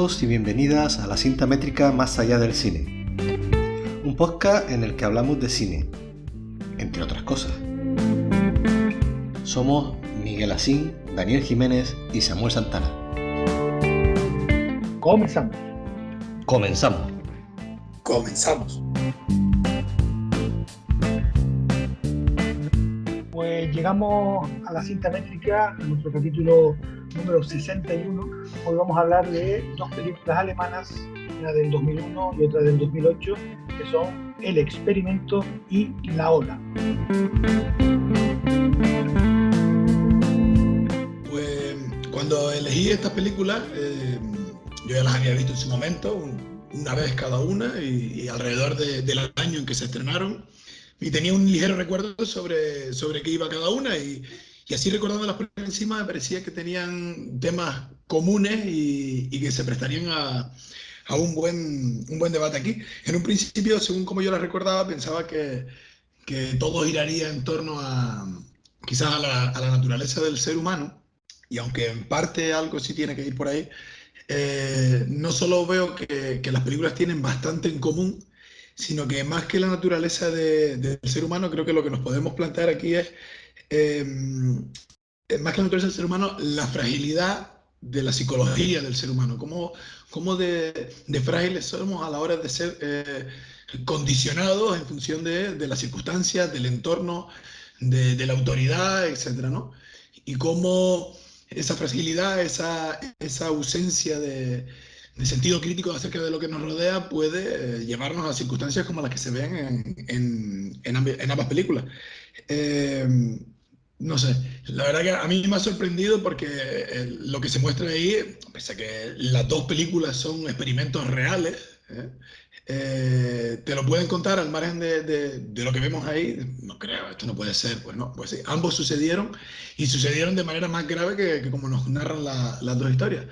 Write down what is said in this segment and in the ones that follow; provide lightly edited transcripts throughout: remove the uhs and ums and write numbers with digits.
Bienvenidos y bienvenidas a la cinta métrica Más allá del cine, un podcast en el que hablamos de cine, entre otras cosas. Somos Miguel Asín, Daniel Jiménez y Samuel Santana. Comenzamos. Pues llegamos a la cinta métrica, a nuestro capítulo número 61. Hoy vamos a hablar de dos películas alemanas, una del 2001 y otra del 2008, que son El Experimento y La Ola. Pues cuando elegí estas películas, yo ya las había visto en su momento, una vez cada una, y alrededor del año en que se estrenaron, y tenía un ligero recuerdo sobre qué iba cada una, y así recordándolas por encima me parecía que tenían temas comunes y que se prestarían a un buen debate aquí. En un principio, según como yo las recordaba, pensaba que todo giraría en torno quizás a la naturaleza del ser humano, y aunque en parte algo sí tiene que ir por ahí, no solo veo que las películas tienen bastante en común, sino que más que la naturaleza del ser humano, creo que lo que nos podemos plantear aquí es, eh, más que la naturaleza del ser humano, la fragilidad de la psicología del ser humano, cómo de frágiles somos a la hora de ser condicionados en función de las circunstancias, del entorno, de la autoridad, etcétera, ¿no? Y cómo esa fragilidad, esa ausencia de sentido crítico acerca de lo que nos rodea puede llevarnos a circunstancias como las que se ven en ambas películas. Eh, no sé, la verdad que a mí me ha sorprendido porque lo que se muestra ahí, pese a que las dos películas son experimentos reales, te lo pueden contar al margen de lo que vemos ahí. No creo, esto no puede ser. Pues no, pues sí, ambos sucedieron y sucedieron de manera más grave que como nos narran las dos historias.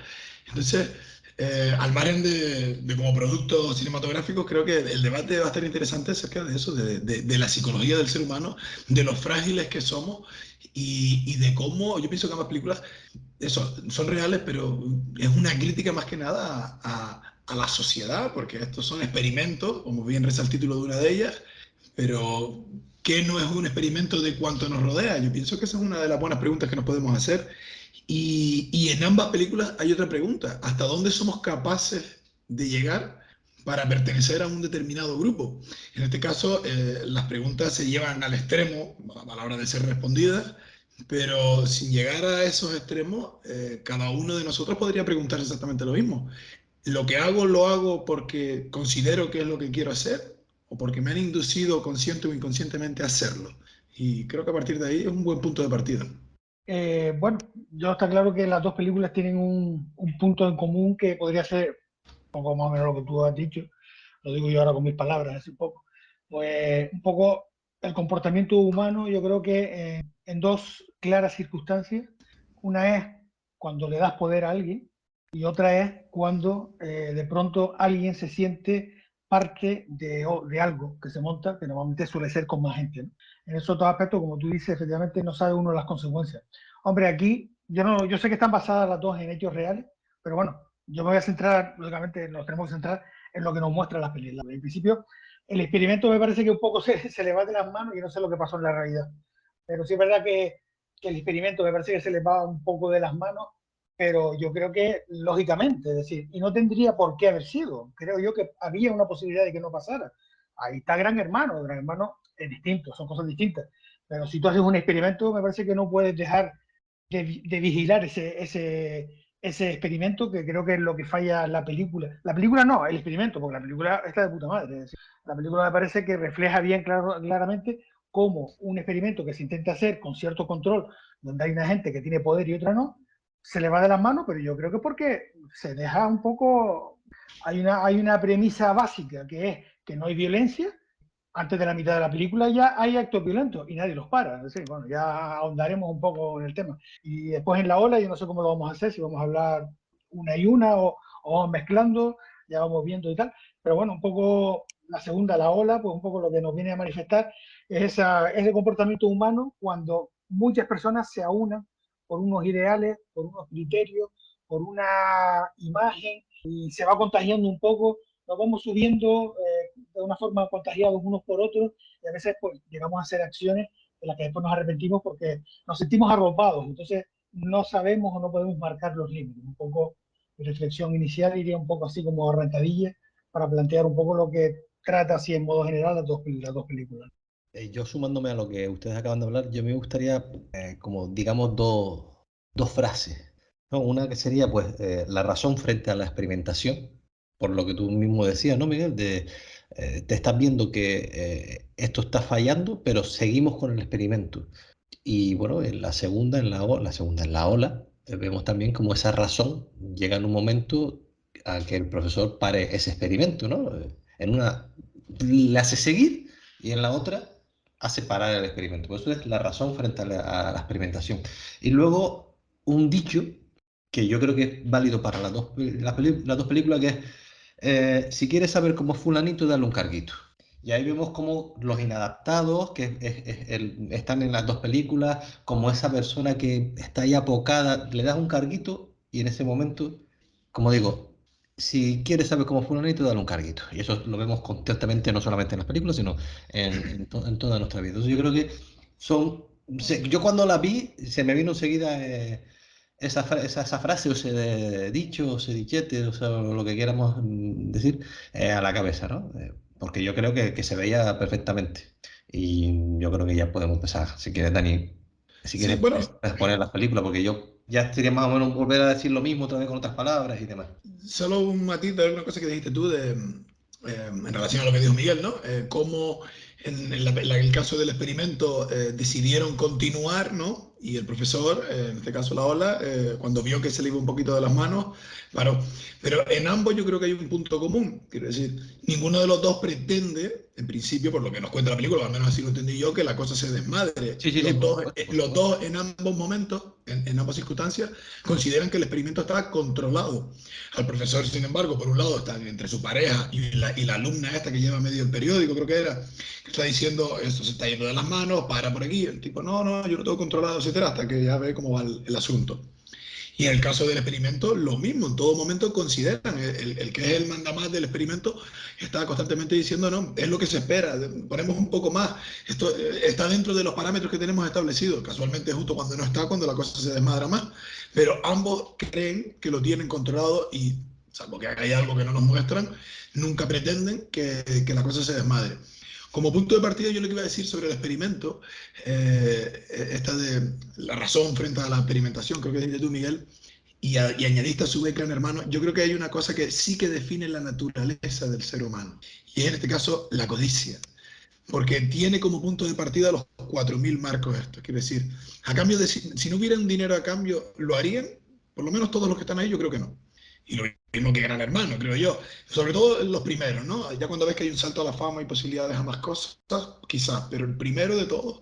Entonces, al margen de como producto cinematográfico, creo que el debate va a estar interesante acerca de eso, de la psicología del ser humano, de los frágiles que somos y de cómo yo pienso que ambas películas eso, son reales, pero es una crítica más que nada a la sociedad, porque estos son experimentos, como bien reza el título de una de ellas, pero ¿qué no es un experimento de cuánto nos rodea? Yo pienso que esa es una de las buenas preguntas que nos podemos hacer. Y en ambas películas hay otra pregunta: ¿hasta dónde somos capaces de llegar para pertenecer a un determinado grupo? En este caso, las preguntas se llevan al extremo a la hora de ser respondidas, pero sin llegar a esos extremos, cada uno de nosotros podría preguntarse exactamente lo mismo. ¿Lo que hago lo hago porque considero que es lo que quiero hacer o porque me han inducido consciente o inconscientemente a hacerlo? Y creo que a partir de ahí es un buen punto de partida. Bueno, yo está claro que las dos películas tienen un punto en común que podría ser un poco más o menos lo que tú has dicho. Lo digo yo ahora con mis palabras, así un poco. Pues un poco el comportamiento humano, yo creo que en dos claras circunstancias. Una es cuando le das poder a alguien y otra es cuando de pronto alguien se siente parte de algo que se monta, que normalmente suele ser con más gente, ¿no? En esos dos aspectos, como tú dices, efectivamente no sabe uno las consecuencias. Hombre, aquí yo sé que están basadas las dos en hechos reales, pero bueno, yo me voy a centrar, lógicamente nos tenemos que centrar en lo que nos muestra la película. En principio, el experimento me parece que un poco se le va de las manos y no sé lo que pasó en la realidad. Pero sí es verdad que el experimento me parece que se le va un poco de las manos, pero yo creo que lógicamente, es decir, y no tendría por qué haber sido. Creo yo que había una posibilidad de que no pasara. Ahí está Gran Hermano es distinto, son cosas distintas. Pero si tú haces un experimento, me parece que no puedes dejar de vigilar ese experimento, que creo que es lo que falla la película. La película no, el experimento, porque la película está de puta madre. Es decir, la película me parece que refleja bien claramente cómo un experimento que se intenta hacer con cierto control, donde hay una gente que tiene poder y otra no, se le va de las manos, pero yo creo que porque se deja un poco. Hay una premisa básica que es que no hay violencia. Antes de la mitad de la película ya hay actos violentos y nadie los para. Es decir, bueno, ya ahondaremos un poco en el tema. Y después en la ola, yo no sé cómo lo vamos a hacer, si vamos a hablar una y una o vamos mezclando, ya vamos viendo y tal. Pero bueno, un poco la segunda, la ola, pues un poco lo que nos viene a manifestar es ese comportamiento humano cuando muchas personas se aunan por unos ideales, por unos criterios, por una imagen y se va contagiando un poco, nos vamos subiendo de una forma contagiados unos por otros y a veces pues llegamos a hacer acciones de las que después nos arrepentimos porque nos sentimos arropados, entonces no sabemos o no podemos marcar los límites. Un poco de reflexión inicial iría un poco así como arrancadilla para plantear un poco lo que trata así en modo general las dos películas. Yo sumándome a lo que ustedes acaban de hablar, yo me gustaría, como digamos, dos frases, ¿no? Una que sería, pues, la razón frente a la experimentación, por lo que tú mismo decías, ¿no, Miguel? Te estás viendo que esto está fallando, pero seguimos con el experimento. Y bueno, en la segunda, en la ola, vemos también como esa razón llega en un momento a que el profesor pare ese experimento, ¿no? En una le hace seguir y en la otra hace parar el experimento. Por eso es la razón frente a la experimentación. Y luego un dicho que yo creo que es válido para las dos películas, que es, si quieres saber cómo es fulanito, dale un carguito. Y ahí vemos como los inadaptados, que están en las dos películas, como esa persona que está ahí apocada, le das un carguito y en ese momento, como digo, si quieres saber cómo es fulanito, dale un carguito. Y eso lo vemos constantemente, no solamente en las películas, sino en toda nuestra vida. Entonces yo creo que yo cuando la vi, se me vino enseguida esa frase, o ese dicho, o ese dichete, o sea, lo que quieramos decir, a la cabeza, ¿no? Porque yo creo que se veía perfectamente. Y yo creo que ya podemos empezar. Si quieres, Dani, si Sí, quieres bueno, exponer las películas, porque yo ya sería más o menos volver a decir lo mismo otra vez con otras palabras y demás. solo un matiz de alguna cosa que dijiste tú en relación a lo que dijo Miguel, ¿no? Cómo en el caso del experimento decidieron continuar, ¿no? Y el profesor, en este caso la ola, cuando vio que se le iba un poquito de las manos, paró. Pero en ambos yo creo que hay un punto común. Quiero decir, ninguno de los dos pretende, en principio, por lo que nos cuenta la película, al menos así lo entendí yo, que la cosa se desmadre. Sí, sí, sí, por Los supuesto. dos en ambos momentos, en ambas circunstancias, consideran que el experimento estaba controlado. Al profesor, sin embargo, por un lado está entre su pareja y la alumna esta que lleva medio el periódico, creo que era, que está diciendo, esto se está yendo de las manos, para por aquí. El tipo, no, no, yo lo tengo controlado, etcétera, hasta que ya ve cómo va el asunto. Y en el caso del experimento, lo mismo, en todo momento consideran, el que es el mandamás del experimento está constantemente diciendo, no, es lo que se espera, ponemos un poco más, esto está dentro de los parámetros que tenemos establecidos, casualmente justo cuando no está, cuando la cosa se desmadra más, pero ambos creen que lo tienen controlado y, salvo que hay algo que no nos muestran, nunca pretenden que la cosa se desmadre. Como punto de partida, yo lo que iba a decir sobre el experimento, esta de la razón frente a la experimentación, creo que dijiste tú, Miguel, y añadiste a su vez, gran hermano, yo creo que hay una cosa que sí que define la naturaleza del ser humano, y es en este caso la codicia, porque tiene como punto de partida los 4.000 marcos estos, quiero decir, a cambio de, si no hubiera un dinero a cambio, ¿lo harían? Por lo menos todos los que están ahí, yo creo que no. Y lo mismo que Gran Hermano, creo yo. Sobre todo los primeros, ¿no? Ya cuando ves que hay un salto a la fama y posibilidades a más cosas, quizás, pero el primero de todos,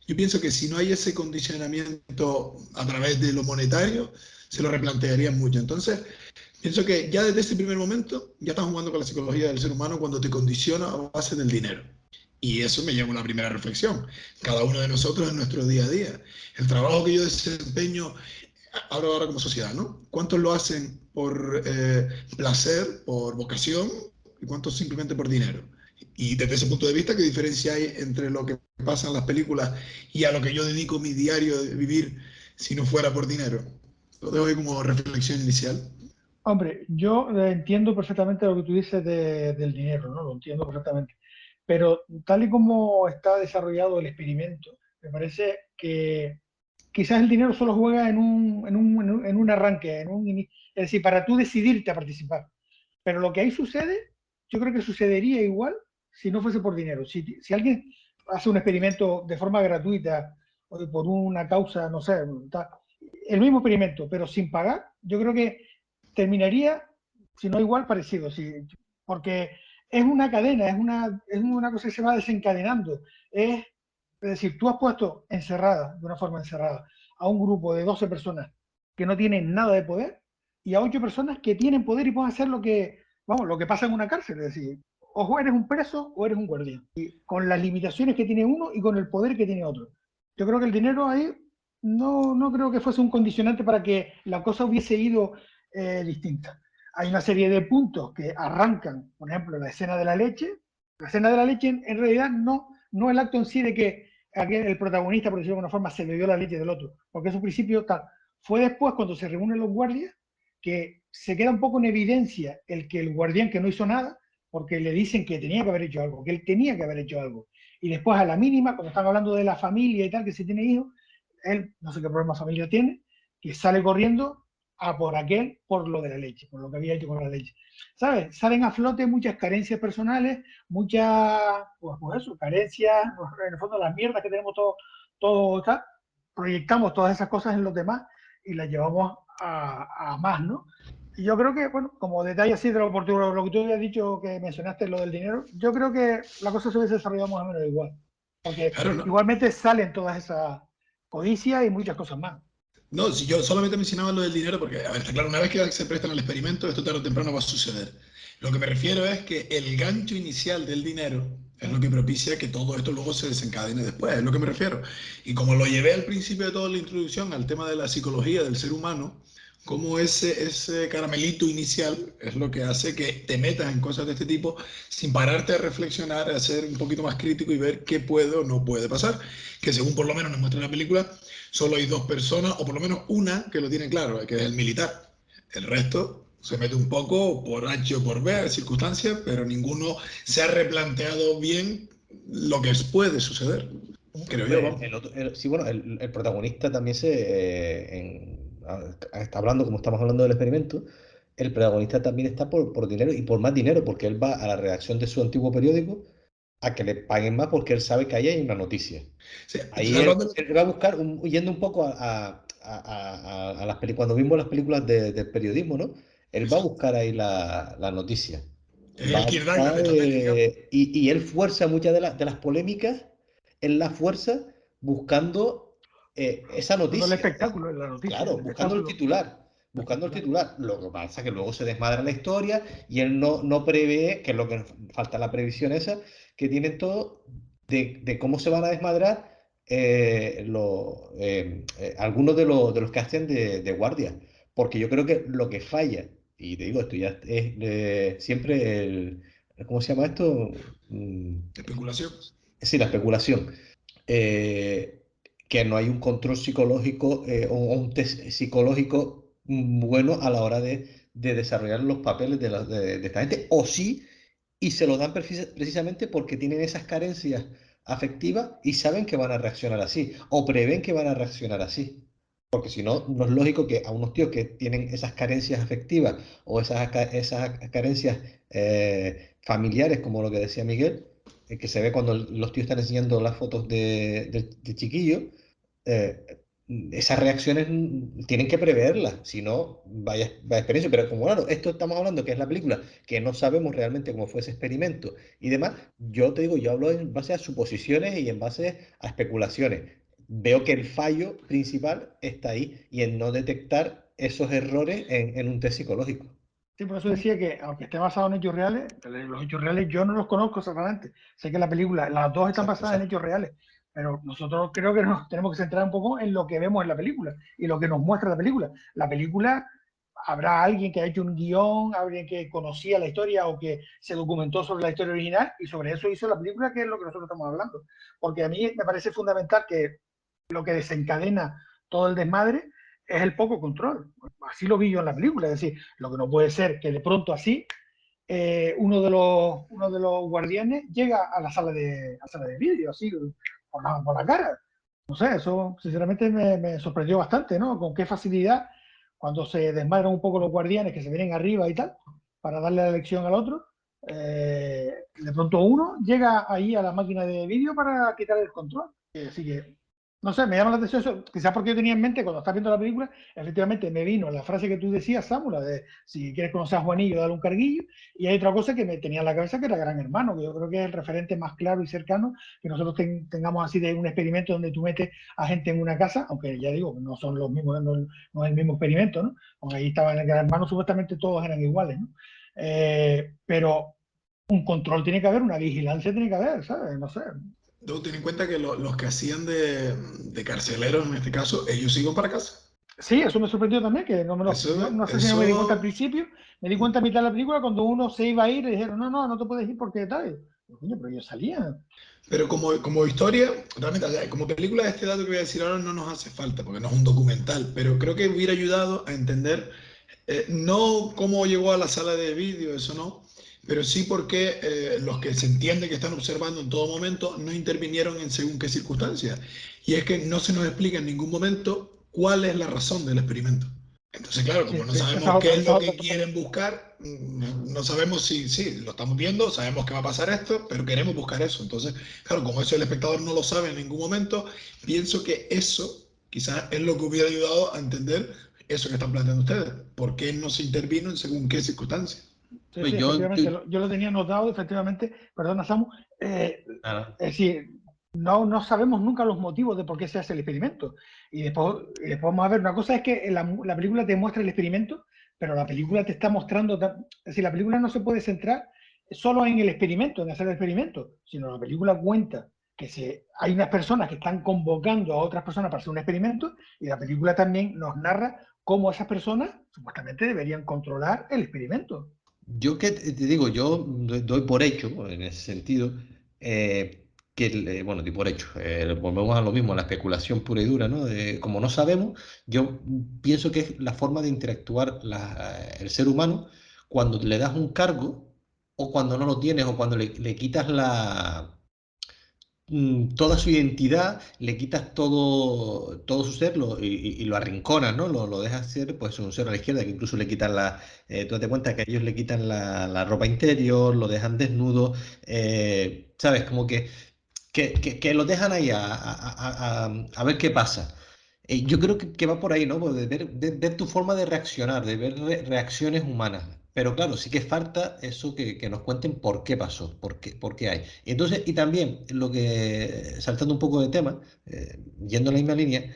yo pienso que si no hay ese condicionamiento a través de lo monetario, se lo replantearían mucho. Entonces, pienso que ya desde ese primer momento, ya estás jugando con la psicología del ser humano cuando te condiciona a base del dinero. Y eso me lleva a una primera reflexión. Cada uno de nosotros en nuestro día a día. El trabajo que yo desempeño hablo ahora como sociedad, ¿no? ¿Cuántos lo hacen por placer, por vocación, y cuántos simplemente por dinero? Y desde ese punto de vista, ¿qué diferencia hay entre lo que pasa en las películas y a lo que yo dedico mi diario de vivir si no fuera por dinero? Lo dejo ahí como reflexión inicial. Hombre, yo entiendo perfectamente lo que tú dices del dinero, ¿no? Lo entiendo perfectamente. Pero tal y como está desarrollado el experimento, me parece que quizás el dinero solo juega en un arranque, es decir, para tú decidirte a participar. Pero lo que ahí sucede, yo creo que sucedería igual si no fuese por dinero. Si alguien hace un experimento de forma gratuita o por una causa, no sé, el mismo experimento, pero sin pagar, yo creo que terminaría, si no igual, parecido. Porque es una cadena, es una cosa que se va desencadenando. Es decir, tú has puesto encerrada, de una forma encerrada, a un grupo de 12 personas que no tienen nada de poder y a 8 personas que tienen poder y pueden hacer lo que pasa en una cárcel. Es decir, o eres un preso o eres un guardián. Y con las limitaciones que tiene uno y con el poder que tiene otro. Yo creo que el dinero ahí no creo que fuese un condicionante para que la cosa hubiese ido distinta. hay una serie de puntos que arrancan, por ejemplo, la escena de la leche. La escena de la leche en realidad no el acto en sí de que el protagonista, por decirlo de alguna forma, se bebió la leche del otro, porque es un principio tal. Fue después cuando se reúnen los guardias que se queda un poco en evidencia el guardián que no hizo nada, porque le dicen que tenía que haber hecho algo, que él tenía que haber hecho algo. Y después a la mínima, cuando están hablando de la familia y tal, que si tiene hijos, él, no sé qué problema familia tiene, que sale corriendo a por aquel, por lo de la leche, por lo que había hecho con la leche. ¿Sabes? Salen a flote muchas carencias personales, muchas, pues eso, carencias, en el fondo las mierdas que tenemos todo tal, proyectamos todas esas cosas en los demás y las llevamos a más, ¿no? Y yo creo que, bueno, como detalle así de lo que tú habías dicho, que mencionaste, lo del dinero, yo creo que la cosa se hubiese desarrollado más o menos igual. Porque Claro, no. igualmente salen todas esas codicias y muchas cosas más. No, si yo solamente mencionaba lo del dinero porque, a ver, está claro, una vez que se prestan al experimento, esto tarde o temprano va a suceder. Lo que me refiero es que el gancho inicial del dinero es lo que propicia que todo esto luego se desencadene después, es lo que me refiero. Y como lo llevé al principio de toda la introducción al tema de la psicología del ser humano, como ese caramelito inicial es lo que hace que te metas en cosas de este tipo sin pararte a reflexionar, a ser un poquito más crítico y ver qué puede o no puede pasar. Que según por lo menos nos muestra la película, solo hay dos personas, o por lo menos una, que lo tiene claro, que es el militar. El resto se mete un poco por H o por B, circunstancias, pero ninguno se ha replanteado bien lo que puede suceder. Creo yo, vamos. Sí, bueno, el protagonista también está hablando, como estamos hablando del experimento, el protagonista también está por dinero y por más dinero, porque él va a la redacción de su antiguo periódico a que le paguen más porque él sabe que ahí hay una noticia. Sí, Ahí él va a buscar, yendo un poco a las películas, cuando vimos las películas del periodismo, ¿no? Él va a buscar ahí la noticia. es Va el a Kirk Douglas buscar, de esta peli, digamos. y él fuerza muchas de las polémicas, él las fuerza buscando esa Todo el noticia. espectáculo, la noticia, Claro, el espectáculo. buscando el titular. Lo que pasa es que luego se desmadra la historia y él no prevé, que es lo que falta, la previsión esa, que tienen todo de cómo se van a desmadrar algunos de los que hacen de guardia. Porque yo creo que lo que falla, y te digo, esto ya es siempre ¿cómo se llama esto? Especulación. Sí, la especulación. Eh, que no hay un control psicológico o un test psicológico bueno a la hora de desarrollar los papeles de esta gente, o sí, y se lo dan precisamente porque tienen esas carencias afectivas y saben que van a reaccionar así, o prevén que van a reaccionar así. Porque si no, no es lógico que a unos tíos que tienen esas carencias afectivas o esas carencias familiares, como lo que decía Miguel, que se ve cuando los tíos están enseñando las fotos de chiquillos, esas reacciones tienen que preverlas, si no, vaya experiencia. Pero como claro, esto estamos hablando que es la película, que no sabemos realmente cómo fue ese experimento y demás, yo te digo, yo hablo en base a suposiciones y en base a especulaciones. Veo que el fallo principal está ahí y en no detectar esos errores en un test psicológico. Sí, por eso decía que, aunque esté basado en hechos reales, los hechos reales yo no los conozco exactamente. Sé que la película, las dos están Exacto, basadas en exacto. hechos reales, pero nosotros creo que nos tenemos que centrar un poco en lo que vemos en la película y lo que nos muestra la película. La película, habrá alguien que ha hecho un guión, alguien que conocía la historia o que se documentó sobre la historia original y sobre eso hizo la película, que es lo que nosotros estamos hablando. Porque a mí me parece fundamental que lo que desencadena todo el desmadre es el poco control. Así lo vi yo en la película, es decir, lo que no puede ser que de pronto así uno de los guardianes llega a la sala de vídeo, así, por la cara. No sé, eso sinceramente me sorprendió bastante, ¿no? Con qué facilidad, cuando se desmadran un poco los guardianes que se vienen arriba y tal, para darle la lección al otro, de pronto uno llega ahí a la máquina de vídeo para quitar el control. Así que no sé, me llama la atención eso, quizás porque yo tenía en mente cuando estás viendo la película, efectivamente me vino la frase que tú decías, Samu, la de si quieres conocer a Juanillo, dale un carguillo, y hay otra cosa que me tenía en la cabeza que era Gran Hermano, que yo creo que es el referente más claro y cercano que nosotros tengamos así de un experimento donde tú metes a gente en una casa, aunque ya digo, no son los mismos, no es el mismo experimento, ¿no? Porque ahí estaba en el Gran Hermano, supuestamente todos eran iguales, ¿no? Pero un control tiene que haber, una vigilancia tiene que haber, ¿sabes? No sé. Debo tener en cuenta que los que hacían de carceleros, en este caso, ellos siguen para casa. Sí, eso me sorprendió también, que no me lo, yo no sé si no me di cuenta al principio, me di cuenta a mitad de la película cuando uno se iba a ir y dijeron, no te puedes ir porque tal. Coño, pero yo salía. Pero como historia, realmente, o sea, como película, este dato que voy a decir ahora no nos hace falta, porque no es un documental, pero creo que hubiera ayudado a entender, no cómo llegó a la sala de vídeo, eso no, pero sí porque los que se entiende que están observando en todo momento no intervinieron en según qué circunstancias. Y es que no se nos explica en ningún momento cuál es la razón del experimento. Entonces, claro, Sí, como no sí, sabemos qué es lo que quieren buscar, no sabemos si lo estamos viendo, sabemos que va a pasar esto, pero queremos buscar eso. Entonces, claro, como eso el espectador no lo sabe en ningún momento, pienso que eso quizás es lo que hubiera ayudado a entender eso que están planteando ustedes. ¿Por qué no se intervino en según qué circunstancias? sí, Pues sí, yo, efectivamente, yo lo tenía notado, efectivamente, perdona Samu, nada, es decir, no sabemos nunca los motivos de por qué se hace el experimento. Y después vamos a ver, una cosa es que la película te muestra el experimento, pero la película te está mostrando, es decir, la película no se puede centrar solo en el experimento, en hacer el experimento, sino la película cuenta que hay unas personas que están convocando a otras personas para hacer un experimento y la película también nos narra cómo esas personas supuestamente deberían controlar el experimento. yo que te digo, yo doy por hecho, en ese sentido, que, bueno, doy por hecho, volvemos a lo mismo, a la especulación pura y dura, ¿no? Como no sabemos, yo pienso que es la forma de interactuar el ser humano cuando le das un cargo o cuando no lo tienes o cuando le quitas toda su identidad, le quitas todo su ser y lo arrinconas, ¿no? Lo dejas ser pues un ser a la izquierda, que incluso le quitan tú te cuenta que ellos le quitan la ropa interior, lo dejan desnudo, ¿sabes? Como que lo dejan ahí a ver qué pasa. Yo creo que va por ahí, ¿no? Pues de ver tu forma de reaccionar, de ver reacciones humanas. Pero claro, sí que falta eso que nos cuenten por qué pasó, por qué hay. Entonces, y también lo que, saltando un poco de tema, yendo en la misma línea,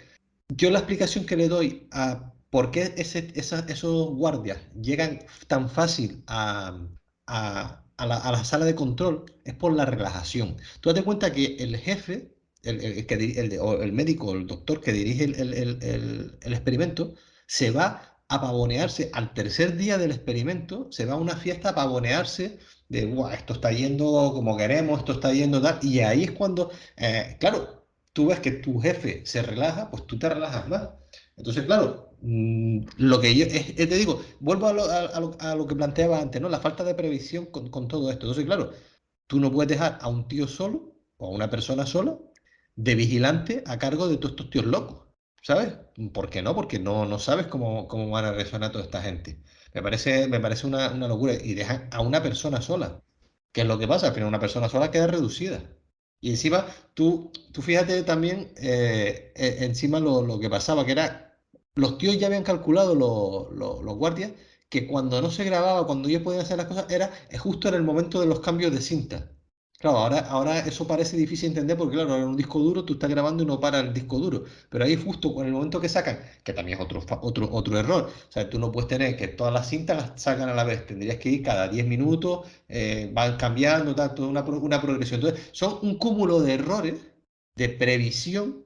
yo la explicación que le doy a por qué esos guardias llegan tan fácil a la sala de control es por la relajación. Tú date cuenta que el jefe, o el médico, el doctor que dirige el experimento, se va a pavonearse al tercer día del experimento, se va a una fiesta a pavonearse de, "Buah, esto está yendo como queremos, esto está yendo tal", y ahí es cuando, claro, tú ves que tu jefe se relaja, pues tú te relajas más. Entonces, claro, lo que yo te digo, vuelvo a lo que planteaba antes, ¿no? La falta de previsión con todo esto. Entonces, claro, tú no puedes dejar a un tío solo o a una persona sola de vigilante a cargo de todos estos tíos locos, ¿sabes? ¿Por qué no? Porque no sabes cómo van a reaccionar toda esta gente. Me parece una locura. Y dejan a una persona sola. ¿Qué es lo que pasa? Al final una persona sola queda reducida. Y encima, tú fíjate también, encima lo que pasaba, que era, los tíos ya habían calculado, los guardias, que cuando no se grababa, cuando ellos podían hacer las cosas, justo en el momento de los cambios de cinta. Claro, ahora eso parece difícil de entender porque, claro, ahora en un disco duro tú estás grabando y no para el disco duro. Pero ahí justo en el momento que sacan, que también es otro error. O sea, tú no puedes tener que todas las cintas las sacan a la vez. Tendrías que ir cada 10 minutos, van cambiando, tal, toda una progresión. Entonces, son un cúmulo de errores de previsión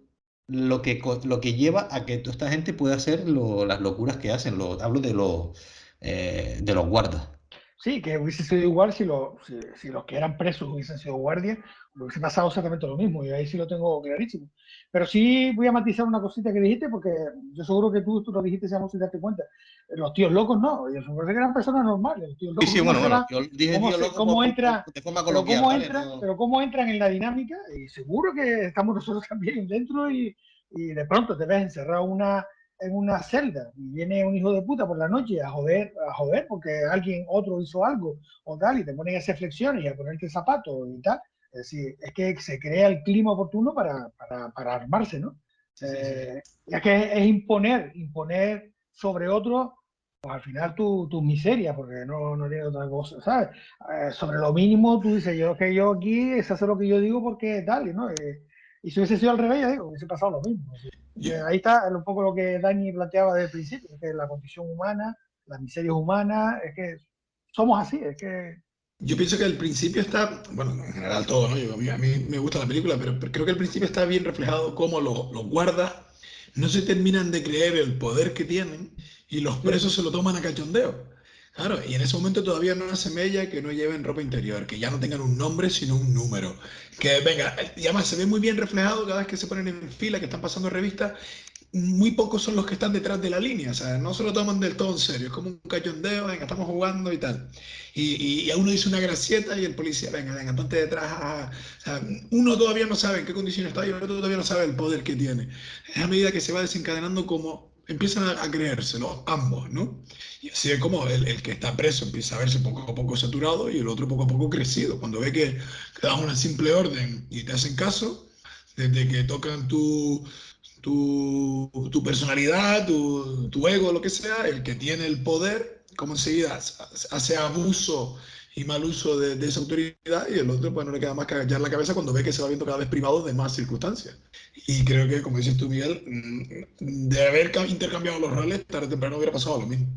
lo que lleva a que toda esta gente pueda hacer las locuras que hacen. Hablo de los guardas. Sí, que hubiese sido igual si los que eran presos hubiesen sido guardias, hubiese pasado exactamente lo mismo, y ahí sí lo tengo clarísimo. Pero sí voy a matizar una cosita que dijiste, porque yo seguro que tú lo dijiste, Samu, sin darte cuenta. Los tíos locos no, ellos que eran personas normales, los tíos Sí, locos, sí, ¿cómo bueno, se bueno, van? yo dije tío loco ¿Cómo entra? de forma coloquial, ¿vale? No. Pero cómo entran en la dinámica, y seguro que estamos nosotros también dentro, y de pronto te ves encerrado en una celda y viene un hijo de puta por la noche a joder porque otro hizo algo o tal, y te ponen a hacer flexiones y a ponerte zapatos y tal. Es decir, es que se crea el clima oportuno para armarse, ¿no? Sí, sí. Y es que es imponer sobre otro, pues al final tu miseria, porque no tiene otra cosa, ¿sabes? Sobre lo mínimo tú dices, yo aquí se hace lo que yo digo porque tal, ¿no? Y si hubiese sido al revés, ya digo, hubiese pasado lo mismo. ¿Sí? Yo, Ahí está un poco lo que Dani planteaba desde el principio, que la condición humana, la miseria humana, es que somos así, es que... yo pienso que el principio está, bueno, en general todo, ¿no? A mí me gusta la película, pero creo que el principio está bien reflejado cómo los guardas no se terminan de creer el poder que tienen y los presos se lo toman a cachondeo. Claro, y en ese momento todavía no se mella que no lleven ropa interior, que ya no tengan un nombre sino un número. Que venga, y además se ve muy bien reflejado cada vez que se ponen en fila, que están pasando revistas, muy pocos son los que están detrás de la línea, o sea, no se lo toman del todo en serio, es como un cachondeo, venga, estamos jugando y tal. Y a uno dice una gracieta y el policía, venga, venga, ponte detrás. O sea, uno todavía no sabe en qué condiciones está y el otro todavía no sabe el poder que tiene. Es a medida que se va desencadenando como empiezan a creérselo ambos, ¿no? Y así es como el que está preso empieza a verse poco a poco saturado y el otro poco a poco crecido. Cuando ve que das una simple orden y te hacen caso, desde que tocan tu personalidad, tu ego, lo que sea, el que tiene el poder, como enseguida hace abuso y mal uso de esa autoridad y el otro pues no le queda más que agachar la cabeza cuando ve que se va viendo cada vez privado de más circunstancias. Y creo que, como dices tú, Miguel, de haber intercambiado los roles, tarde o temprano hubiera pasado lo mismo.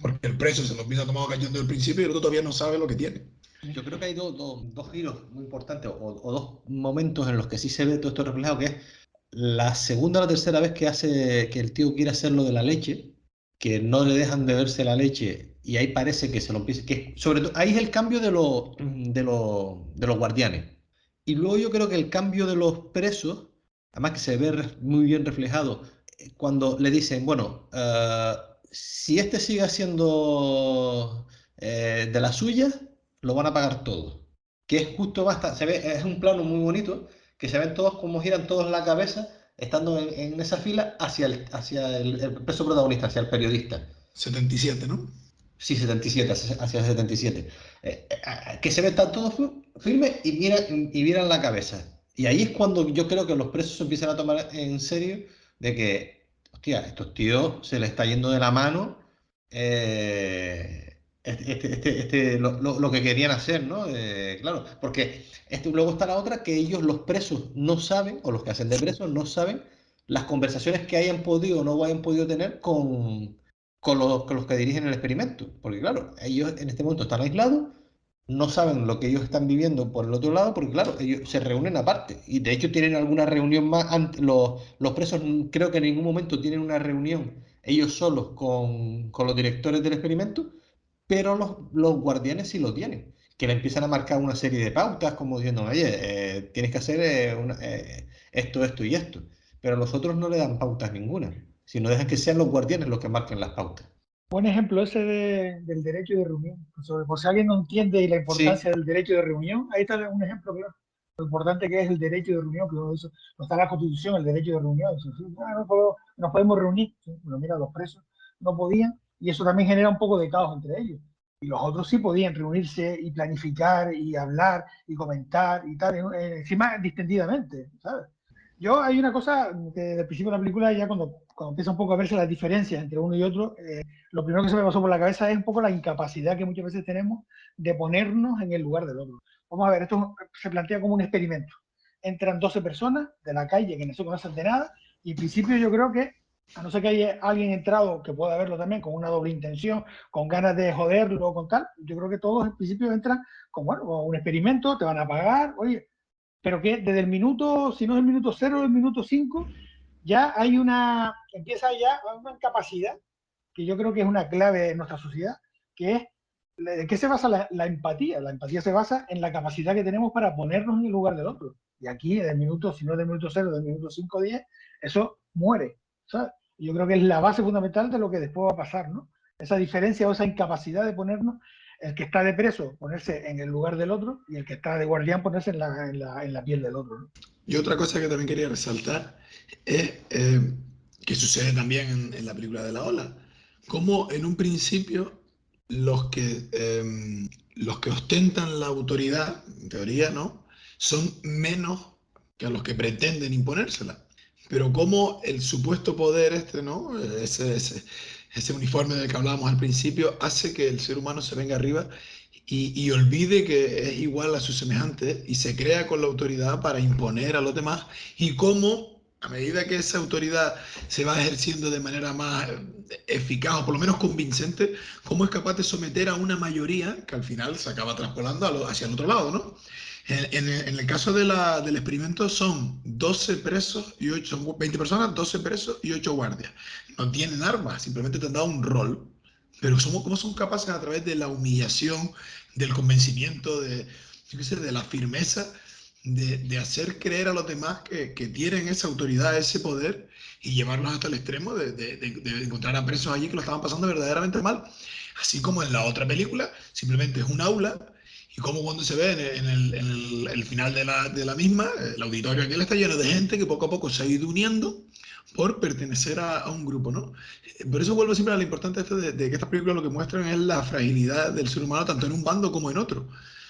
Porque el preso se lo empieza a tomar cayendo del principio y el otro todavía no sabe lo que tiene. Yo creo que hay dos giros muy importantes o dos momentos en los que sí se ve todo esto reflejado, que es la segunda o la tercera vez que hace que el tío quiere hacer lo de la leche, que no le dejan beberse la leche y ahí parece que se lo empieza, que sobre todo ahí es el cambio de los guardianes. Y luego yo creo que el cambio de los presos, además que se ve muy bien reflejado, cuando le dicen, bueno, si este sigue haciendo de las suyas, lo van a pagar todo. Que es justo basta, se ve, es un plano muy bonito, que se ven todos como giran todos la cabeza, estando en esa fila hacia el preso protagonista, hacia el periodista. 77, ¿no? Sí, 77, hacia 77. Que se ve están todos firmes y miran la cabeza. Y ahí es cuando yo creo que los presos se empiezan a tomar en serio de que, hostia, estos tíos se les está yendo de la mano lo que querían hacer, ¿no? Claro, porque luego está la otra que ellos, los presos, no saben, o los que hacen de presos, no saben las conversaciones que hayan podido o no hayan podido tener con los que dirigen el experimento. Porque claro, ellos en este momento están aislados, no saben lo que ellos están viviendo por el otro lado, porque claro, ellos se reúnen aparte. Y de hecho tienen alguna reunión más. Los presos creo que en ningún momento tienen una reunión ellos solos con los directores del experimento, pero los guardianes sí lo tienen. Que le empiezan a marcar una serie de pautas, como diciendo, oye, tienes que hacer esto, esto y esto. Pero los otros no le dan pautas ninguna, sino dejan que sean los guardianes los que marquen las pautas. Buen ejemplo ese del derecho de reunión. Por si alguien no entiende la importancia Sí, del derecho de reunión, ahí está un ejemplo claro. Lo importante que es el derecho de reunión, que no está en la Constitución, el derecho de reunión. Dice, sí, nos podemos reunir. Sí, pero mira, los presos no podían, y eso también genera un poco de caos entre ellos. Y los otros sí podían reunirse y planificar y hablar y comentar y tal, encima distendidamente, ¿sabes? Yo hay una cosa que desde el principio de la película, ya cuando empieza un poco a verse las diferencias entre uno y otro, lo primero que se me pasó por la cabeza es un poco la incapacidad que muchas veces tenemos de ponernos en el lugar del otro. Vamos a ver, esto se plantea como un experimento. Entran 12 personas de la calle que no se conocen de nada y en principio yo creo que, a no ser que haya alguien entrado, que pueda verlo también con una doble intención, con ganas de joderlo o con tal, yo creo que todos en principio entran con, bueno, un experimento, te van a pagar, oye, pero que desde el minuto, si no es el minuto 0, el minuto 5, ya hay empieza ya una capacidad que yo creo que es una clave en nuestra sociedad, que es, ¿de qué se basa la empatía? La empatía se basa en la capacidad que tenemos para ponernos en el lugar del otro. Y aquí, del minuto, si no es del minuto 0, del minuto 5 o 10, eso muere, ¿sabes? Y yo creo que es la base fundamental de lo que después va a pasar, ¿no? Esa diferencia o esa incapacidad de ponernos, el que está de preso, ponerse en el lugar del otro, y el que está de guardián, ponerse en la piel del otro, ¿no? Y otra cosa que también quería resaltar es que sucede también en la película de La Ola, como en un principio los que ostentan la autoridad, en teoría, ¿no? Son menos que a los que pretenden imponérsela. Pero como el supuesto poder este, ¿no? Ese uniforme del que hablábamos al principio hace que el ser humano se venga arriba y olvide que es igual a sus semejantes y se crea con la autoridad para imponer a los demás y cómo a medida que esa autoridad se va ejerciendo de manera más eficaz o por lo menos convincente, cómo es capaz de someter a una mayoría que al final se acaba traspolando hacia el otro lado, ¿no? En el caso del experimento son 12 presos y 8, son 20 personas, 12 presos y 8 guardias. No tienen armas, simplemente te han dado un rol. Pero ¿cómo son capaces a través de la humillación, del convencimiento, yo qué sé, de la firmeza, de hacer creer a los demás que tienen esa autoridad, ese poder y llevarlos hasta el extremo de encontrar a presos allí que lo estaban pasando verdaderamente mal? Así como en la otra película, simplemente es un aula y como cuando se ve el final de la misma, el auditorio aquel está lleno de gente que poco a poco se ha ido uniendo por pertenecer a un grupo, ¿no? Por eso vuelvo siempre a lo importante esto de que estas películas lo que muestran es la fragilidad del ser humano tanto en un bando como en otro.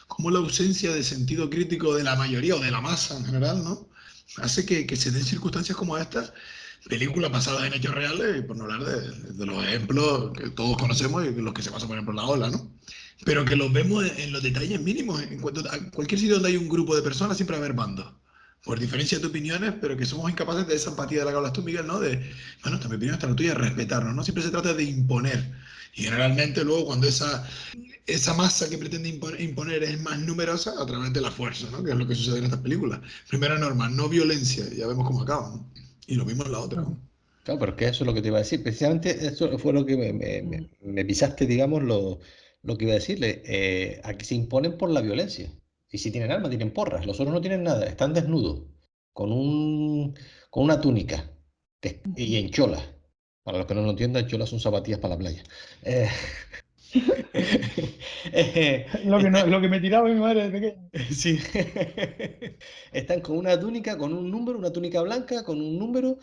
Como la ausencia de sentido crítico de la mayoría o de la masa en general, ¿no? Hace que se den circunstancias como estas, películas basadas en hechos reales, y por no hablar de los ejemplos que todos conocemos y los que se pasan, por ejemplo, en la ola, ¿no? Pero que los vemos en los detalles mínimos. En cualquier sitio donde hay un grupo de personas siempre va a haber bandos. Por diferencia de opiniones, pero que somos incapaces de esa empatía de la que hablas tú, Miguel, ¿no? Bueno, esta mi opinión, esta la tuya, respetarnos, ¿no? Siempre se trata de imponer. Y generalmente luego cuando esa masa que pretende imponer es más numerosa a través de la fuerza, ¿no? Que es lo que sucede en estas películas. Primera norma, no violencia, ya vemos cómo acaban, ¿no? Y lo mismo en la otra, ¿no? Claro, pero es que eso es lo que te iba a decir. Precisamente eso fue lo que me pisaste, digamos, lo que iba a decirle. Aquí se imponen por la violencia. Y si tienen armas, tienen porras. Los otros no tienen nada, están desnudos, con con una túnica y en cholas. Para los que no lo entiendan, cholas son zapatillas para la playa. Eh, Lo que, no, están, lo que me tiraba mi madre de pequeño. sí. Están con una túnica, con un número, una túnica blanca, con un número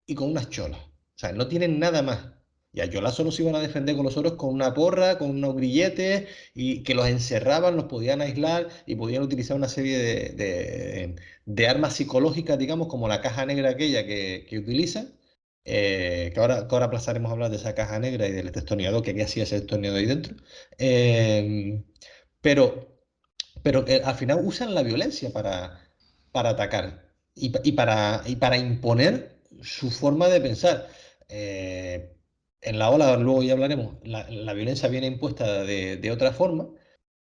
y con unas cholas. O sea, no tienen nada más. Y a Yola solo se iban a defender con los otros con una porra, con unos grilletes, y que los encerraban, los podían aislar y podían utilizar una serie de armas psicológicas, digamos, como la caja negra aquella que utilizan. Que ahora pasaremos a hablar de esa caja negra y del destornillador, que hacía ese destornillador ahí dentro. Eh, pero, pero que al final usan la violencia para atacar y para imponer su forma de pensar. Eh, en la ola, luego ya hablaremos, la violencia viene impuesta de otra forma,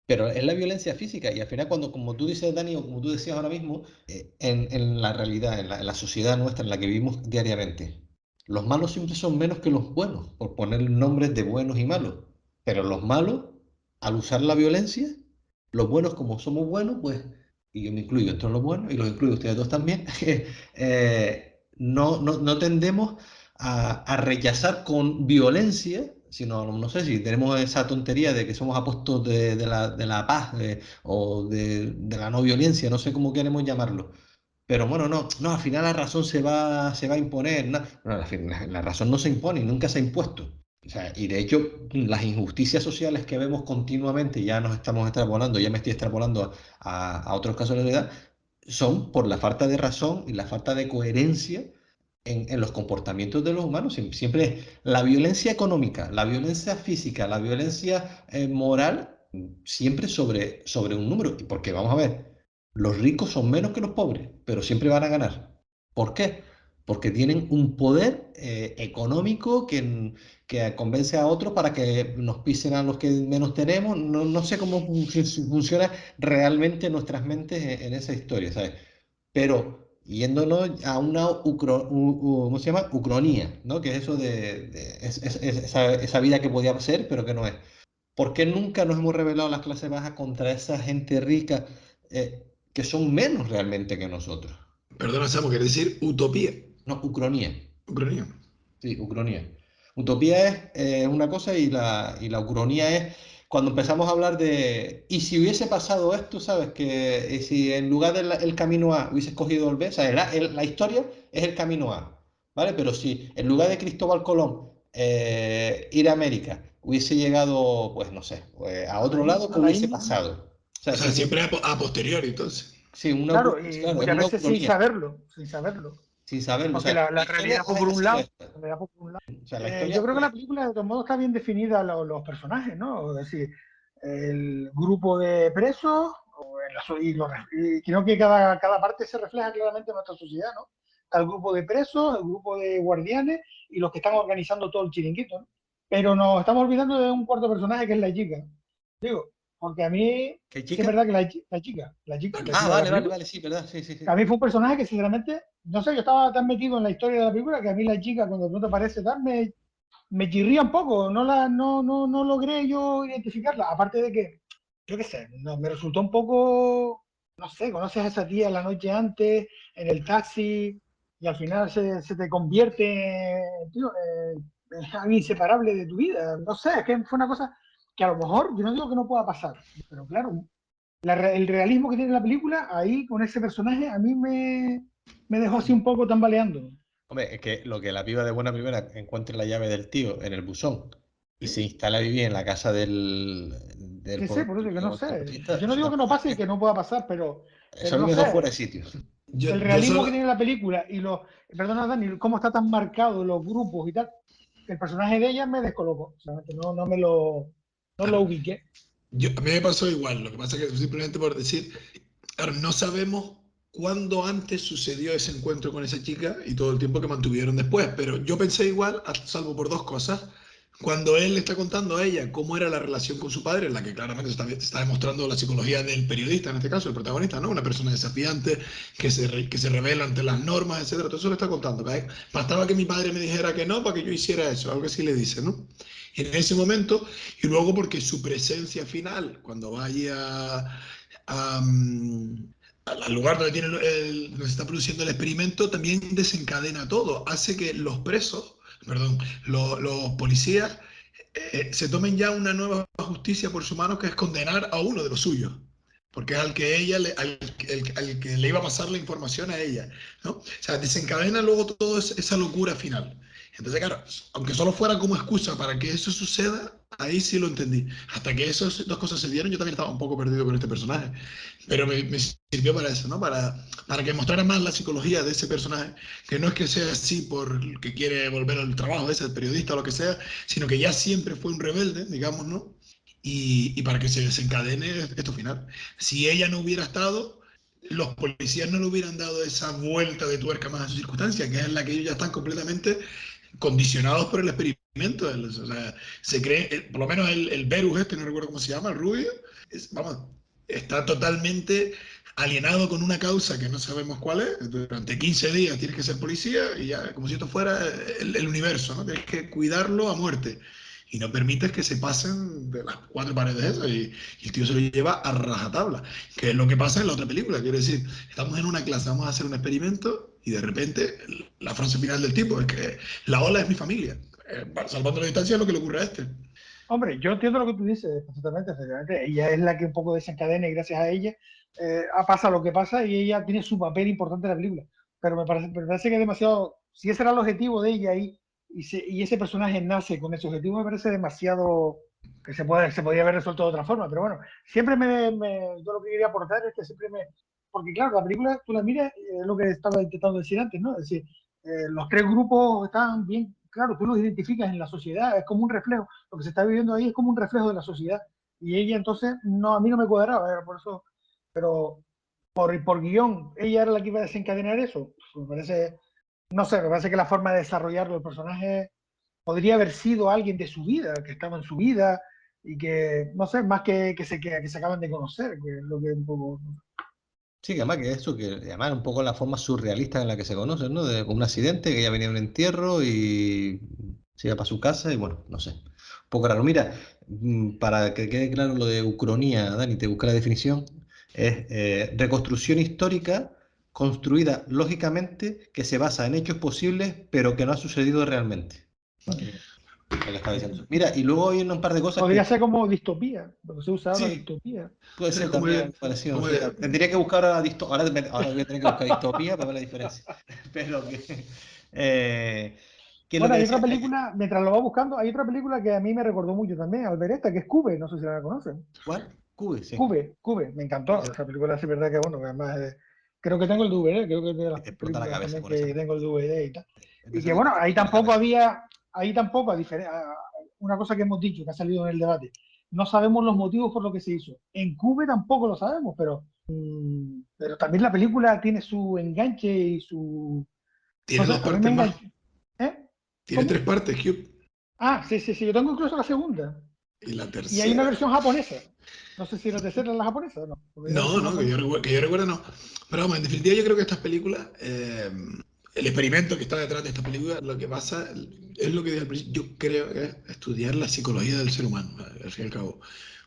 pero es la violencia física. Y al final, cuando, como tú dices, Dani, o como tú decías ahora mismo, en la realidad, en la sociedad nuestra en la que vivimos diariamente, los malos siempre son menos que los buenos, por poner nombres de buenos y malos. Pero los malos, al usar la violencia, los buenos, como somos buenos, pues, y yo me incluyo entre los buenos, y los incluyo ustedes dos también, no tendemos a rechazar con violencia, sino, no sé si tenemos esa tontería de que somos apóstoles de la paz o de la no violencia, no sé cómo queremos llamarlo. Pero bueno, no, al final la razón se va a imponer. No, no, la razón no se impone, nunca se ha impuesto. O sea, y de hecho, las injusticias sociales que vemos continuamente, ya nos estamos extrapolando, ya me estoy extrapolando a otros casos de la realidad, son por la falta de razón y la falta de coherencia en los comportamientos de los humanos. Siempre es la violencia económica, la violencia física, la violencia moral, siempre sobre un número. Y porque vamos a ver, los ricos son menos que los pobres, pero siempre van a ganar. ¿Por qué? Porque tienen un poder económico que convence a otros para que nos pisen a los que menos tenemos. No sé cómo funciona realmente nuestras mentes en esa historia, ¿sabes? Pero yéndonos a una ¿cómo se llama? Ucronía, ¿no? Que es eso esa vida que podía ser, pero que no es. ¿Por qué nunca nos hemos rebelado las clases bajas contra esa gente rica que son menos realmente que nosotros? Perdona, Samu, quiere decir utopía. No, ucronía. Ucrania. Sí, ucronía. Utopía es una cosa y la ucronía es cuando empezamos a hablar de, y si hubiese pasado esto, ¿sabes? Que si en lugar del camino A hubiese escogido el B, ¿sabes? La historia es el camino A, ¿vale? Pero si en lugar de Cristóbal Colón ir a América hubiese llegado, pues no sé, pues, a otro lado, ¿qué A la hubiese India. pasado? O sea, O sea, siempre a posteriori, entonces. sí, Claro, y claro, es muchas una veces sin ucronía, saberlo, sin saberlo. sin saberlo. O Porque sea, la la historia realidad fue por ha un sido lado. esta. La realidad fue por un lado. O sea, la historia Yo creo que fue la película de todos modos está bien definida los personajes, ¿no? Es decir, el grupo de presos y creo que cada parte se refleja claramente en nuestra sociedad, ¿no? Está el grupo de presos, el grupo de guardianes y los que están organizando todo el chiringuito, ¿no? Pero nos estamos olvidando de un cuarto personaje que es la chica, ¿no? Digo, Porque a mí, ¿Qué sí es chica? verdad que la chica de Ah, la vale, vale, película, vale, sí, verdad, sí, sí, sí. que a mí fue un personaje que sinceramente, no sé, yo estaba tan metido en la historia de la película que a mí la chica cuando de pronto aparece tal, me chirría un poco, no logré yo identificarla, aparte de que, yo qué sé, no, me resultó un poco, no sé, conoces a esa tía la noche antes, en el taxi, y al final se te convierte, tío, en algo inseparable de tu vida, no sé, es que fue una cosa que a lo mejor, yo no digo que no pueda pasar, pero claro, el realismo que tiene la película, ahí con ese personaje, a mí me dejó así un poco tambaleando. Hombre, es que lo que la piba de buena primera encuentre la llave del tío en el buzón y se Sí. instala a vivir en la casa del Sí, sí, por eso que no sé. transportista, Yo no digo que no pase y que no pueda pasar, eso pero a mí no me dejó fuera de sé. sitio. El Yo realismo que solo, tiene la película y perdona Dani, cómo está tan marcado los grupos y tal, que el personaje de ella me descolocó. O sea, que no lo claro, ubiqué. a mí me pasó igual, lo que pasa es que simplemente por decir, claro, no sabemos cuándo antes sucedió ese encuentro con esa chica y todo el tiempo que mantuvieron después, pero yo pensé igual, salvo por dos cosas. Cuando él le está contando a ella cómo era la relación con su padre, en la que claramente está demostrando la psicología del periodista, en este caso, el protagonista, ¿no? Una persona desafiante, que se revela ante las normas, etcétera. Todo eso le está contando. Bastaba que mi padre me dijera que no para que yo hiciera eso, algo así le dice, ¿no? Y en ese momento, y luego porque su presencia final, cuando vaya a, al lugar donde, donde se está produciendo el experimento, también desencadena todo, hace que los presos, perdón, los policías se tomen ya una nueva justicia por su mano, que es condenar a uno de los suyos, porque es al que al que le iba a pasar la información a ella, ¿no? O sea, desencadena luego toda esa locura final. Entonces, claro, aunque solo fuera como excusa para que eso suceda, ahí sí lo entendí. Hasta que esas dos cosas se dieron, yo también estaba un poco perdido con este personaje. Pero me sirvió para eso, ¿no? Para que mostrara más la psicología de ese personaje, que no es que sea así por que quiere volver al trabajo de ese periodista o lo que sea, sino que ya siempre fue un rebelde, digamos, ¿no? Y para que se desencadene esto final. Si ella no hubiera estado, los policías no le hubieran dado esa vuelta de tuerca más a su circunstancia, que es en la que ellos ya están completamente condicionados por el experimento. O sea, se cree, por lo menos el Verus este, no recuerdo cómo se llama, el rubio, vamos, está totalmente alienado con una causa que no sabemos cuál es. Durante 15 días tienes que ser policía y ya, como si esto fuera el universo, ¿no? Tienes que cuidarlo a muerte. Y no permites que se pasen de las cuatro paredes esas. Y el tío se lo lleva a rajatabla, que es lo que pasa en la otra película. Quiero decir, estamos en una clase, vamos a hacer un experimento y de repente la frase final del tipo es que la ola es mi familia. Salvando la distancia es lo que le ocurre a este. Hombre, yo entiendo lo que tú dices perfectamente, efectivamente. Ella es la que un poco desencadena y gracias a ella pasa lo que pasa y ella tiene su papel importante en la película. Pero me parece que es demasiado, si ese era el objetivo de ella y ese personaje nace con ese objetivo, me parece demasiado que se podría haber resuelto de otra forma. Pero bueno, siempre yo lo que quería aportar es que siempre porque claro, la película tú la miras, es lo que estaba intentando decir antes, ¿no? Es decir, los tres grupos están bien, claro, tú los identificas en la sociedad, es como un reflejo lo que se está viviendo ahí es como un reflejo de la sociedad. Y ella entonces, no, a mí no me cuadraba, era por eso, pero por guión, ella era la que iba a desencadenar eso. Me parece, no sé, me parece que la forma de desarrollarlo el personaje podría haber sido alguien de su vida, que estaba en su vida y que, no sé, más que se acaban de conocer, que es lo que un poco... Sí, que además que eso, que además un poco la forma surrealista en la que se conocen, ¿no? De un accidente, que ella venía a un entierro y se iba para su casa y bueno, no sé. Un poco raro. Mira, para que quede claro lo de ucronía, Dani, te busca la definición, es reconstrucción histórica construida lógicamente que se basa en hechos posibles pero que no ha sucedido realmente. ¿Vale? Lo que estaba diciendo. Mira, y luego hay un par de cosas Podría que ser como distopía, lo que se usa ahora, sí, distopía. puede Sí, ser también algo parecido, sí. Tendría que buscar ahora, ahora voy a tener que buscar distopía para ver la diferencia. Pero eh, que lo Bueno, que hay otra decía, película, mientras lo va buscando, hay otra película que a mí me recordó mucho también, al ver esta, que es Cube, no sé si la conocen. ¿cuál? Cube, sí. Cube, me encantó. Esa película es verdad que, bueno, que además creo que tengo el DVD, creo que es de las Te explota la películas cabeza también con esa que tengo película. el DVD y tal. Y Esa que, bueno, película te explota la cabeza. ahí tampoco, una cosa que hemos dicho, que ha salido en el debate, no sabemos los motivos por lo que se hizo. En Cube tampoco lo sabemos, pero también la película tiene su enganche y su... No Tiene sé, dos a mí me partes más. engancha. ¿Eh? Tiene tres ¿Cómo? partes, Cube. Ah, sí, sí, sí, yo tengo incluso la segunda. Y la Y hay una tercera. versión japonesa. No sé si la tercera es la japonesa o no. Porque hay una No, versión no, japonesa. que yo recuerde no. Pero vamos, en definitiva yo creo que estas películas, el experimento que está detrás de estas películas, lo que pasa es lo que dije al principio, yo creo que es estudiar la psicología del ser humano, al fin y al cabo.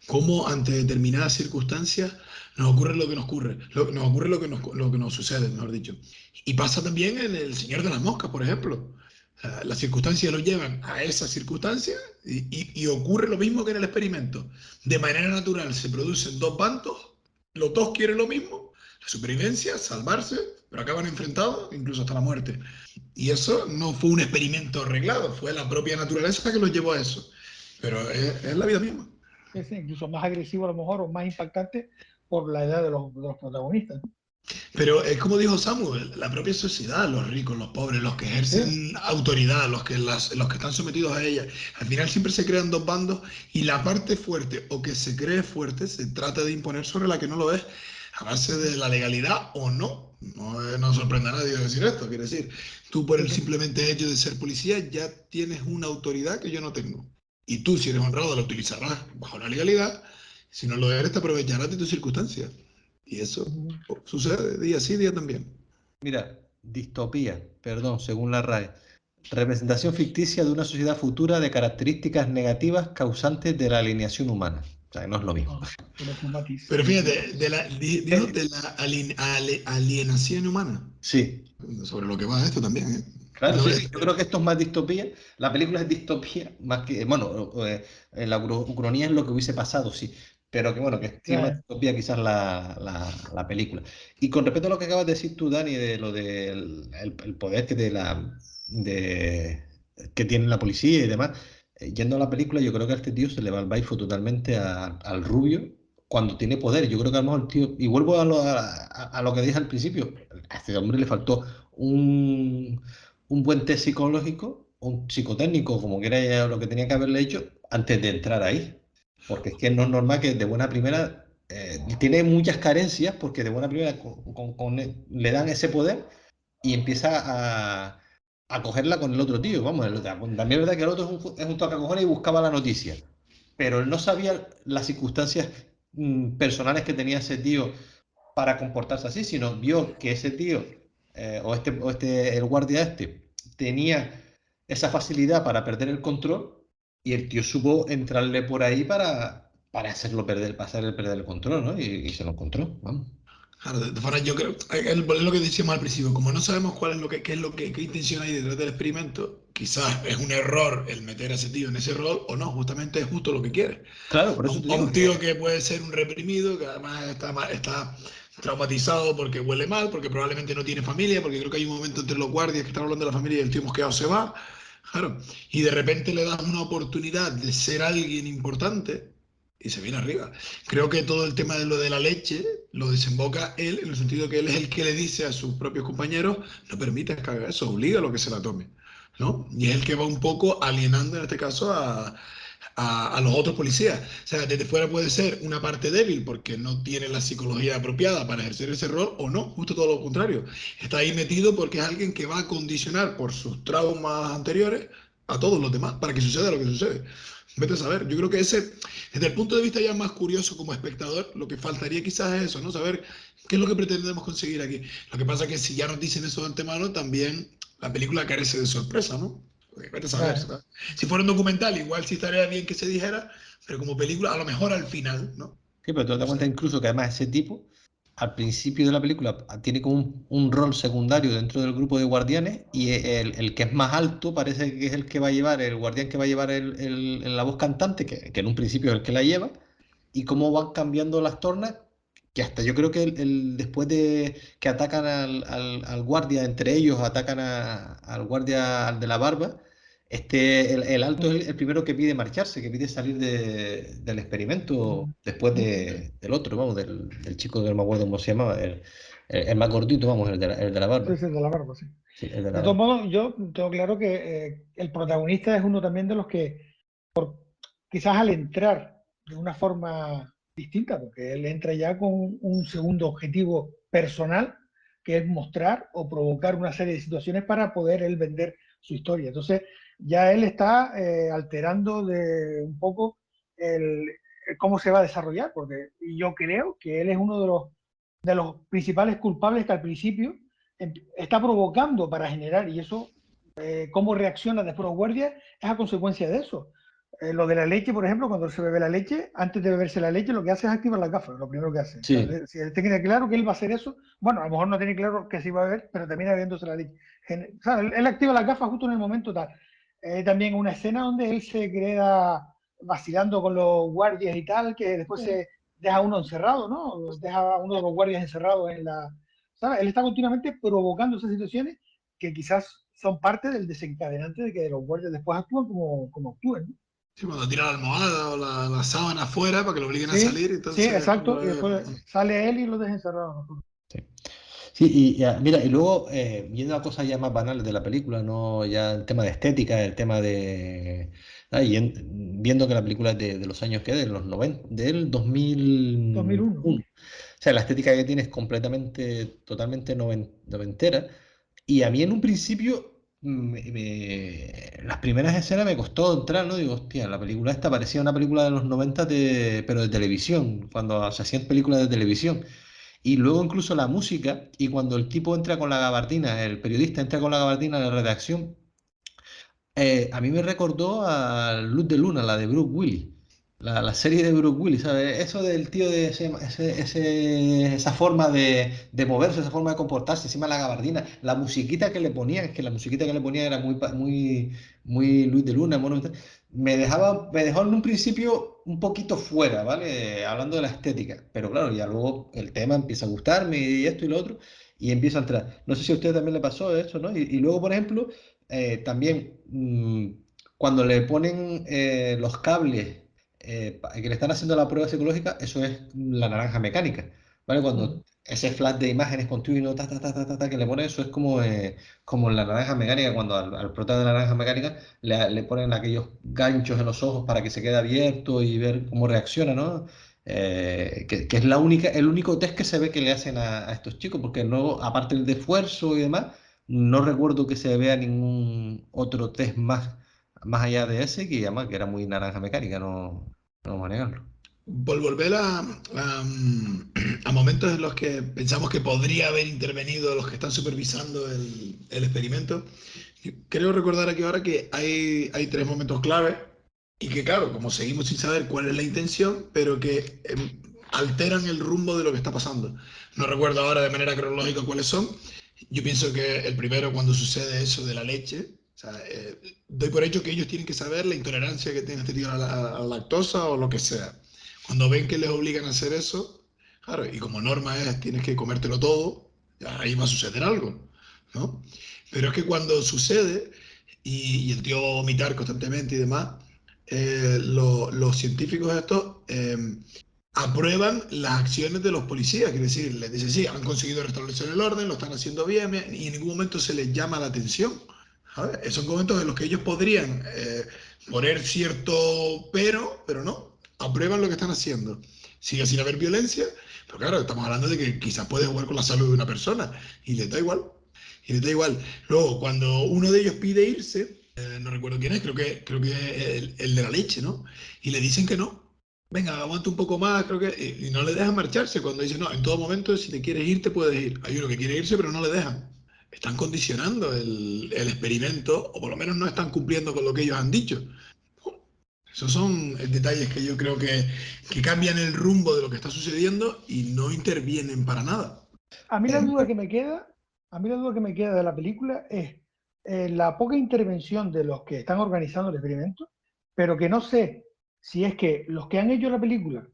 Cómo ante determinadas circunstancias nos ocurre lo que nos ocurre, nos ocurre lo que nos sucede, mejor dicho. Y pasa también en El Señor de las Moscas, por ejemplo. Las circunstancias lo llevan a esas circunstancias y ocurre lo mismo que en el experimento. De manera natural se producen dos bandos, los dos quieren lo mismo, la supervivencia, salvarse, pero acaban enfrentados incluso hasta la muerte. Y eso no fue un experimento arreglado, fue la propia naturaleza que los llevó a eso. Pero es la vida misma. Es incluso más agresivo a lo mejor o más impactante por la edad de los protagonistas. Pero es como dijo Samuel, la propia sociedad, los ricos, los pobres, los que Sí, ejercen autoridad, los que están sometidos a ella, al final siempre se crean dos bandos y la parte fuerte o que se cree fuerte se trata de imponer sobre la que no lo es a base de la legalidad o no. No, no sorprende a nadie decir esto, quiere decir, tú por sí, el sí. simplemente hecho de ser policía ya tienes una autoridad que yo no tengo. Y tú, si eres honrado, la utilizarás bajo la legalidad, si no lo eres, te aprovecharás de tus circunstancias. Y eso Ujú. sucede día sí, día también. Mira, distopía, perdón, según la RAE. Representación ficticia de una sociedad futura de características negativas causantes de la alineación humana. O sea, que no es lo mismo. Ah, tiene su matiz. Pero Sí, sí. fíjate, dijo de la alienación humana. Sí, Sobre lo que va esto también, ¿eh? claro, No, sí, sí. Yo creo que esto es más distopía. La película es distopía, más que, bueno, la ucronía es lo que hubiese pasado, sí. Pero que bueno, que tiene más Ya, distopía quizás la película. Y con respecto a lo que acabas de decir tú, Dani, de lo del el poder de, que tiene la policía y demás, yendo a la película, yo creo que a este tío se le va el baifo totalmente al rubio cuando tiene poder. Yo creo que a lo mejor el tío, y vuelvo a lo que dije al principio, a este hombre le faltó un buen test psicológico, un psicotécnico, como quiera ya lo que tenía que haberle hecho antes de entrar ahí. Porque es que no es normal que de buena primera tiene muchas carencias porque de buena primera le dan ese poder y empieza a cogerla con el otro tío. Vamos, también es verdad que el otro es un tocacojones y buscaba la noticia. Pero él no sabía las circunstancias personales que tenía ese tío para comportarse así, sino vio que ese tío el guardia este tenía esa facilidad para perder el control y el tío supo entrarle por ahí para hacerlo perder, para hacerle perder el control, ¿no? Y se lo encontró, vamos. claro, de todas formas, yo creo, es lo que decíamos al principio, como no sabemos cuál es lo que, qué es lo que, qué intención hay detrás del experimento, quizás es un error el meter a ese tío en ese rol, o no, justamente es justo lo que quiere. Claro, por eso te A digo un tío que, que puede ser un reprimido, que además está traumatizado porque huele mal, porque probablemente no tiene familia, porque creo que hay un momento entre los guardias que están hablando de la familia y el tío mosqueado se va, claro, y de repente le das una oportunidad de ser alguien importante y se viene arriba. Creo que todo el tema de lo de la leche lo desemboca él, en el sentido que él es el que le dice a sus propios compañeros, no permitas que haga eso, obliga a lo que se la tome, ¿no? Y es el que va un poco alienando en este caso a los otros policías. O sea, desde fuera puede ser una parte débil porque no tiene la psicología apropiada para ejercer ese rol o no, justo todo lo contrario. Está ahí metido porque es alguien que va a condicionar por sus traumas anteriores a todos los demás para que suceda lo que sucede. Vete a saber. Yo creo que ese, desde el punto de vista ya más curioso como espectador, lo que faltaría quizás es eso, ¿no? Saber qué es lo que pretendemos conseguir aquí. Lo que pasa es que si ya nos dicen eso de antemano, también la película carece de sorpresa, ¿no? Vete a saber, ya. ¿sabes? Si fuera un documental, igual sí estaría bien que se dijera, pero como película, a lo mejor al final, ¿no? sí, pero tú te No das cuenta sé. incluso que además ese tipo, al principio de la película, tiene como un rol secundario dentro del grupo de guardianes y el que es más alto parece que es el que va a llevar, el guardián que va a llevar la voz cantante, que en un principio es el que la lleva, y cómo van cambiando las tornas, que hasta yo creo que después de que atacan al guardia, entre ellos atacan al guardia al de la barba, el alto es el primero que pide marcharse, que pide salir del experimento después del otro, vamos, del chico que no me acuerdo cómo se llamaba, el más gordito, vamos, el de la Sí, barba. sí, de la barba, sí. Sí, el de la De todos barba. modos, yo tengo claro que el protagonista es uno también de los que, quizás al entrar de una forma distinta, porque él entra ya con un segundo objetivo personal, que es mostrar o provocar una serie de situaciones para poder él vender su historia. Entonces, ya él está alterando de un poco cómo se va a desarrollar, porque yo creo que él es uno de los principales culpables que al principio está provocando para generar, y eso, cómo reacciona después los guardias, es a consecuencia de eso. Lo de la leche, por ejemplo, cuando se bebe la leche, antes de beberse la leche, lo que hace es activar las gafas, lo primero que hace. Sí. O sea, si él tiene claro que él va a hacer eso, bueno, a lo mejor no tiene claro que sí va a beber, pero termina bebiéndose la leche. O sea, él activa las gafas justo en el momento tal. También una escena donde él se queda vacilando con los guardias y tal, que después se deja a uno encerrado, ¿no? Deja a uno de los guardias encerrado en la... ¿Sabes? Él está continuamente provocando esas situaciones que quizás son parte del desencadenante de que los guardias después actúen como actúen, ¿no? Sí, cuando tira la almohada o la sábana afuera para que lo obliguen a Sí, salir, sí, entonces exacto. Y después sale él y lo deja encerrado. Sí. Sí, mira, y luego, viendo a cosas ya más banales de la película, no ya el tema de estética, el tema de... viendo que la película es de los años que de los 90, del 2001. 2001. O sea, la estética que tiene es completamente, totalmente noventera. Y a mí en un principio, las primeras escenas me costó entrar, ¿no? Digo, hostia, la película esta parecía una película de los 90, pero de televisión, cuando se hacían películas de televisión. Y luego incluso la música, y cuando el tipo entra con la gabardina, el periodista entra con la gabardina a la redacción, a mí me recordó a Luz de Luna, la de Bruce Willis, la serie de Bruce Willis, ¿sabes? Eso del tío de esa forma de moverse, esa forma de comportarse encima de la gabardina, la musiquita que le ponían, es que la musiquita que le ponían era muy Luz de Luna, mono, me dejó en un principio un poquito fuera, ¿vale? Hablando de la estética, pero claro, ya luego el tema empieza a gustarme y esto y lo otro, y empiezo a entrar. No sé si a usted también le pasó eso, ¿no? Y luego, por ejemplo, también cuando le ponen los cables que le están haciendo la prueba psicológica, eso es la naranja mecánica, ¿vale? Cuando ese flash de imágenes continuo, que le ponen, eso es como en la naranja mecánica, cuando al prota de la naranja mecánica le ponen aquellos ganchos en los ojos para que se quede abierto y ver cómo reacciona, ¿no? Que es el único test que se ve que le hacen a estos chicos, porque luego, aparte del de esfuerzo y demás, no recuerdo que se vea ningún otro test más allá de ese, que además que era muy naranja mecánica, no vamos a negarlo. por volver a momentos en los que pensamos que podría haber intervenido los que están supervisando el experimento, creo recordar aquí ahora que hay tres momentos clave y que, claro, como seguimos sin saber cuál es la intención, pero que alteran el rumbo de lo que está pasando. No recuerdo ahora de manera cronológica cuáles son. Yo pienso que el primero, cuando sucede eso de la leche, o sea, doy por hecho que ellos tienen que saber la intolerancia que tiene este tío a la lactosa o lo que sea. Cuando ven que les obligan a hacer eso, claro, y como norma es tienes que comértelo todo, ya ahí va a suceder algo, ¿no? Pero es que cuando sucede y el tío va a vomitar constantemente y demás, los científicos estos aprueban las acciones de los policías, quiere decir, les dicen, sí, han conseguido restablecer el orden, lo están haciendo bien, bien, y en ningún momento se les llama la atención. ¿Sabes? Esos son momentos en los que ellos podrían poner cierto pero no, aprueban lo que están haciendo. Sigue sin haber violencia, pero claro, estamos hablando de que quizás puede jugar con la salud de una persona y les da igual. Y les da igual. Luego, cuando uno de ellos pide irse, no recuerdo quién es, creo que es el de la leche, ¿no? Y le dicen que no. Venga, aguanta un poco más, creo que. Y no le dejan marcharse cuando dicen, no, en todo momento, si te quieres ir, te puedes ir. Hay uno que quiere irse, pero no le dejan. Están condicionando el experimento, o por lo menos no están cumpliendo con lo que ellos han dicho. Esos son detalles que yo creo que cambian el rumbo de lo que está sucediendo y no intervienen para nada. A mí la duda que me queda, a mí la duda que me queda de la película es la poca intervención de los que están organizando el experimento, pero que no sé si es que los que han hecho la película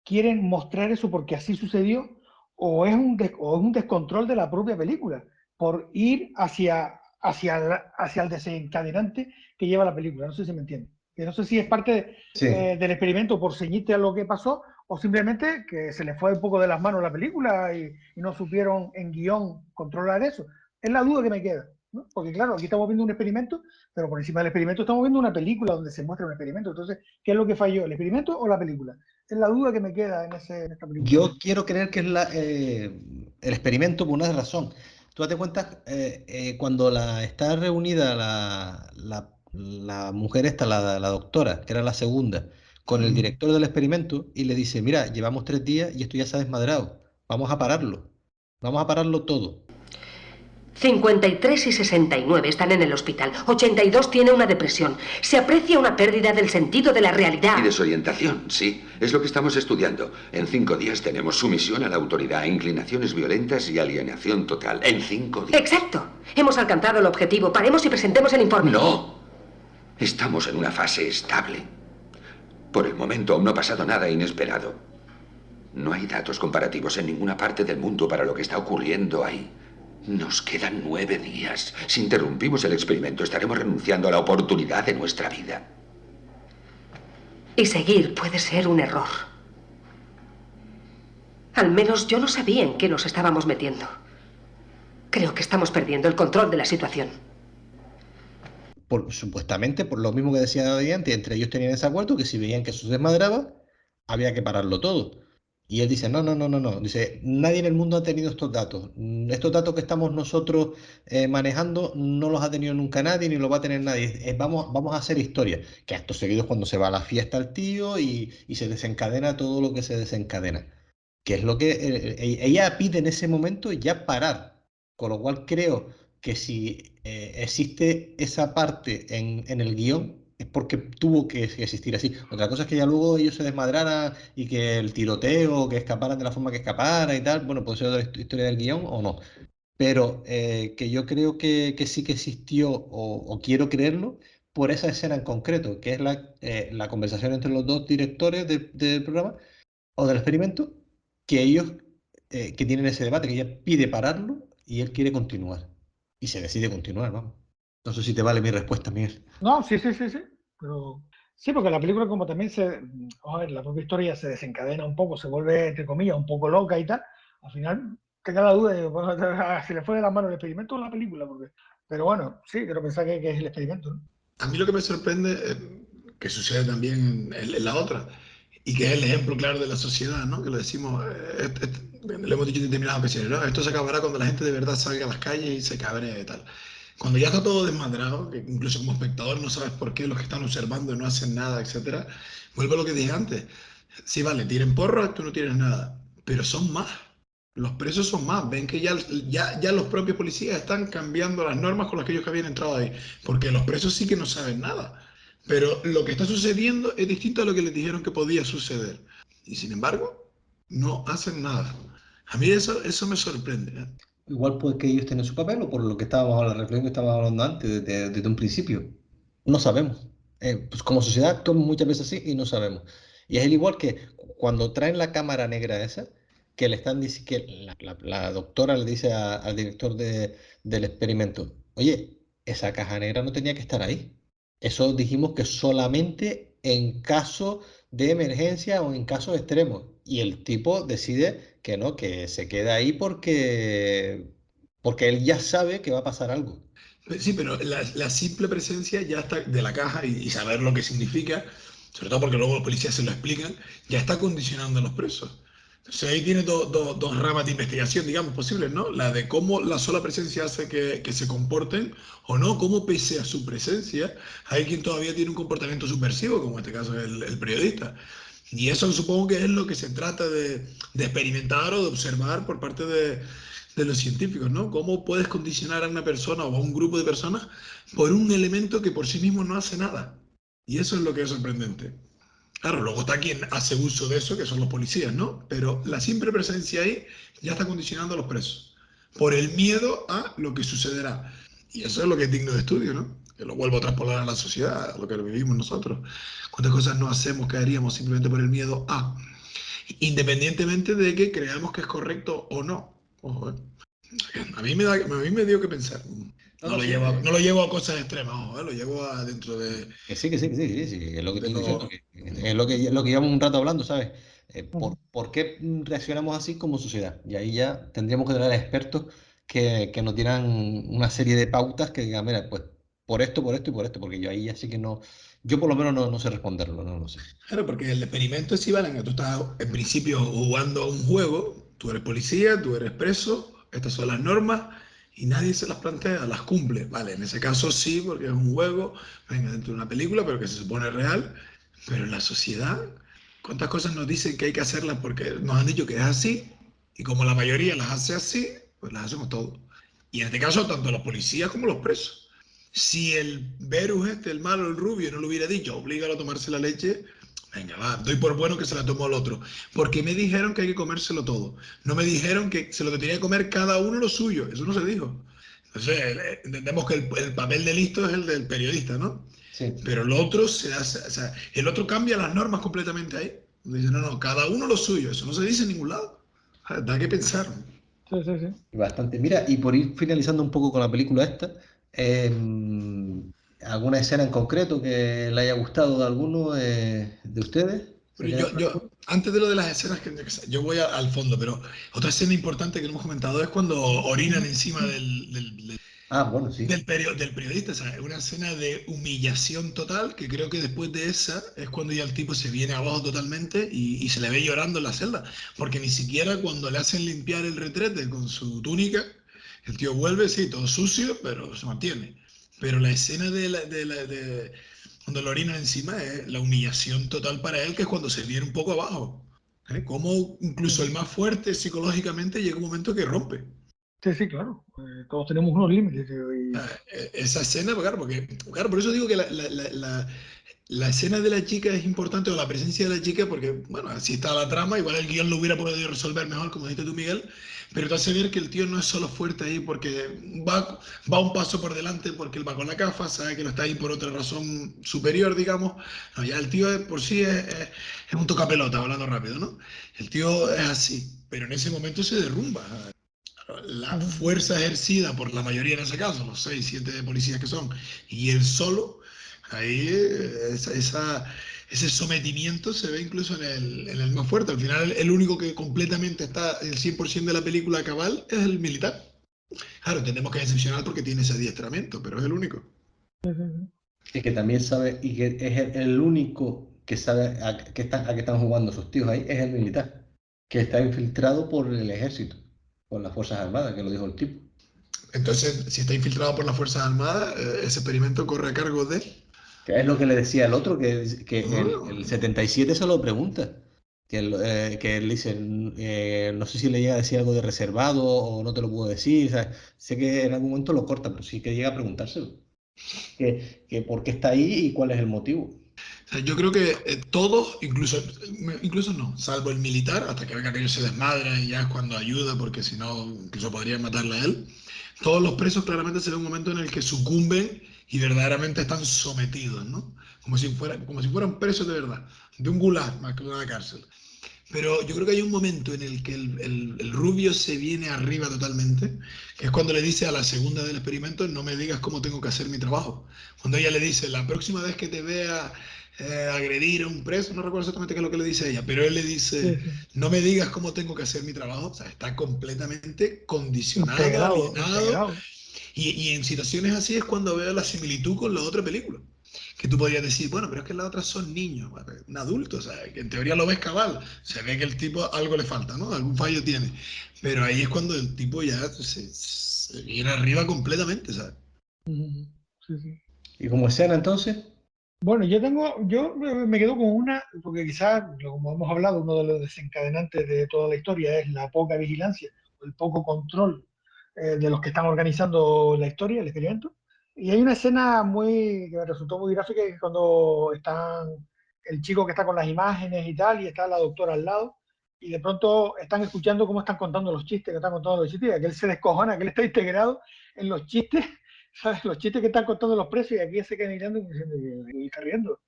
quieren mostrar eso porque así sucedió o es un descontrol de la propia película por ir hacia el desencadenante que lleva la película. No sé si me entiende. Que no sé si es parte Sí. del experimento por ceñirte a lo que pasó o simplemente que se les fue un poco de las manos la película y no supieron en guión controlar eso. Es la duda que me queda, ¿no? Porque claro, aquí estamos viendo un experimento, pero por encima del experimento estamos viendo una película donde se muestra un experimento. Entonces, ¿qué es lo que falló? ¿El experimento o la película? Es la duda que me queda en esta película. Yo quiero creer que es el experimento por una razón. Tú date cuenta, cuando está reunida la mujer esta, la doctora, que era la segunda, con el director del experimento y le dice, mira, llevamos 3 días y esto ya se ha desmadrado, vamos a pararlo todo. 53 y 69 están en el hospital. 82 tiene una depresión. Se aprecia una pérdida del sentido de la realidad. Y desorientación, sí. Es lo que estamos estudiando. En 5 días tenemos sumisión a la autoridad, inclinaciones violentas y alienación total. En 5 días. Exacto. Hemos alcanzado el objetivo. Paremos y presentemos el informe. No. Estamos en una fase estable. Por el momento aún no ha pasado nada inesperado. No hay datos comparativos en ninguna parte del mundo para lo que está ocurriendo ahí. Nos quedan 9 días. Si interrumpimos el experimento, estaremos renunciando a la oportunidad de nuestra vida. Y seguir puede ser un error. Al menos yo no sabía en qué nos estábamos metiendo. Creo que estamos perdiendo el control de la situación. Supuestamente, por lo mismo que decía David antes, entre ellos tenían ese acuerdo que si veían que eso se desmadraba, había que pararlo todo. Y él dice, no. Dice, nadie en el mundo ha tenido estos datos. Estos datos que estamos nosotros manejando no los ha tenido nunca nadie, ni los va a tener nadie. Vamos a hacer historia. Que acto seguido es cuando se va a la fiesta el tío y se desencadena todo lo que se desencadena. Que es lo que ella pide en ese momento ya parar. Con lo cual creo que si existe esa parte en el guión, es porque tuvo que existir así. Otra cosa es que ya luego ellos se desmadraran y que el tiroteo, que escaparan de la forma que escapara y tal, bueno, puede ser otra historia del guión o no. Pero que yo creo que sí que existió o quiero creerlo por esa escena en concreto, que es la conversación entre los dos directores del programa o del experimento, que ellos que tienen ese debate, que ella pide pararlo y él quiere continuar. Y se decide continuar, vamos. No sé si te vale mi respuesta, Miguel. No, sí. Pero sí, porque la película como también vamos a ver, la propia historia se desencadena un poco, se vuelve, entre comillas, un poco loca y tal. Al final te queda la duda de bueno, si le fue de las manos el experimento o la película. Pero bueno, sí, quiero pensar que es el experimento, ¿no? A mí lo que me sorprende, que sucede también en la otra, y que es el ejemplo claro de la sociedad, ¿no? Que lo decimos, lo hemos dicho en determinadas ocasiones, ¿no? Esto se acabará cuando la gente de verdad salga a las calles y se cabree y tal. Cuando ya está todo desmadrado, que incluso como espectador no sabes por qué los que están observando no hacen nada, etcétera, vuelvo a lo que dije antes. Sí, vale, tiren porras, tú no tienes nada, pero son más. Los presos son más. Ven que ya los propios policías están cambiando las normas con las que ellos que habían entrado ahí, porque los presos sí que no saben nada. Pero lo que está sucediendo es distinto a lo que les dijeron que podía suceder. Y sin embargo, no hacen nada. A mí eso me sorprende, ¿eh? Igual pues que ellos tienen su papel o por lo que estábamos la reflexión que estábamos hablando antes, desde un principio. No sabemos. Pues como sociedad actuamos muchas veces así y no sabemos. Y es el igual que cuando traen la cámara negra esa, que le están diciendo, que la doctora le dice al director del experimento, oye, esa caja negra no tenía que estar ahí. Eso dijimos que solamente en caso de emergencia o en casos extremos. Y el tipo decide que no, que se queda ahí porque él ya sabe que va a pasar algo. Sí, pero la simple presencia ya está de la caja y saber lo que significa, sobre todo porque luego los policías se lo explican, ya está condicionando a los presos. Entonces ahí tiene dos ramas de investigación, digamos, posibles, ¿no? La de cómo la sola presencia hace que se comporten o no, cómo pese a su presencia hay quien todavía tiene un comportamiento subversivo, como en este caso el periodista. Y eso supongo que es lo que se trata de experimentar o de observar por parte de los científicos, ¿no? Cómo puedes condicionar a una persona o a un grupo de personas por un elemento que por sí mismo no hace nada. Y eso es lo que es sorprendente. Claro, luego está quien hace uso de eso, que son los policías, ¿no? Pero la simple presencia ahí ya está condicionando a los presos por el miedo a lo que sucederá. Y eso es lo que es digno de estudio, ¿no? Que lo vuelvo a traspolar a la sociedad, a lo que lo vivimos nosotros. ¿Cuántas cosas no hacemos que haríamos simplemente por el miedo a? Independientemente de que creamos que es correcto o no. Ojo, ¿eh? A mí me dio que pensar. No lo llevo a cosas extremas, ojo, lo llevo a dentro de... Que sí, es lo que estoy diciendo, que es lo que llevamos un rato hablando, ¿sabes? ¿Por qué reaccionamos así como sociedad? Y ahí ya tendríamos que tener expertos que nos dieran una serie de pautas que digan, mira, pues por esto y por esto, porque yo ahí ya sí que no, yo por lo menos no sé responderlo, no lo sé. Claro, porque el experimento es igual, que tú estás en principio jugando un juego, tú eres policía, tú eres preso, estas son las normas y nadie se las plantea, las cumple. Vale, en ese caso sí, porque es un juego, venga dentro de una película, pero que se supone real. Pero en la sociedad, ¿cuántas cosas nos dicen que hay que hacerlas porque nos han dicho que es así? Y como la mayoría las hace así, pues las hacemos todos. Y en este caso, tanto los policías como los presos. Si el Verus este, el malo, el rubio, no lo hubiera dicho, oblígalo a tomarse la leche, venga, va, doy por bueno que se la tomó el otro. Porque me dijeron que hay que comérselo todo. No me dijeron que se lo que tenía que comer cada uno lo suyo. Eso no se dijo. Entonces, entendemos que el papel de listo es el del periodista, ¿no? Sí. Pero el otro se hace, o sea, el otro cambia las normas completamente ahí. Dice, no, no, cada uno lo suyo. Eso no se dice en ningún lado. Da que pensar. Sí, sí, sí. Bastante. Mira, y por ir finalizando un poco con la película esta, ¿alguna escena en concreto que le haya gustado de alguno de ustedes? ¿Se Pero queda por ahí? antes de lo de las escenas, yo voy al fondo, pero otra escena importante que no hemos comentado es cuando orinan encima Ah, bueno, sí. del periodista. O sea, es una escena de humillación total que creo que después de esa es cuando ya el tipo se viene abajo totalmente y se le ve llorando en la celda. Porque ni siquiera cuando le hacen limpiar el retrete con su túnica, el tío vuelve, sí, todo sucio, pero se mantiene. Pero la escena cuando lo orinan encima es la humillación total para él, que es cuando se viene un poco abajo. ¿Eh? Como incluso el más fuerte psicológicamente llega un momento que rompe. Sí, sí, claro. Todos tenemos unos límites. Esa escena, pues, claro, claro, por eso digo que la escena de la chica es importante, o la presencia de la chica, porque, bueno, así está la trama, igual el guión lo hubiera podido resolver mejor, como dijiste tú, Miguel, pero te hace ver que el tío no es solo fuerte ahí porque va un paso por delante, porque él va con la cafa, sabe que no está ahí por otra razón superior, digamos. No, ya el tío por sí es un tocapelota, hablando rápido, ¿no? El tío es así, pero en ese momento se derrumba. La fuerza ejercida por la mayoría en ese caso, los 6, 7 policías que son, y él solo, ahí ese sometimiento se ve incluso en el más fuerte. Al final, el único que completamente está el 100% de la película cabal es el militar. Claro, tenemos que excepcionar porque tiene ese adiestramiento, pero es el único. Y que también sabe, y que es el único que sabe a qué están jugando sus tíos ahí, es el militar, que está infiltrado por el ejército, por las Fuerzas Armadas, que lo dijo el tipo. Entonces, si está infiltrado por las Fuerzas Armadas, ese experimento corre a cargo de... Que es lo que le decía el otro, que Ah, el 77 se lo pregunta. Que él dice, no sé si le llega a decir algo de reservado o no te lo puedo decir. ¿Sabes? Sé que en algún momento lo corta, pero sí que llega a preguntárselo. Que por qué está ahí y cuál es el motivo. o sea, yo creo que todos, incluso no, salvo el militar, hasta que venga que ellos se desmadra y ya es cuando ayuda, porque si no, incluso podrían matarle a él. Todos los presos claramente se ve un momento en el que sucumben y verdaderamente están sometidos, ¿no? Como si fueran presos de verdad, de un gulag más que de una cárcel. Pero yo creo que hay un momento en el que el rubio se viene arriba totalmente, que es cuando le dice a la segunda del experimento, no me digas cómo tengo que hacer mi trabajo. Cuando ella le dice, la próxima vez que te vea agredir a un preso, no recuerdo exactamente qué es lo que le dice ella, pero él le dice, Sí, sí. no me digas cómo tengo que hacer mi trabajo. O sea, está completamente condicionado, Integrado, alienado, integrado. y en situaciones así es cuando veo la similitud con la otra película. Que tú podrías decir, bueno, pero es que las otras son niños, un adulto, o sea, que en teoría lo ves cabal, se ve que el tipo algo le falta, ¿no? Algún fallo tiene. Pero ahí es cuando el tipo ya se viene arriba completamente, ¿sabes? Ujú. Sí, sí. ¿Y como escena entonces? Bueno, yo me quedo con una, porque quizás, como hemos hablado, uno de los desencadenantes de toda la historia es la poca vigilancia, el poco control de los que están organizando la historia, el experimento. Y hay una escena que me resultó muy gráfica, que es cuando están el chico que está con las imágenes y tal, y está la doctora al lado, y de pronto están escuchando cómo están contando los chistes, que están contando los chistes, y aquel se descojona, que él está integrado en los chistes. ¿Sabes? Los chistes que están contando los precios y aquí se quedan mirando y diciendo, y está riendo.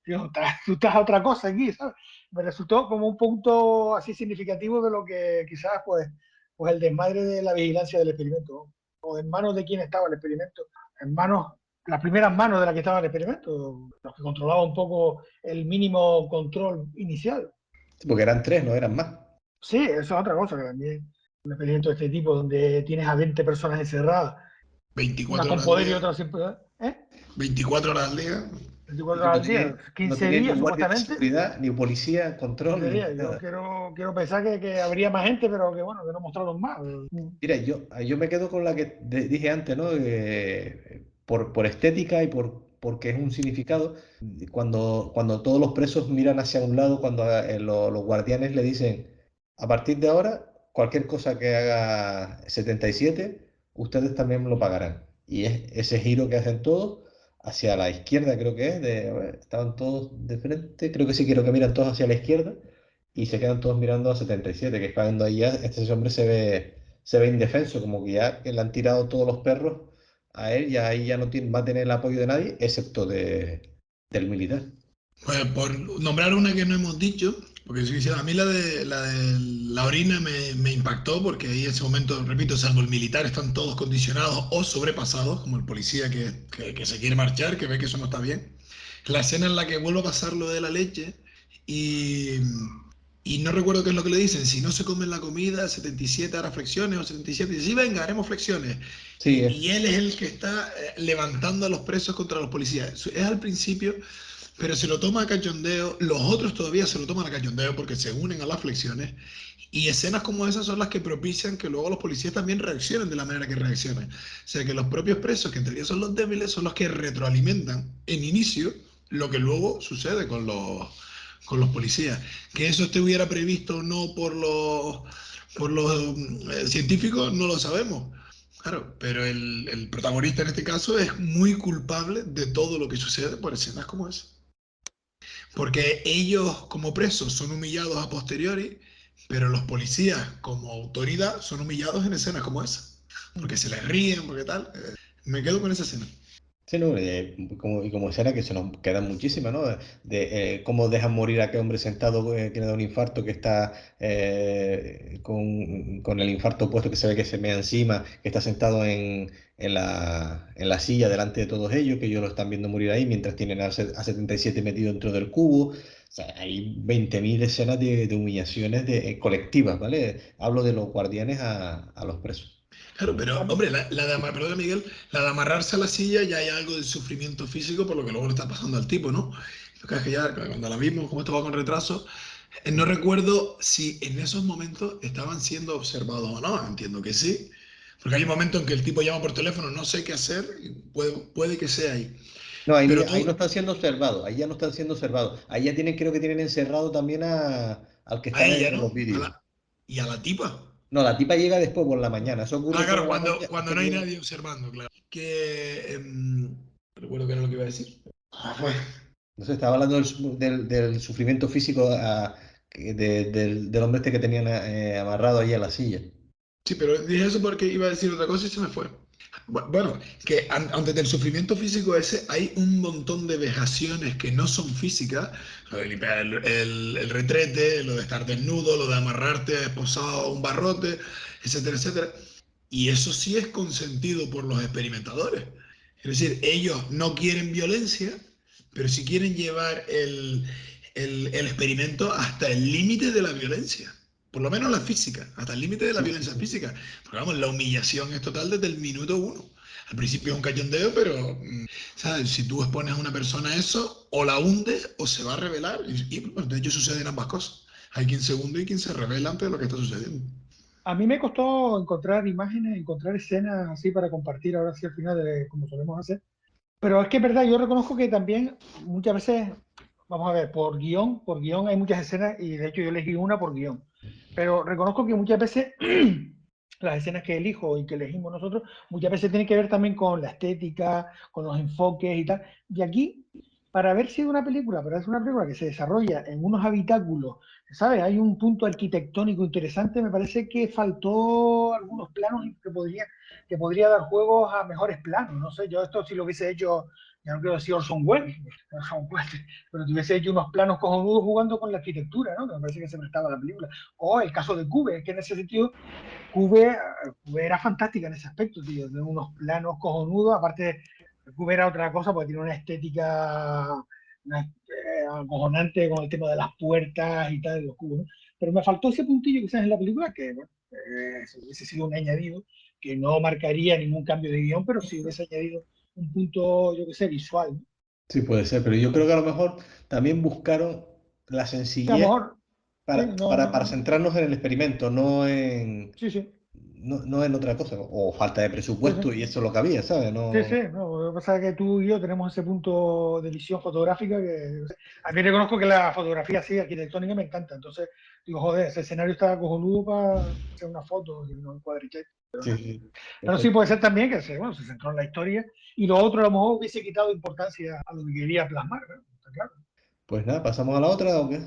Tío, tú estás a otra cosa aquí, ¿sabes? Me resultó como un punto así significativo de lo que quizás, pues el desmadre de la vigilancia del experimento, ¿no? O en manos de quién estaba el experimento, en manos, las primeras manos de las que estaba el experimento, los que controlaban un poco el mínimo control inicial. Porque eran tres, no eran más. Sí, eso es otra cosa que también, un experimento de este tipo, donde tienes a 20 personas encerradas, unas 24 con horas al poder y día, otras sin poder, ¿eh? 24 horas al día. 24 Y no horas al día, teníais, no 15 teníais ni días guardia de supuestamente. seguridad, ni policía, 15 control, ni días. Yo nada. quiero pensar que habría más gente, pero que bueno, que no mostraron más. Mira, yo me quedo con la que dije antes, ¿no? Por estética y porque es un significado. Cuando todos los presos miran hacia un lado, cuando los guardianes le dicen, a partir de ahora, cualquier cosa que haga 77, ustedes también lo pagarán. Y es ese giro que hacen todos hacia la izquierda, creo que es, a ver, estaban todos de frente, creo que sí, creo que miran todos hacia la izquierda y se quedan todos mirando a 77, que es cuando ahí ya este hombre se ve indefenso, como que ya que le han tirado todos los perros a él y ahí ya no va a tener el apoyo de nadie, excepto del militar. Pues por nombrar una que no hemos dicho, porque sí, sí, a mí la de la orina me impactó, porque ahí en ese momento, repito, salvo el militar, están todos condicionados o sobrepasados, como el policía que se quiere marchar, que ve que eso no está bien. La escena en la que vuelve a pasar lo de la leche y, y no recuerdo qué es lo que le dicen, si no se comen la comida, 77 hará flexiones o 77, y dice, sí, venga, haremos flexiones. Sí, Y él es el que está levantando a los presos contra los policías. Es al principio, pero se lo toma a cachondeo, los otros todavía se lo toman a cachondeo porque se unen a las flexiones, y escenas como esas son las que propician que luego los policías también reaccionen de la manera que reaccionan. O sea, que los propios presos, que en teoría son los débiles, son los que retroalimentan en inicio lo que luego sucede con los policías. Que eso estuviera previsto o no por los científicos, no lo sabemos. Claro, pero el protagonista en este caso es muy culpable de todo lo que sucede por escenas como esa. Porque ellos como presos son humillados a posteriori, pero los policías como autoridad son humillados en escenas como esa. Porque se les ríen, porque tal. Me quedo con esa escena. sí, ¿no? Y como escena que se nos quedan muchísimas, ¿no? Cómo dejan morir a aquel hombre sentado que le da un infarto, que está con el infarto puesto, que se ve que se mea encima, que está sentado en la silla delante de todos ellos, que ellos lo están viendo morir ahí, mientras tienen a 77 metido dentro del cubo. O sea, hay 20.000 escenas de humillaciones colectivas, ¿vale? Hablo de los guardianes a los presos. Claro, pero hombre, perdona Miguel, la de amarrarse a la silla ya hay algo de sufrimiento físico por lo que luego le está pasando al tipo, ¿no? Lo que es que ya cuando la vimos, como estaba con retraso, no recuerdo si en esos momentos estaban siendo observados o no, entiendo que sí, porque hay un momento en que el tipo llama por teléfono, no sé qué hacer, y puede que sea ahí. No, Pero ahí no tú, están siendo observados, ahí ya no están siendo observados. Ahí ya creo que tienen encerrado también al que a está ella, en los ¿no? vídeos. Y a la tipa. No, la tipa llega después por la mañana, eso ocurre Claro, por la cuando, mañana cuando hasta no hay que... nadie observando, claro. Recuerdo que era lo que iba a decir. Pues, No sé, estaba hablando del sufrimiento físico del hombre este que tenían amarrado ahí a la silla. sí, pero dije eso porque iba a decir otra cosa y se me fue. Bueno, que antes del sufrimiento físico ese hay un montón de vejaciones que no son físicas, lo de limpiar el retrete, lo de estar desnudo, lo de amarrarte esposado a un barrote, etcétera, etcétera. Y eso sí es consentido por los experimentadores. Es decir, ellos no quieren violencia, pero sí quieren llevar el experimento hasta el límite de la violencia. Por lo menos la física, hasta el límite de la Sí, sí, violencia sí. física. Porque vamos, la humillación es total desde el minuto uno. Al principio es un cachondeo, pero ¿sabes? Si tú expones a una persona a eso, o la hundes o se va a revelar. Y bueno, de hecho suceden ambas cosas. Hay quien se hunde y quien se revela ante lo que está sucediendo. A mí me costó encontrar imágenes, encontrar escenas así para compartir ahora sí al final, como solemos hacer. Pero es que es verdad, yo reconozco que también muchas veces, vamos a ver, por guión hay muchas escenas y de hecho yo elegí una por guión. Pero reconozco que muchas veces las escenas que elijo y que elegimos nosotros, muchas veces tienen que ver también con la estética, con los enfoques y tal. Y aquí, para haber sido una película, para ser una película que se desarrolla en unos habitáculos, ¿sabes? Hay un punto arquitectónico interesante, me parece que faltó algunos planos que podría dar juegos a mejores planos. No sé, yo esto si lo hubiese hecho, ya no quiero decir Orson Welles, pero si hubiese hecho unos planos cojonudos jugando con la arquitectura, ¿no? Que me parece que se prestaba a la película. O el caso de Cube, que en ese sentido Cube, Cube era fantástica en ese aspecto, tío, de unos planos cojonudos, aparte Cube era otra cosa porque tiene una estética acojonante con el tema de las puertas y tal, de los cubos, ¿no? Pero me faltó ese puntillo quizás en la película que, bueno, hubiese sido un añadido que no marcaría ningún cambio de guión, pero sí hubiese añadido un punto, yo qué sé, visual, ¿no? Sí, puede ser, pero yo creo que a lo mejor también buscaron la Que a lo sencillez mejor, sí, para centrarnos en el experimento, no en, sí, sí. no en otra cosa, o falta de presupuesto y eso es lo que había, ¿sabes? No, Sí, sí, no, lo que pasa es que tú y yo tenemos ese punto de visión fotográfica que a mí reconozco que la fotografía así arquitectónica me encanta, entonces digo, joder, ese escenario está cojonudo para hacer una foto y no un cuadrito. sí, sí. Pero sí puede ser también que bueno, se centró en la historia y lo otro a lo mejor hubiese quitado importancia a lo que quería plasmar, ¿no? Está claro. Pues nada, ¿pasamos a la otra o qué?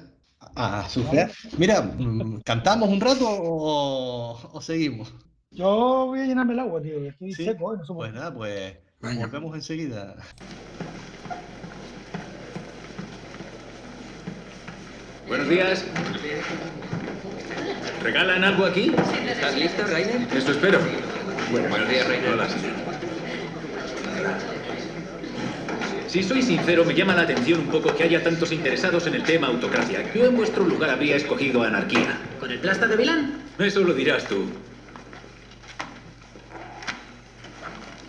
A Vale. surfear. Mira, ¿cantamos un rato o seguimos? Yo voy a llenarme el agua, tío, que estoy Sí, seco, ¿eh? No sé por pues qué. nada, pues Venga. volvemos enseguida. Buenos días. ¿Regalan algo aquí? ¿Estás listo, Rainer? Eso espero. Buenos días, Rainer. Hola, señor. Si soy sincero, me llama la atención un poco que haya tantos interesados en el tema autocracia. Yo en vuestro lugar habría escogido anarquía. ¿Con el plasta de Milán? Eso lo dirás tú.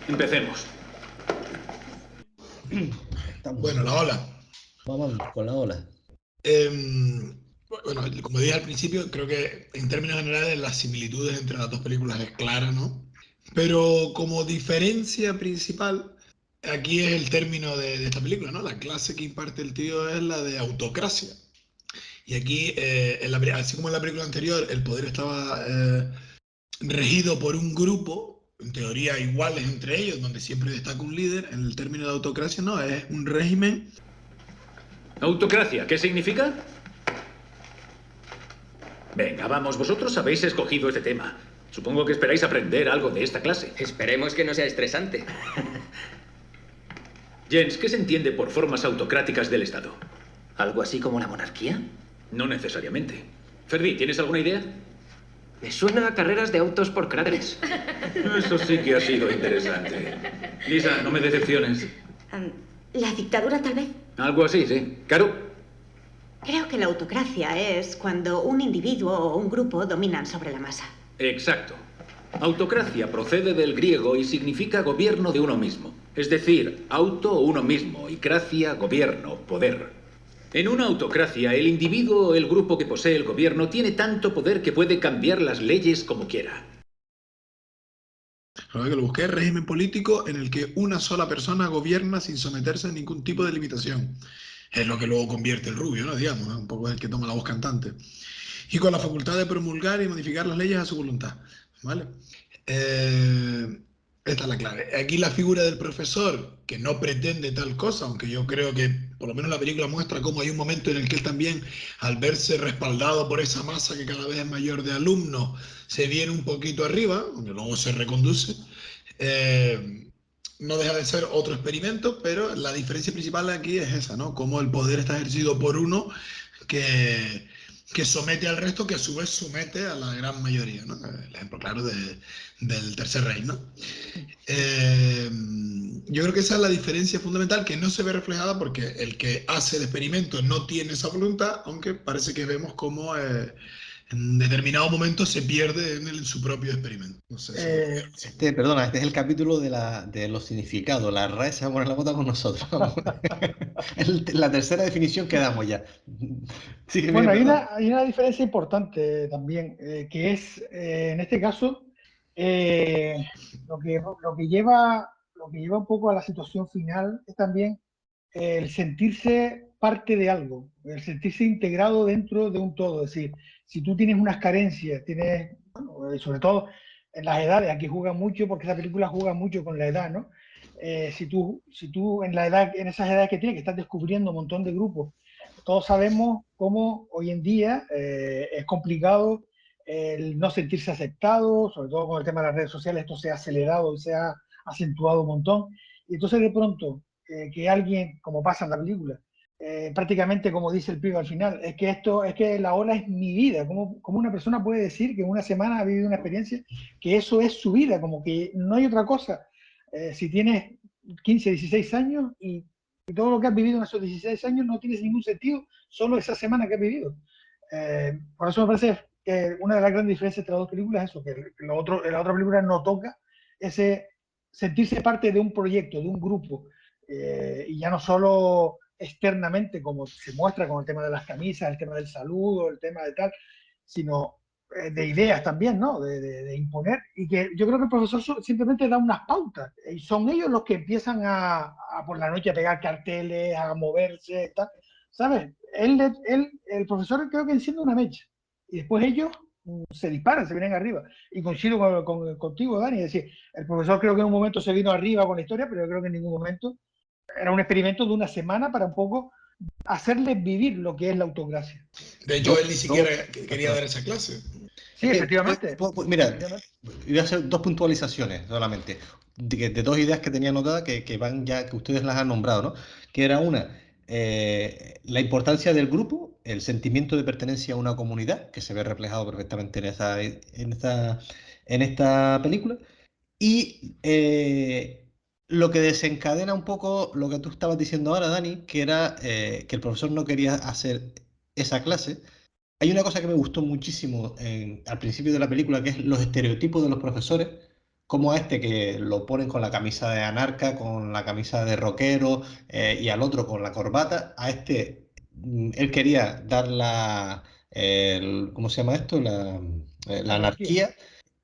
Empecemos. Estamos, Bueno, la ola. vamos con la ola. Bueno, como dije al principio, creo que en términos generales las similitudes entre las dos películas es clara, ¿no? Pero como diferencia principal, aquí es el término de esta película, ¿no? La clase que imparte el tío es la de autocracia. Y aquí, así como en la película anterior, el poder estaba regido por un grupo, en teoría iguales entre ellos, donde siempre destaca un líder. En el término de autocracia no, es un régimen. Autocracia, ¿qué significa? Venga, vamos, vosotros habéis escogido este tema. Supongo que esperáis aprender algo de esta clase. Esperemos que no sea estresante. Jens, ¿qué se entiende por formas autocráticas del Estado? ¿Algo así como la monarquía? No necesariamente. Ferdi, ¿tienes alguna idea? Me suena a carreras de autos por cráteres. Eso sí que ha sido interesante. Lisa, no me decepciones. La dictadura, tal vez. Algo así, sí. ¿Caro? Creo que la autocracia es cuando un individuo o un grupo dominan sobre la masa. Exacto. Autocracia procede del griego y significa gobierno de uno mismo. Es decir, auto uno mismo y cracia gobierno, poder. En una autocracia, el individuo o el grupo que posee el gobierno tiene tanto poder que puede cambiar las leyes como quiera. Lo que lo busqué es régimen político en el que una sola persona gobierna sin someterse a ningún tipo de limitación. Es lo que luego convierte el Rubio, ¿no? Digamos, ¿no? Un poco es el que toma la voz cantante. Y con la facultad de promulgar y modificar las leyes a su voluntad, ¿vale? Esta es la clave. Aquí la figura del profesor, que no pretende tal cosa, aunque yo creo que por lo menos la película muestra cómo hay un momento en el que él también, al verse respaldado por esa masa que cada vez es mayor de alumnos, se viene un poquito arriba, aunque luego se reconduce. No deja de ser otro experimento, pero la diferencia principal aquí es esa, ¿no? Cómo el poder está ejercido por uno que somete al resto, que a su vez somete a la gran mayoría, ¿no? El ejemplo claro del Tercer Reich, ¿no? Yo creo que esa es la diferencia fundamental, que no se ve reflejada porque el que hace el experimento no tiene esa voluntad, aunque parece que vemos cómo en determinado momento se pierde en su propio experimento. No sé si Perdona, este es el capítulo de los significados. La RAE se va a poner la bota con nosotros. La tercera definición que damos ya. Sí, Bueno, perdón. hay una diferencia importante también, que es, en este caso, lo que lleva un poco a la situación final es también el sentirse parte de algo, el sentirse integrado dentro de un todo. Es decir, si tú tienes unas carencias, tienes, bueno, sobre todo en las edades, aquí juega mucho, porque esa película juega mucho con la edad, ¿no? Si tú en la edad, en esas edades que tienes, que estás descubriendo un montón de grupos, todos sabemos cómo hoy en día es complicado el no sentirse aceptado, sobre todo con el tema de las redes sociales, esto se ha acelerado y se ha acentuado un montón. Y entonces de pronto que alguien, como pasa en la película, prácticamente como dice el pibe al final, es que la ola es mi vida. ¿Cómo una persona puede decir que en una semana ha vivido una experiencia que eso es su vida? Como que no hay otra cosa. Si tienes 15, 16 años y todo lo que has vivido en esos 16 años no tiene ningún sentido, solo esa semana que has vivido. Por eso me parece que una de las grandes diferencias entre las dos películas es eso, que la otra película no toca ese sentirse parte de un proyecto, de un grupo, y ya no solo externamente, como se muestra con el tema de las camisas, el tema del saludo, el tema de tal, sino de ideas también, ¿no? De imponer, y que yo creo que el profesor simplemente da unas pautas, y son ellos los que empiezan a por la noche a pegar carteles, a moverse, tal, ¿sabes? El profesor creo que enciende una mecha, y después ellos se disparan, se vienen arriba, y coincido contigo, Dani, es decir, el profesor creo que en un momento se vino arriba con la historia, pero yo creo que en ningún momento era un experimento de una semana para un poco hacerles vivir lo que es la autocracia. De hecho, él ni siquiera quería dar esa clase. Sí, efectivamente. Mira, voy a hacer 2 puntualizaciones solamente, de 2 ideas que tenía anotadas que van ya, que ustedes las han nombrado, ¿no? Que era una, la importancia del grupo, el sentimiento de pertenencia a una comunidad, que se ve reflejado perfectamente en esta película, y lo que desencadena un poco lo que tú estabas diciendo ahora, Dani, que era que el profesor no quería hacer esa clase. Hay una cosa que me gustó muchísimo al principio de la película, que es los estereotipos de los profesores, como a este que lo ponen con la camisa de anarca, con la camisa de rockero, y al otro con la corbata. A este, él quería dar ¿cómo se llama esto? La anarquía,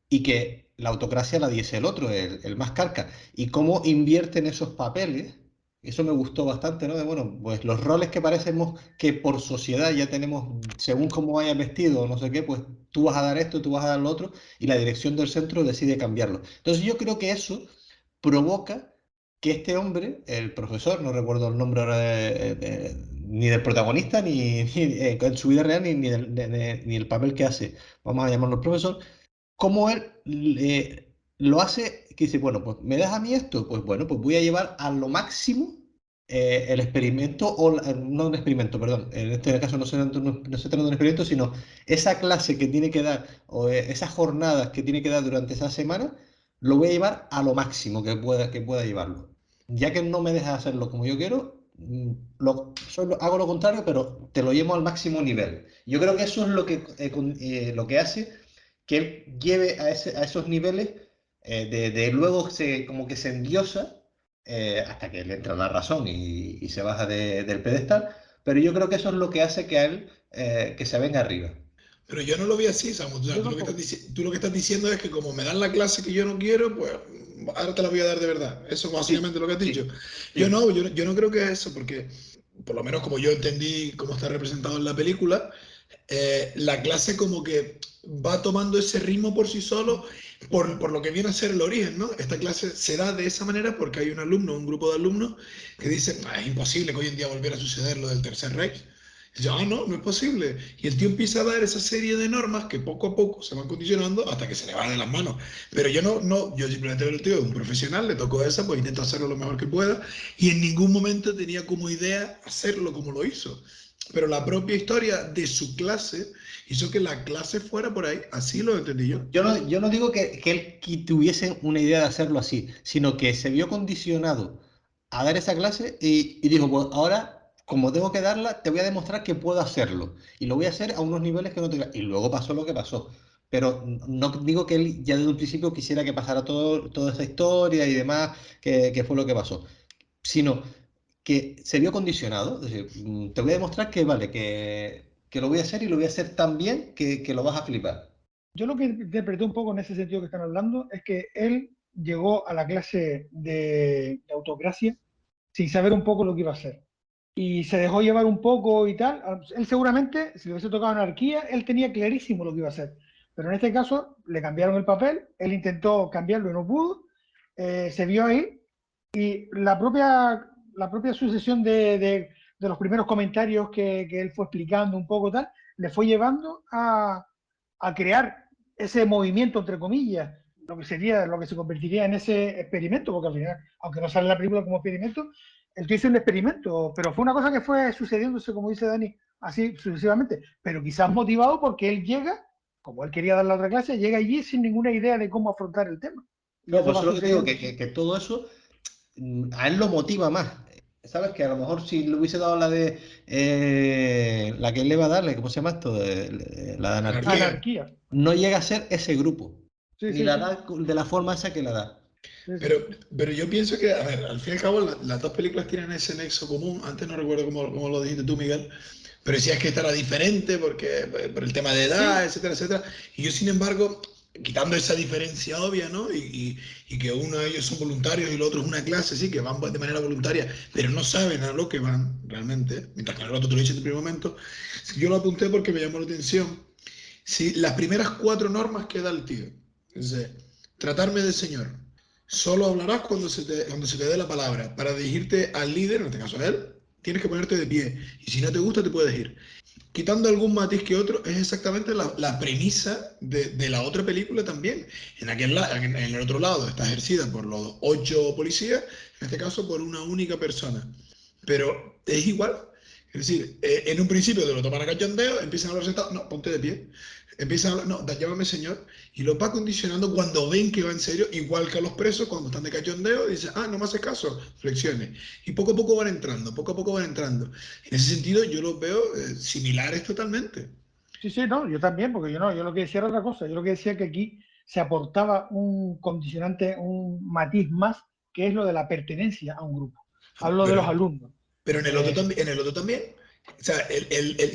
y que la autocracia la diese el otro, el más carca. Y cómo invierten esos papeles. Eso me gustó bastante, ¿no? De, bueno, pues los roles que parecemos que por sociedad ya tenemos, según cómo vayas vestido o no sé qué, pues tú vas a dar esto, tú vas a dar lo otro, y la dirección del centro decide cambiarlo. Entonces yo creo que eso provoca que este hombre, el profesor, no recuerdo el nombre ahora ni del protagonista, ni en su vida real, ni el papel que hace, vamos a llamarlo el profesor, cómo él lo hace, que dice, bueno, pues me das a mí esto, pues bueno, pues voy a llevar a lo máximo el experimento, no un experimento, perdón, en este caso no se trata de un experimento, sino esa clase que tiene que dar, o esas jornadas que tiene que dar durante esa semana, lo voy a llevar a lo máximo que pueda llevarlo. Ya que no me dejas hacerlo como yo quiero, hago lo contrario, pero te lo llevo al máximo nivel. Yo creo que eso es lo que hace que él lleve a esos niveles, de luego como que se endiosa, hasta que le entra la razón y se baja del pedestal, pero yo creo que eso es lo que hace que a él, que se venga arriba. Pero yo no lo vi así, Samu. Tú lo que estás diciendo es que como me dan la clase que yo no quiero, pues ahora te la voy a dar de verdad. Eso es básicamente lo que has dicho. Sí. Yo no creo que es eso, porque por lo menos como yo entendí cómo está representado en la película, la clase como que va tomando ese ritmo por sí solo, por lo que viene a ser el origen, ¿no? Esta clase se da de esa manera porque hay un grupo de alumnos que dicen, es imposible que hoy en día volviera a suceder lo del Tercer Reich. Y yo, no es posible. Y el tío empieza a dar esa serie de normas que poco a poco se van condicionando hasta que se le va de las manos. Pero yo simplemente veo el tío, un profesional, le tocó esa, pues intento hacerlo lo mejor que pueda, y en ningún momento tenía como idea hacerlo como lo hizo. Pero la propia historia de su clase hizo que la clase fuera por ahí. Así lo entendí yo. Yo no digo que él tuviese una idea de hacerlo así, sino que se vio condicionado a dar esa clase y dijo, pues ahora, como tengo que darla, te voy a demostrar que puedo hacerlo. Y lo voy a hacer a unos niveles que no te... Y luego pasó lo que pasó. Pero no digo que él ya desde un principio quisiera que pasara toda esa historia y demás, que fue lo que pasó, sino que se vio condicionado. Es decir, te voy a demostrar que vale, que lo voy a hacer y lo voy a hacer tan bien que lo vas a flipar. Yo lo que interpreté un poco en ese sentido que están hablando es que él llegó a la clase de autocracia sin saber un poco lo que iba a hacer. Y se dejó llevar un poco y tal. Él seguramente, si le hubiese tocado anarquía, él tenía clarísimo lo que iba a hacer. Pero en este caso le cambiaron el papel, él intentó cambiarlo y no pudo, se vio ahí, y la propia sucesión de los primeros comentarios que él fue explicando un poco tal, le fue llevando a crear ese movimiento, entre comillas, lo que se convertiría en ese experimento, porque al final, aunque no sale la película como experimento, el tío hizo un experimento, pero fue una cosa que fue sucediéndose, como dice Dani, así sucesivamente, pero quizás motivado porque él llega, como él quería dar la otra clase, llega allí sin ninguna idea de cómo afrontar el tema. No, pues eso es lo que digo, que todo eso a él lo motiva más. ¿Sabes? Que a lo mejor si le hubiese dado la de la que él le va a darle, ¿cómo se llama esto? La de anarquía. No llega a ser ese grupo. Sí, ni la da de la forma esa que la da. Pero yo pienso que, a ver, al fin y al cabo, las dos películas tienen ese nexo común. Antes no recuerdo cómo lo dijiste tú, Miguel, pero decías que esta era diferente porque por el tema de edad, etcétera, etcétera. Y yo, sin embargo, quitando esa diferencia obvia, ¿no? Y que uno de ellos son voluntarios y el otro es una clase, sí, que van de manera voluntaria, pero no saben a lo que van realmente, mientras que el otro te lo dice en el primer momento. Yo lo apunté porque me llamó la atención. Sí, las primeras 4 normas que da el tío. Dice, tratarme de señor. Solo hablarás cuando se te dé la palabra. Para dirigirte al líder, en este caso a él, tienes que ponerte de pie. Y si no te gusta, te puedes ir. Quitando algún matiz que otro, es exactamente la premisa de la otra película también. En el otro lado está ejercida por los 8 policías, en este caso por una única persona. Pero es igual. Es decir, en un principio te lo toman a cachondeo, empiezan a hablar sentado, no, ponte de pie. Empiezan a hablar, no, llámame señor, y lo va condicionando cuando ven que va en serio, igual que a los presos, cuando están de cachondeo, dicen, ah, no me hace caso, flexiones. Y poco a poco van entrando, poco a poco van entrando. En ese sentido, yo los veo similares totalmente. Sí, sí, no, yo también, porque yo no, yo lo que decía era otra cosa. Yo lo que decía que aquí se aportaba un condicionante, un matiz más, que es lo de la pertenencia a un grupo. Hablo de los alumnos. Pero en el otro también. O sea,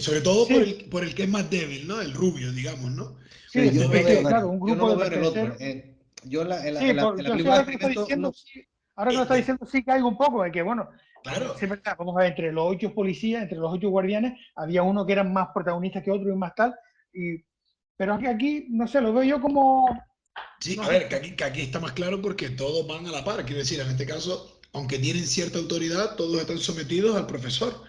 sobre todo sí. por el que es más débil, ¿no? El rubio, digamos, ¿no? Sí, Pero yo no lo veo, claro, un grupo yo no lo de veo en el otro. pertenecer. Yo en la Yo película ahora de que lo está Experimento diciendo, no. sí, ahora que lo está diciendo, sí caigo un poco, de que bueno, Claro. sí, verdad, vamos a ver, entre los 8 policías, entre los 8 guardianes, había uno que eran más protagonistas que otro y más tal, pero aquí, no sé, lo veo yo como... Sí, no a sé. ver, que aquí está más claro porque todos van a la par. Quiero decir, en este caso, aunque tienen cierta autoridad, todos están sometidos al profesor.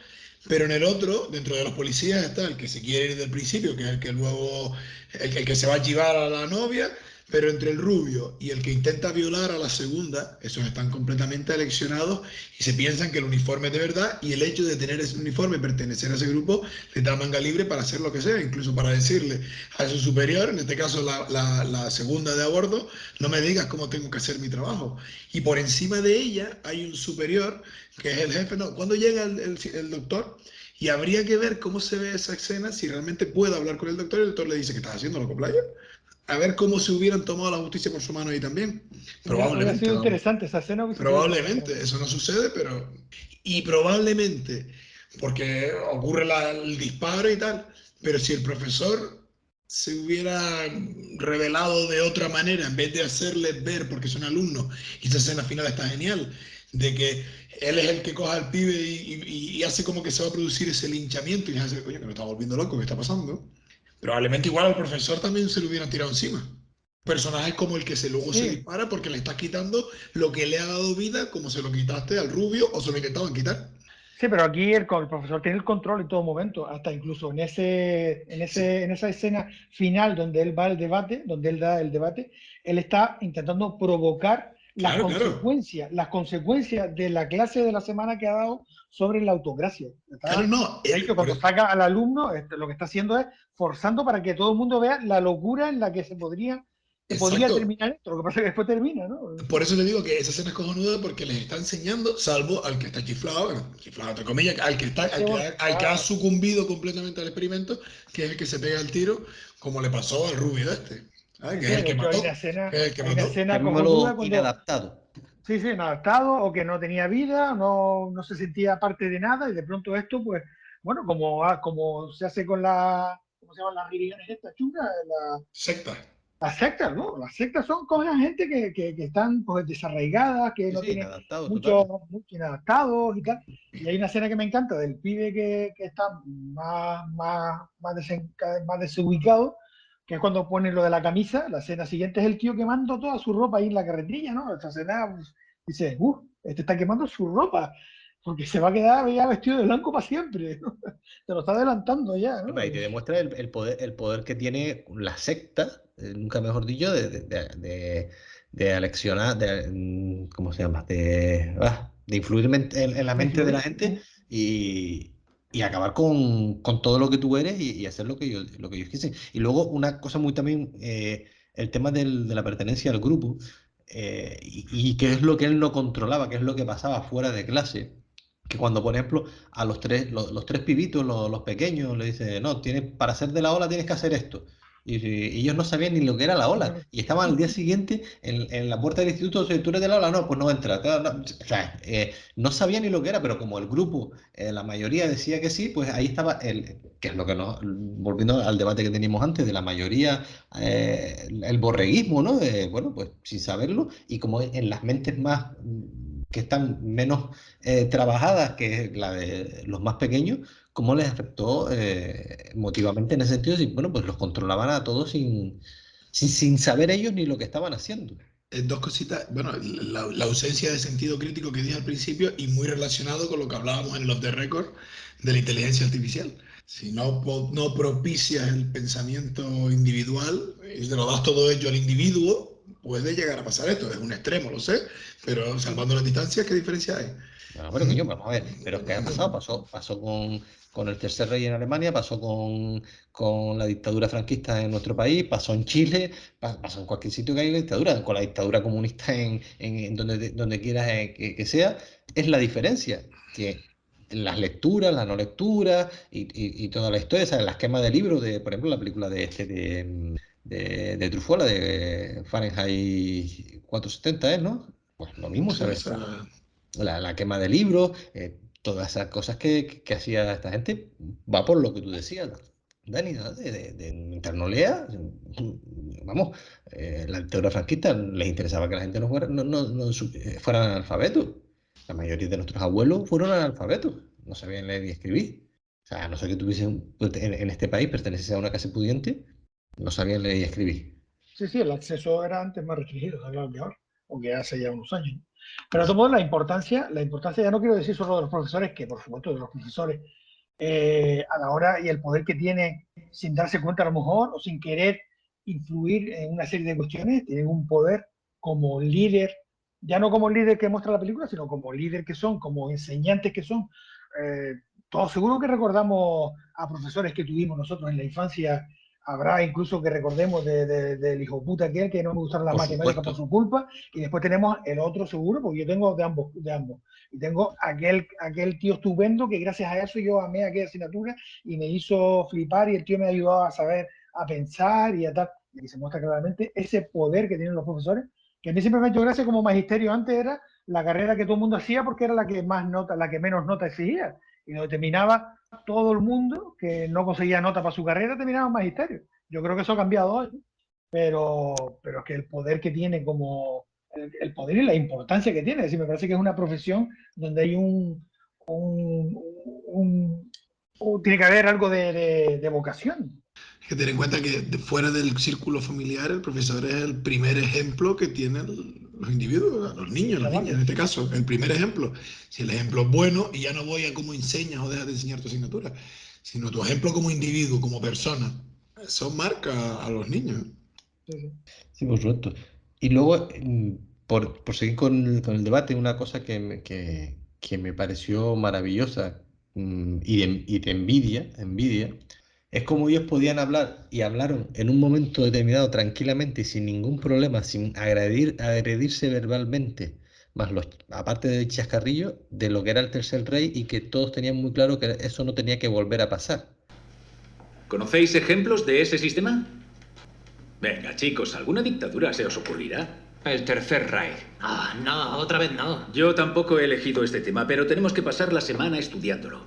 Pero en el otro, dentro de los policías, está el que se quiere ir del principio, que es el que luego, el que se va a llevar a la novia, pero entre el rubio y el que intenta violar a la segunda, esos están completamente aleccionados y se piensan que el uniforme es de verdad y el hecho de tener ese uniforme, pertenecer a ese grupo, les da manga libre para hacer lo que sea, incluso para decirle a su superior, en este caso la segunda de a bordo, no me digas cómo tengo que hacer mi trabajo. Y por encima de ella hay un superior que es el jefe. No, cuando llega el doctor, y habría que ver cómo se ve esa escena, si realmente puede hablar con el doctor y el doctor le dice, ¿qué estás haciendo, loco playa? A ver cómo se hubieran tomado la justicia por su mano ahí también. Hubiera Probablemente, sido vamos. interesante, esa escena hubiese sido Probablemente, eso no sucede, pero... Y probablemente, porque ocurre el disparo y tal, pero si el profesor se hubiera revelado de otra manera, en vez de hacerles ver, porque son alumnos, y esa escena final está genial, de que él es el que coja al pibe y hace como que se va a producir ese linchamiento y le hace, coño, que me está volviendo loco, ¿qué está pasando? Probablemente igual al profesor también se lo hubieran tirado encima. Personajes como el que luego se Sí, dispara porque le estás quitando lo que le ha dado vida, como se lo quitaste al rubio o se lo intentaban quitar. sí, pero aquí el profesor tiene el control en todo momento, hasta incluso Sí, en esa escena final donde él va al debate, donde él da el debate, él está intentando provocar claro, claro. las consecuencias de la clase de la semana que ha dado sobre la autocracia. Claro, no. De hecho, cuando saca al alumno, lo que está haciendo es forzando para que todo el mundo vea la locura en la que se podría Exacto. terminar esto. Lo que pasa es que después termina, ¿no? Por eso te digo que esa escena es cojonuda porque les está enseñando, salvo al que está chiflado, bueno, chiflado entre comillas, Sí, bueno, al que ha sucumbido completamente al experimento, que es el que se pega el tiro, como le pasó al rubio este, ¿sabes? sí, Que es el de que hecho mató, que es el que hay una mató. escena Llamémoslo cojonuda cuando, inadaptado. sí, sí, inadaptado o que no tenía vida, no se sentía parte de nada y de pronto esto, pues, bueno, como se hace con ¿cómo se llaman las religiones estas chungas? Secta. Las sectas, ¿no? Las sectas son cogen gente que están pues desarraigadas, que Sí, no sí, tienen inadaptado, mucho, total. mucho inadaptados y tal. Y hay una escena que me encanta del pibe que está más desubicado, que es cuando pone lo de la camisa. La escena siguiente es el tío quemando toda su ropa ahí en la carretilla, ¿no? Esa escena, pues, dice, este está quemando su ropa, porque se va a quedar ya vestido de blanco para siempre, ¿no? Te lo está adelantando ya, ¿no? Y te demuestra el poder que tiene la secta, nunca mejor dicho, de aleccionar, ¿cómo se llama? De influir en la De mente de la influir. gente y acabar con todo lo que tú eres y hacer lo que ellos quisen. Y luego una cosa muy también, el tema de la pertenencia al grupo, y qué es lo que él no controlaba, qué es lo que pasaba fuera de clase. Que cuando, por ejemplo, a los tres pibitos, los pequeños, le dice, no, para ser de la ola tienes que hacer esto. Y ellos no sabían ni lo que era la ola. Y estaban al día siguiente en la puerta del instituto, "Oye, ¿tú eres de la ola?". No, pues no entra. O sea, no sabían ni lo que era, pero como el grupo, la mayoría decía que sí, pues ahí estaba que es lo que nos, volviendo al debate que teníamos antes, de la mayoría, el borreguismo, ¿no? Bueno, pues sin saberlo, y como en las mentes más que están menos trabajadas, que es la de los más pequeños, cómo les afectó emotivamente en ese sentido. Y bueno, pues los controlaban a todos sin saber ellos ni lo que estaban haciendo. Dos cositas, bueno, la ausencia de sentido crítico que dije al principio y muy relacionado con lo que hablábamos en el Off the Record de la inteligencia artificial. Si no propicias el pensamiento individual y te lo das todo ello al individuo, puede llegar a pasar esto. Es un extremo, lo sé, pero salvando las distancias, ¿qué diferencia hay? Bueno, coño, vamos a ver, pero es que ha pasado, pasó con el tercer rey en Alemania, pasó con la dictadura franquista en nuestro país, pasó en Chile, pasó en cualquier sitio que haya dictadura, con la dictadura comunista en donde quieras que sea. Es la diferencia, que las lecturas, las no lecturas y toda la historia, ¿sabes? Las quemas de libros, por ejemplo, la película de Truffaut, la de Fahrenheit 470, ¿no? Pues lo mismo, Sí, ¿sabes? La quema de libros, todas esas cosas que hacía esta gente, va por lo que tú decías, Dani, ¿no? Mientras no lea, vamos, la dictadura franquista les interesaba que la gente no fuera, fueran analfabetos. La mayoría de nuestros abuelos fueron analfabetos, no sabían leer ni escribir. O sea, a no ser que tuviesen, en este país, perteneciese a una clase pudiente, no sabían leer y escribir. Sí, sí, el acceso era antes más restringido, está claro que ahora, o que hace ya unos años. Pero de todos modos, la importancia ya no quiero decir solo de los profesores, que por supuesto de los profesores, a la hora y el poder que tienen sin darse cuenta a lo mejor o sin querer influir en una serie de cuestiones, tienen un poder como líder, ya no como líder que muestra la película, sino como líder que son, como enseñantes que son. Eh, Todos seguro que recordamos a profesores que tuvimos nosotros en la infancia. Habrá incluso que recordemos del hijo puta aquel que no me gustaron las Por matemáticas por supuesto. su culpa, y después tenemos el otro seguro, porque yo tengo de ambos. Y tengo aquel tío estupendo que gracias a eso yo amé aquella asignatura y me hizo flipar, y el tío me ayudó a saber, a pensar y a tal. Y aquí se muestra claramente ese poder que tienen los profesores, que a mí siempre me ha hecho gracia. Como magisterio antes era la carrera que todo el mundo hacía porque era la que más nota, la que menos nota exigía, y donde terminaba todo el mundo que no conseguía nota para su carrera terminaba en magisterio. Yo creo que eso ha cambiado hoy, pero es que el poder que tiene, como el poder y la importancia que tiene, es decir, me parece que es una profesión donde hay tiene que haber algo de vocación. Hay que tener en cuenta que fuera del círculo familiar, el profesor es el primer ejemplo que tienen los individuos, los niños, las niñas en este caso, el primer ejemplo. Si el ejemplo es bueno, y ya no voy a cómo enseñas o dejas de enseñar tu asignatura, sino tu ejemplo como individuo, como persona, eso marca a los niños. Sí, por supuesto. Y luego, por seguir con el debate, una cosa que me pareció maravillosa, y de envidia, es cómo ellos podían hablar y hablaron en un momento determinado tranquilamente y sin ningún problema, sin agredirse verbalmente, aparte de chascarrillo, de lo que era el tercer rey, y que todos tenían muy claro que eso no tenía que volver a pasar. ¿Conocéis ejemplos de ese sistema? Venga, chicos, ¿alguna dictadura se os ocurrirá? El tercer Reich. Ah, no, otra vez no. Yo tampoco he elegido este tema, pero tenemos que pasar la semana estudiándolo.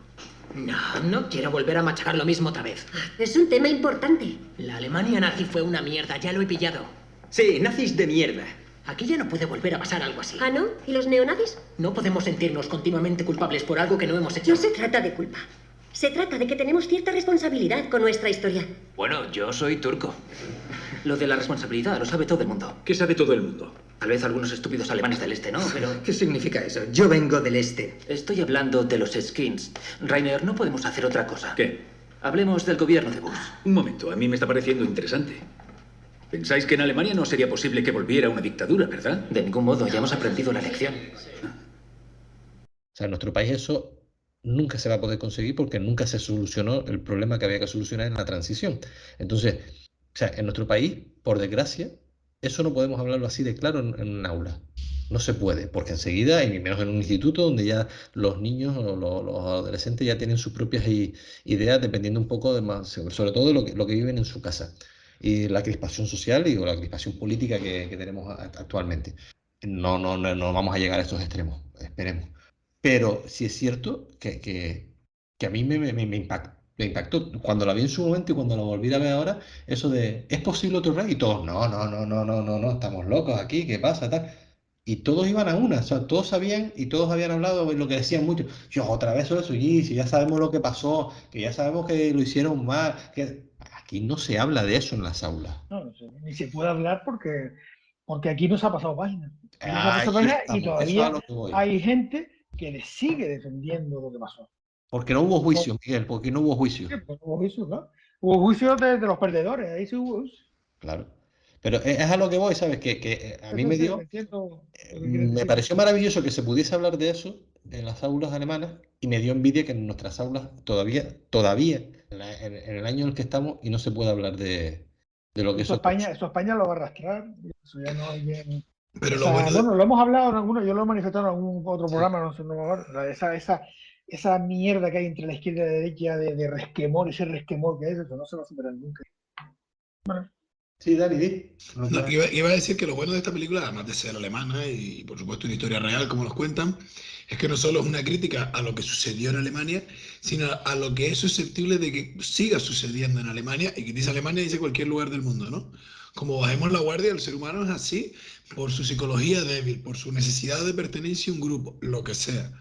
No quiero volver a machacar lo mismo otra vez. Es un tema importante. La Alemania nazi fue una mierda, ya lo he pillado. Sí, nazis de mierda. Aquí ya no puede volver a pasar algo así. ¿Ah, no? ¿Y los neonazis? No podemos sentirnos continuamente culpables por algo que no hemos hecho. No se trata de culpa. Se trata de que tenemos cierta responsabilidad con nuestra historia. Bueno, yo soy turco. Lo de la responsabilidad lo sabe todo el mundo. ¿Qué sabe todo el mundo? Tal vez algunos estúpidos alemanes del este, ¿no? Pero ¿Qué significa eso? Yo vengo del este. estoy hablando de los skins. Rainer, no podemos hacer otra cosa. ¿Qué? Hablemos del gobierno de Bush. Un momento, a mí me está pareciendo interesante. Pensáis que en Alemania no sería posible que volviera una dictadura, ¿verdad? De ningún modo, ya hemos aprendido la lección. O sea, en nuestro país eso nunca se va a poder conseguir porque nunca se solucionó el problema que había que solucionar en la transición. Entonces, o sea, en nuestro país, por desgracia, eso no podemos hablarlo así de claro en un aula. No se puede, porque enseguida, y menos en un instituto donde ya los niños o los adolescentes ya tienen sus propias ideas, dependiendo un poco de más, sobre todo de lo que viven en su casa. y la crispación social y o la crispación política que tenemos actualmente. No vamos a llegar a estos extremos, esperemos. Pero sí es cierto que a mí me impactó cuando la vi en su momento y cuando la volví a ver ahora, eso de, ¿es posible otro rey? Y todos, no, estamos locos aquí, ¿qué pasa? Tal. Y todos iban a una, o sea, todos sabían y todos habían hablado de lo que decían muchos. Yo, otra vez eso, y si ya sabemos lo que pasó, que ya sabemos que lo hicieron mal, que aquí no se habla de eso en las aulas. No, ni se puede hablar porque aquí no se ha pasado página. Aquí no se ha Ahí pasado página y estamos, eso es a todavía lo que voy. hay gente que le sigue defendiendo lo que pasó. Porque no hubo juicio, Miguel, porque no hubo juicio. Sí, pues hubo juicio, ¿no? Hubo juicio de los perdedores, ahí sí hubo juicio. Claro. Pero es a lo que voy, ¿sabes? Que a mí me dio, Entiendo lo que quieres me decir. pareció maravilloso que se pudiese hablar de eso en las aulas alemanas y me dio envidia que en nuestras aulas todavía, en el año en el que estamos y no se puede hablar de lo que Eso eso causó. España lo va a arrastrar, eso ya no hay bien. Pero lo bueno de... Bueno, lo hemos hablado en alguno, yo lo he manifestado en algún otro programa, no sé, no me acuerdo, esa mierda que hay entre la izquierda y la derecha de resquemor, ese resquemor que es, eso no se va a superar nunca. Bueno. Sí, Dani, di. No, iba a decir que lo bueno de esta película, además de ser alemana y por supuesto una historia real como nos cuentan, es que no solo es una crítica a lo que sucedió en Alemania, sino a lo que es susceptible de que siga sucediendo en Alemania, y que dice Alemania dice cualquier lugar del mundo, ¿no? Como bajemos la guardia, el ser humano es así por su psicología débil, por su necesidad de pertenencia a un grupo, lo que sea.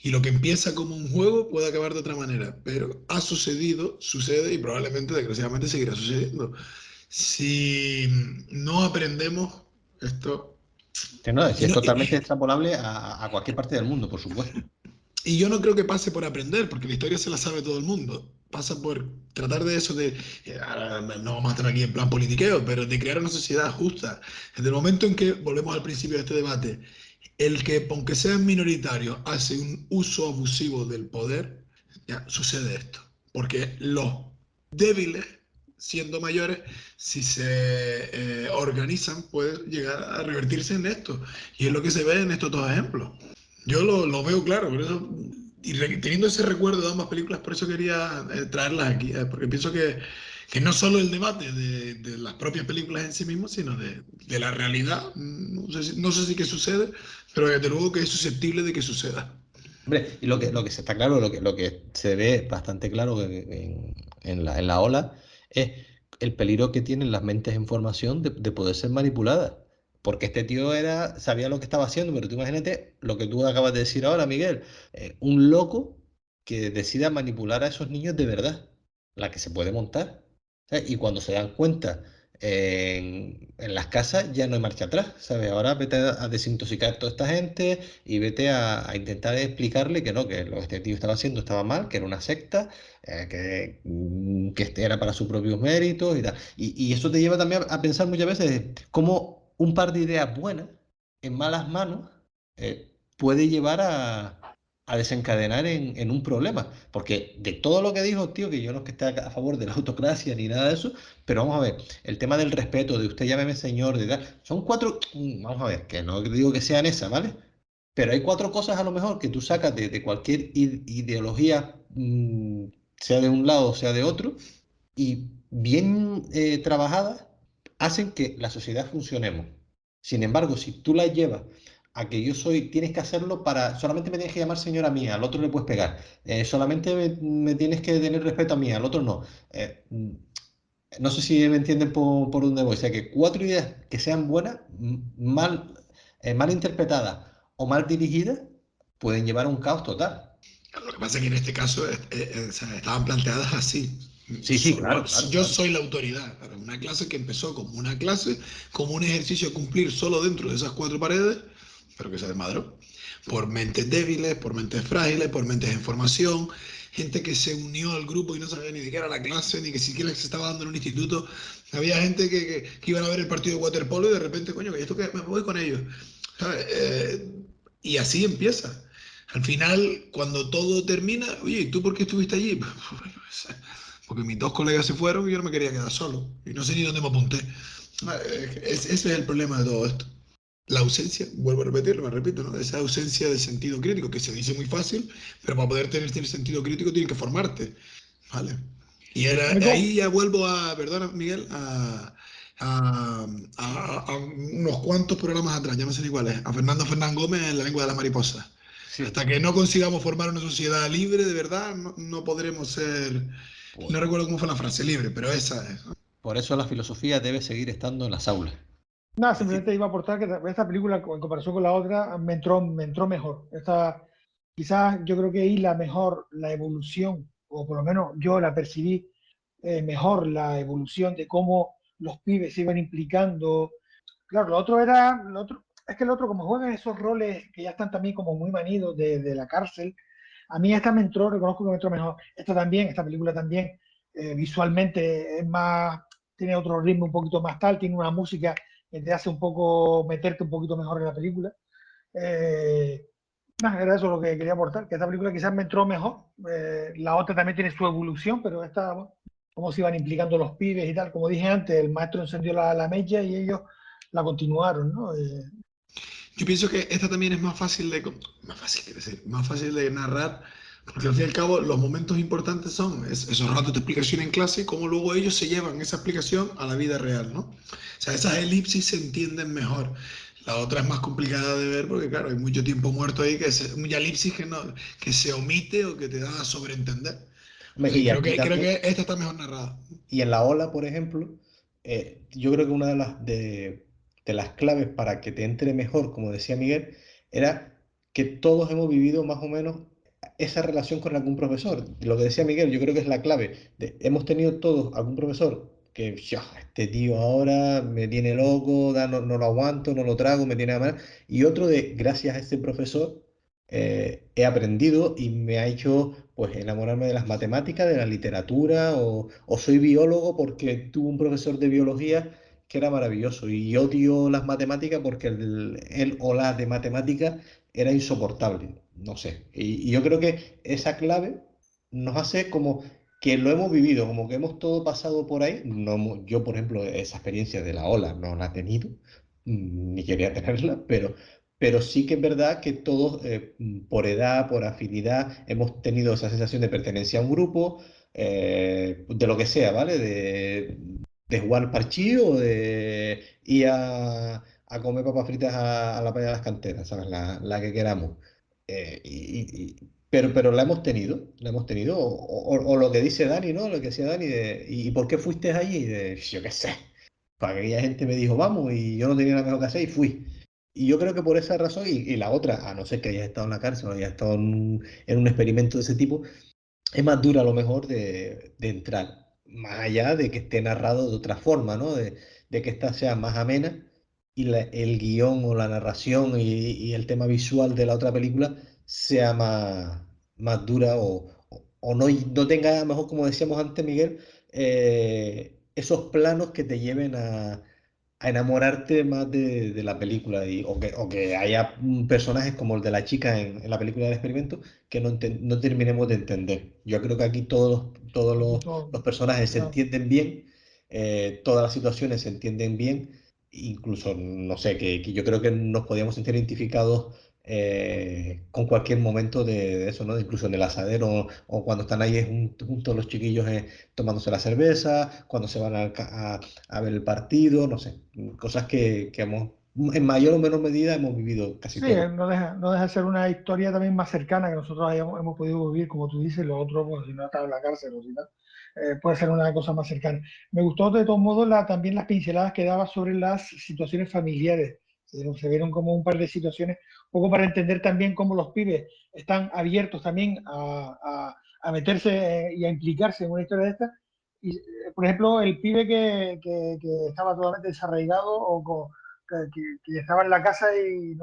Y lo que empieza como un juego puede acabar de otra manera, pero ha sucedido, sucede y probablemente, desgraciadamente, seguirá sucediendo. Si no aprendemos esto... Que no, es totalmente extrapolable a cualquier parte del mundo, por supuesto. Y yo no creo que pase por aprender, porque la historia se la sabe todo el mundo. Pasa por tratar de eso de, no vamos a estar aquí en plan politiqueo, pero de crear una sociedad justa. Desde el momento en que, volvemos al principio de este debate, el que, aunque sean minoritarios, hace un uso abusivo del poder, ya sucede esto. Porque los débiles, siendo mayores, si se organizan, pueden llegar a revertirse en esto. Y es lo que se ve en estos dos ejemplos. Yo lo veo claro, por eso, y teniendo ese recuerdo de ambas películas, por eso quería traerlas aquí, porque pienso que no solo el debate de las propias películas en sí mismas, sino de la realidad, no sé si que sucede, pero desde luego que es susceptible de que suceda. Hombre, y lo que se está claro, lo que se ve bastante claro en la ola es el peligro que tienen las mentes en formación de poder ser manipuladas. Porque este tío sabía lo que estaba haciendo, pero tú imagínate lo que tú acabas de decir ahora, Miguel. Un loco que decida manipular a esos niños de verdad, la que se puede montar. ¿Sabes? Y cuando se dan cuenta en las casas ya no hay marcha atrás, ¿sabes? Ahora vete a desintoxicar a toda esta gente y vete a intentar explicarle que no, que lo que este tío estaba haciendo estaba mal, que era una secta, que este era para sus propios méritos y tal. Y eso te lleva también a pensar muchas veces cómo un par de ideas buenas en malas manos puede llevar a desencadenar en un problema. Porque de todo lo que dijo, tío, que yo no es que esté a favor de la autocracia ni nada de eso, pero vamos a ver, el tema del respeto, de usted llámeme señor, de tal, son cuatro, vamos a ver, que no digo que sean esas, ¿vale? Pero hay cuatro cosas a lo mejor que tú sacas de cualquier ideología, sea de un lado o sea de otro, y bien trabajadas, hacen que la sociedad funcionemos. Sin embargo, si tú la llevas a que tienes que hacerlo solamente me tienes que llamar señora mía, al otro le puedes pegar, solamente me tienes que tener respeto a mí, al otro no. No sé si me entienden por dónde voy. O sea, que cuatro ideas que sean buenas, mal interpretadas o mal dirigidas, pueden llevar a un caos total. Lo que pasa es que en este caso o sea, estaban planteadas así. Sí, claro. Yo soy la autoridad. Una clase que empezó como una clase, como un ejercicio a cumplir solo dentro de esas cuatro paredes, pero que se desmadró. Por mentes débiles, por mentes frágiles, por mentes en formación, gente que se unió al grupo y no sabía ni de qué era la clase, ni que siquiera se estaba dando en un instituto. Había gente que iban a ver el partido de waterpolo y de repente, coño, que esto que me voy con ellos. Y así empieza. Al final, cuando todo termina, oye, ¿y tú por qué estuviste allí? Porque mis dos colegas se fueron y yo no me quería quedar solo. Y no sé ni dónde me apunté. Ese es el problema de todo esto. La ausencia, vuelvo a repetirlo, me repito, ¿no? Esa ausencia de sentido crítico, que se dice muy fácil, pero para poder tener sentido crítico tienes que formarte, ¿vale? Y ahí ya vuelvo a, perdona Miguel, a unos cuantos programas atrás, ya no sé ni cuáles, a Fernando Fernán Gómez en La lengua de las mariposas. Sí. Hasta que no consigamos formar una sociedad libre, de verdad, no podremos ser, pues, no recuerdo cómo fue la frase, libre, pero esa es. Por eso la filosofía debe seguir estando en las aulas. Nada, simplemente iba a aportar que esta película, en comparación con la otra, me entró mejor. Quizás yo creo que ahí la evolución, o por lo menos yo la percibí mejor, la evolución de cómo los pibes se iban implicando. Claro, es que el otro, como juegan esos roles que ya están también como muy manidos de la cárcel, a mí esta reconozco que me entró mejor. Esta película también, visualmente es más, tiene otro ritmo un poquito más tal, tiene una música que te hace un poco meterte un poquito mejor en la película. Era eso lo que quería aportar, que esta película quizás me entró mejor. La otra también tiene su evolución, pero esta, bueno, cómo se iban implicando los pibes y tal. Como dije antes, el maestro encendió la mecha y ellos la continuaron, ¿no? Yo pienso que esta también es más fácil de narrar, porque al fin y al cabo los momentos importantes son esos ratos de explicación en clase y cómo luego ellos se llevan esa explicación a la vida real, ¿no? O sea, esas elipsis se entienden mejor. La otra es más complicada de ver porque, claro, hay mucho tiempo muerto ahí, mucha elipsis que se omite o que te da a sobreentender. Y creo que esta está mejor narrada. Y en La Ola, por ejemplo, yo creo que una de las claves para que te entre mejor, como decía Miguel, era que todos hemos vivido más o menos esa relación con algún profesor. Lo que decía Miguel, yo creo que es la clave. Hemos tenido todos algún profesor que, este tío ahora me tiene loco, no lo aguanto, no lo trago, me tiene a mal. Y otro de, gracias a este profesor, he aprendido y me ha hecho pues enamorarme de las matemáticas, de la literatura, o soy biólogo porque tuve un profesor de biología que era maravilloso y odio las matemáticas porque él o la de matemáticas era insoportable, no sé. Y yo creo que esa clave nos hace como que lo hemos vivido, como que hemos todo pasado por ahí. No, yo, por ejemplo, esa experiencia de la ola no la he tenido, ni quería tenerla, pero sí que es verdad que todos, por edad, por afinidad, hemos tenido esa sensación de pertenencia a un grupo, de lo que sea, ¿vale? De jugar al parchís o de ir a comer papas fritas a la playa de las canteras, ¿sabes? La que queramos. Pero la hemos tenido, o lo que dice Dani, ¿no? Lo que decía Dani, ¿y por qué fuiste allí? Yo qué sé. Para que aquella gente me dijo, vamos, y yo no tenía nada mejor que hacer y fui. Y yo creo que por esa razón, y la otra, a no ser que hayas estado en la cárcel o hayas estado en un experimento de ese tipo, es más dura a lo mejor de entrar, más allá de que esté narrado de otra forma, ¿no? De que esta sea más amena y el guión o la narración y el tema visual de la otra película sea más dura o no tenga, a lo mejor como decíamos antes, Miguel, esos planos que te lleven a enamorarte más de la película o que haya personajes como el de la chica en la película del experimento que no terminemos de entender. Yo creo que aquí todos los personajes se entienden bien, todas las situaciones se entienden bien, incluso, no sé, que yo creo que nos podíamos sentir identificados con cualquier momento de eso, ¿no? Incluso en el asadero o cuando están ahí juntos los chiquillos tomándose la cerveza, cuando se van a ver el partido, no sé, cosas que en mayor o menor medida hemos vivido casi Sí, todos. no deja de ser una historia también más cercana que nosotros hemos podido vivir, como tú dices, lo otro, pues si no estás en la cárcel o si no, puede ser una cosa más cercana. Me gustó de todos modos también las pinceladas que daba sobre las situaciones familiares. Se vieron como un par de situaciones, un poco para entender también cómo los pibes están abiertos también a meterse y a implicarse en una historia de esta. Y, por ejemplo, el pibe que estaba totalmente desarraigado que estaba en la casa y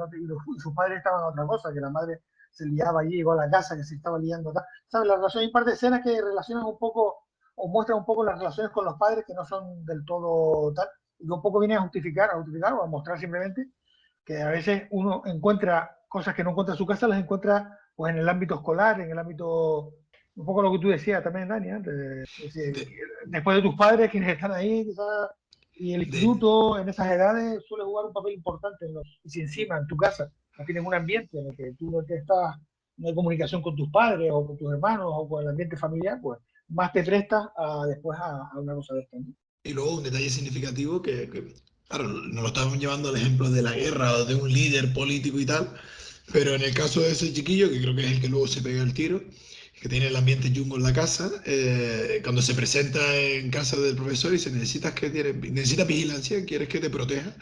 sus padres estaban en otra cosa, que la madre se liaba allí, llegó a la casa, que se estaba liando. ¿Sabes? La relación, hay un par de escenas que relacionan un poco o muestran un poco las relaciones con los padres que no son del todo tal, y que un poco viene a justificar o a mostrar simplemente que a veces uno encuentra cosas que no encuentra en su casa, las encuentra pues en el ámbito escolar, en el ámbito, un poco lo que tú decías también, Dani, antes, después de tus padres, quienes están ahí, quizás, y el instituto en esas edades suele jugar un papel importante. Y si encima en tu casa no tienes un ambiente en el que tú no hay comunicación con tus padres o con tus hermanos o con el ambiente familiar, pues más te prestas a después a una cosa de esta, ¿no? Y luego un detalle significativo claro, nos lo estamos llevando al ejemplo de la guerra o de un líder político y tal, pero en el caso de ese chiquillo, que creo que es el que luego se pega el tiro, que tiene el ambiente chungo en la casa, cuando se presenta en casa del profesor y dice, necesitas vigilancia, quieres que te proteja.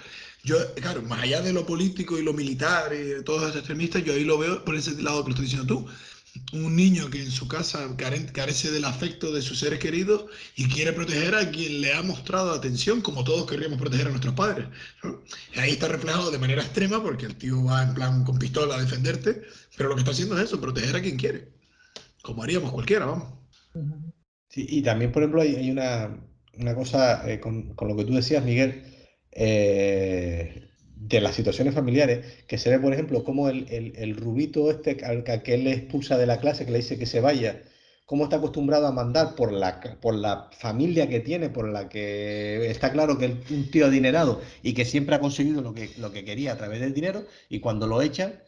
Yo, claro, más allá de lo político y lo militar y de todos los extremistas, yo ahí lo veo por ese lado que lo estás diciendo tú. Un niño que en su casa carece del afecto de sus seres queridos y quiere proteger a quien le ha mostrado atención, como todos querríamos proteger a nuestros padres, ¿no? Y ahí está reflejado de manera extrema porque el tío va en plan con pistola a defenderte, pero lo que está haciendo es eso, proteger a quien quiere, como haríamos cualquiera, vamos. Sí, y también, por ejemplo, hay una cosa con lo que tú decías, Miguel, de las situaciones familiares, que se ve, por ejemplo, cómo el rubito este al que él le expulsa de la clase, que le dice que se vaya, cómo está acostumbrado a mandar por la familia que tiene, por la que está claro que es un tío adinerado y que siempre ha conseguido lo que quería a través del dinero, y cuando lo echan,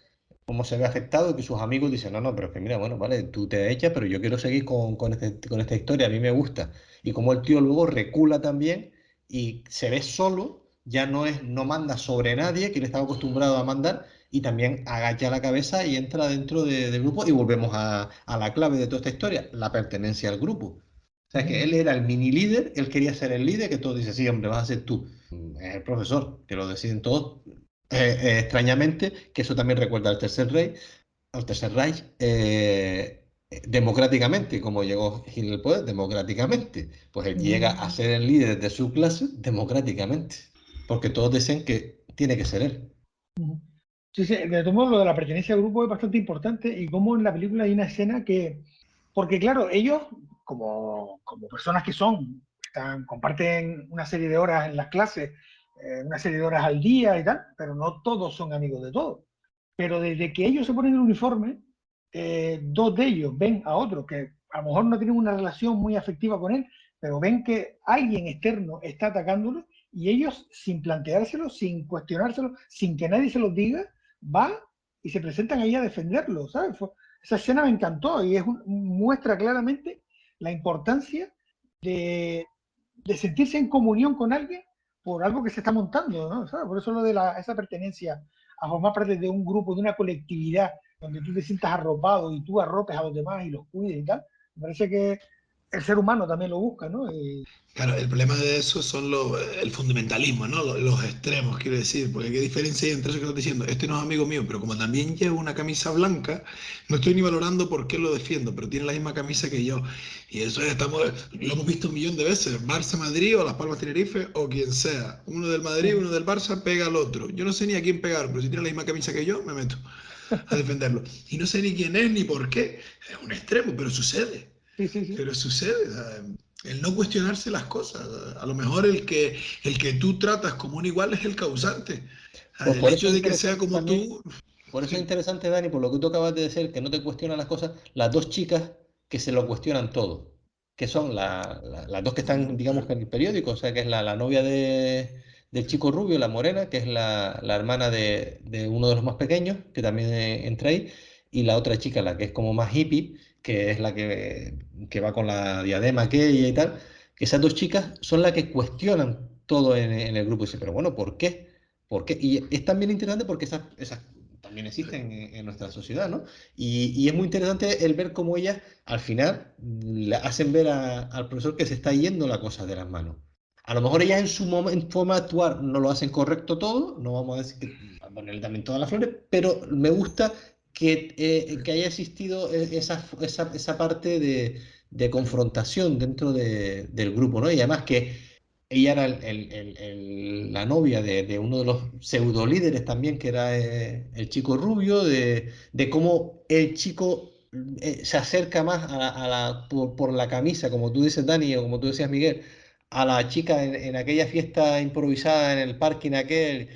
cómo se ve afectado y que sus amigos dicen, no, no, pero es que mira, bueno, vale, tú te echas, pero yo quiero seguir con esta historia, a mí me gusta. Y como el tío luego recula también y se ve solo, ya no manda sobre nadie, que le estaba acostumbrado a mandar, y también agacha la cabeza y entra dentro del grupo, y volvemos a la clave de toda esta historia, la pertenencia al grupo. O sea, que él era el mini líder, él quería ser el líder, que todos dicen, sí, hombre, vas a ser tú. Es el profesor, que lo deciden todos extrañamente, que eso también recuerda al Tercer Reich, democráticamente, como llegó Hitler al poder, democráticamente. Pues él llega a ser el líder de su clase democráticamente, porque todos dicen que tiene que ser él. Sí, sí, de todos modos, lo de la pertenencia al grupo es bastante importante, y como en la película hay una escena que, porque claro, ellos, como personas que son, comparten una serie de horas en las clases, una serie de horas al día y tal, pero no todos son amigos de todos. Pero desde que ellos se ponen el uniforme, dos de ellos ven a otro que a lo mejor no tienen una relación muy afectiva con él, pero ven que alguien externo está atacándolo, y ellos, sin planteárselo, sin cuestionárselo, sin que nadie se los diga, van y se presentan ahí a defenderlo, ¿sabes? Esa escena me encantó, y muestra claramente la importancia de sentirse en comunión con alguien por algo que se está montando, ¿no? ¿Sabes? Por eso lo de esa pertenencia a formar parte de un grupo, de una colectividad, donde tú te sientas arropado y tú arropes a los demás y los cuides y tal, me parece que el ser humano también lo busca, ¿no? Claro, el problema de eso son el fundamentalismo, ¿no? Los extremos, quiero decir, porque qué diferencia hay entre eso que estás diciendo, este no es amigo mío, pero como también llevo una camisa blanca, no estoy ni valorando por qué lo defiendo, pero tiene la misma camisa que yo. Y eso lo hemos visto un millón de veces, Barça-Madrid o Las Palmas-Tenerife o quien sea. Uno del Madrid, uno del Barça pega al otro. Yo no sé ni a quién pegar, pero si tiene la misma camisa que yo, me meto a defenderlo. Y no sé ni quién es ni por qué. Es un extremo, pero sucede. Sí, sí, sí. Pero sucede, ¿sabes? El no cuestionarse las cosas. A lo mejor el que tú tratas como un igual es el causante. Pues El hecho de que sea como tú. Por eso es interesante, Dani, por lo que tú acabas de decir, que no te cuestionan las cosas, las dos chicas que se lo cuestionan todo, que son las dos que están, digamos, en el periódico, o sea, que es la novia del chico rubio, la morena, que es la hermana de uno de los más pequeños, que también entra ahí, y la otra chica, la que es como más hippie, que es la que va con la diadema aquella y tal, que esas dos chicas son las que cuestionan todo en el grupo. Y dicen, pero bueno, ¿por qué? ¿Por qué? Y es también interesante porque esas también existen en nuestra sociedad, ¿no? Y es muy interesante el ver cómo ellas al final le hacen ver al profesor que se está yendo la cosa de las manos. A lo mejor ellas en su forma de actuar no lo hacen correcto todo, no vamos a decir a ponerle también todas las flores, pero me gusta que haya existido esa parte de confrontación dentro del grupo, ¿no? Y además que ella era la novia de uno de los pseudo líderes también, que era el chico rubio, de cómo el chico se acerca más por la camisa, como tú dices, Dani, o como tú decías, Miguel, a la chica en aquella fiesta improvisada en el parking aquel,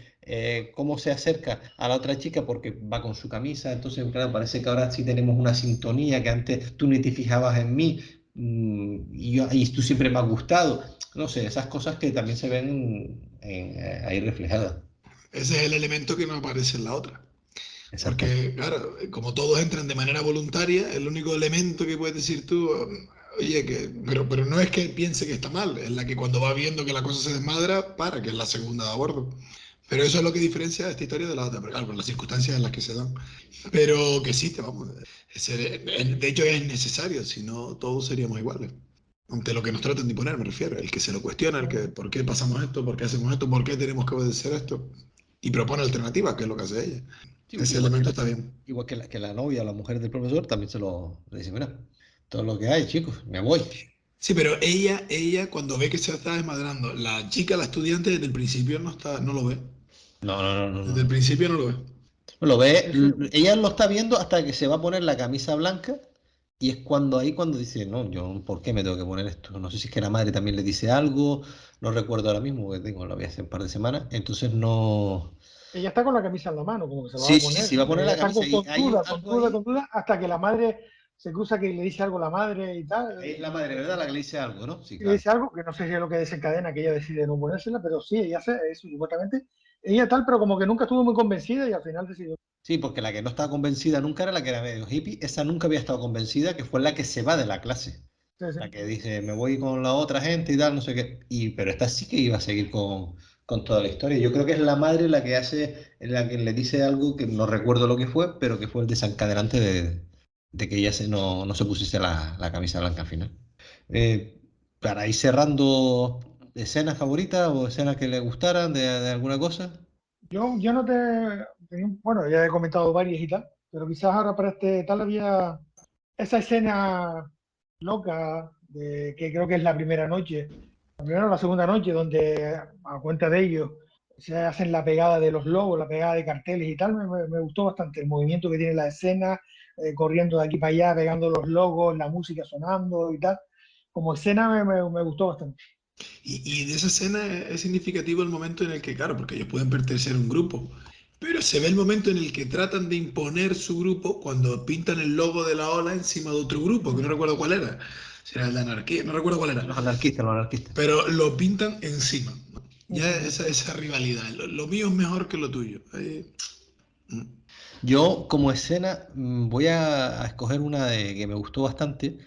cómo se acerca a la otra chica porque va con su camisa. Entonces, claro, parece que ahora sí tenemos una sintonía, que antes tú ni te fijabas en mí, y tú siempre me has gustado. No sé, esas cosas que también se ven ahí reflejadas. Ese es el elemento que no aparece en la otra. Exacto. Porque, claro, como todos entran de manera voluntaria, el único elemento que puedes decir tú, Oye, pero no es que piense que está mal, es la que cuando va viendo que la cosa se desmadra, que es la segunda de aborto. Pero eso es lo que diferencia esta historia de la otra, porque, claro, por las circunstancias en las que se dan. Pero que existe, vamos. De hecho, es necesario, si no, todos seríamos iguales. Ante lo que nos tratan de imponer, me refiero. El que se lo cuestiona, el que por qué pasamos esto, por qué hacemos esto, por qué tenemos que obedecer esto. Y propone alternativas, que es lo que hace ella. Sí, Ese igual elemento está bien. igual que la novia, la mujer del profesor, también le dice, mira, todo lo que hay, chicos, me voy. Sí, pero ella cuando ve que se está desmadrando, la chica, la estudiante, desde el principio no lo ve. No, no, no, no, Desde el no. principio no lo ve. Lo ve, Eso, ella lo está viendo hasta que se va a poner la camisa blanca y es cuando dice, no, yo, ¿por qué me tengo que poner esto? No sé si es que la madre también le dice algo, no recuerdo ahora mismo, porque tengo, lo vi hace un par de semanas, entonces no... ella está con la camisa en la mano, como que se la va Sí, a sí, sí, poner. sí, va a poner Ella la está camisa y hay con algo duda, ahí, con duda, hasta que la madre se cruza que le dice algo a la madre y tal. ahí es la madre, ¿verdad? La que le dice algo, ¿no? Sí, Y le claro. dice algo que no sé si es lo que desencadena que ella decide no ponérsela, pero sí, ella hace eso, supuestamente. Ella tal, pero como que nunca estuvo muy convencida y al final decidió. Sí, porque la que no estaba convencida nunca era la que era medio hippie, esa nunca había estado convencida, que fue la que se va de la clase. Sí, sí. La que dice, me voy con la otra gente y tal, no sé qué. Pero esta sí que iba a seguir con toda la historia. Yo creo que es la madre la que la que le dice algo que no recuerdo lo que fue, pero que fue el desencadenante de que ella no se pusiese la camisa blanca al final. Eh, para ir cerrando, ¿escenas favoritas o escenas que le gustaran de alguna cosa? Yo no te. Bueno, ya he comentado varias y tal, pero quizás ahora para este tal había esa escena loca que creo que es la primera noche, la primera o la segunda noche, donde a cuenta de ellos se hacen la pegada de los logos, la pegada de carteles y tal. Me gustó bastante el movimiento que tiene la escena, corriendo de aquí para allá, pegando los logos, la música sonando y tal. Como escena me gustó bastante. Y de esa escena es significativo el momento en el que, claro, porque ellos pueden pertenecer a un grupo, pero se ve el momento en el que tratan de imponer su grupo cuando pintan el logo de la ola encima de otro grupo, que no recuerdo cuál era. Si era el de anarquía, no recuerdo cuál era. Los anarquistas. Pero lo pintan encima. Ya Ujú. esa rivalidad. Lo mío es mejor que lo tuyo. Yo como escena voy a escoger una que me gustó bastante,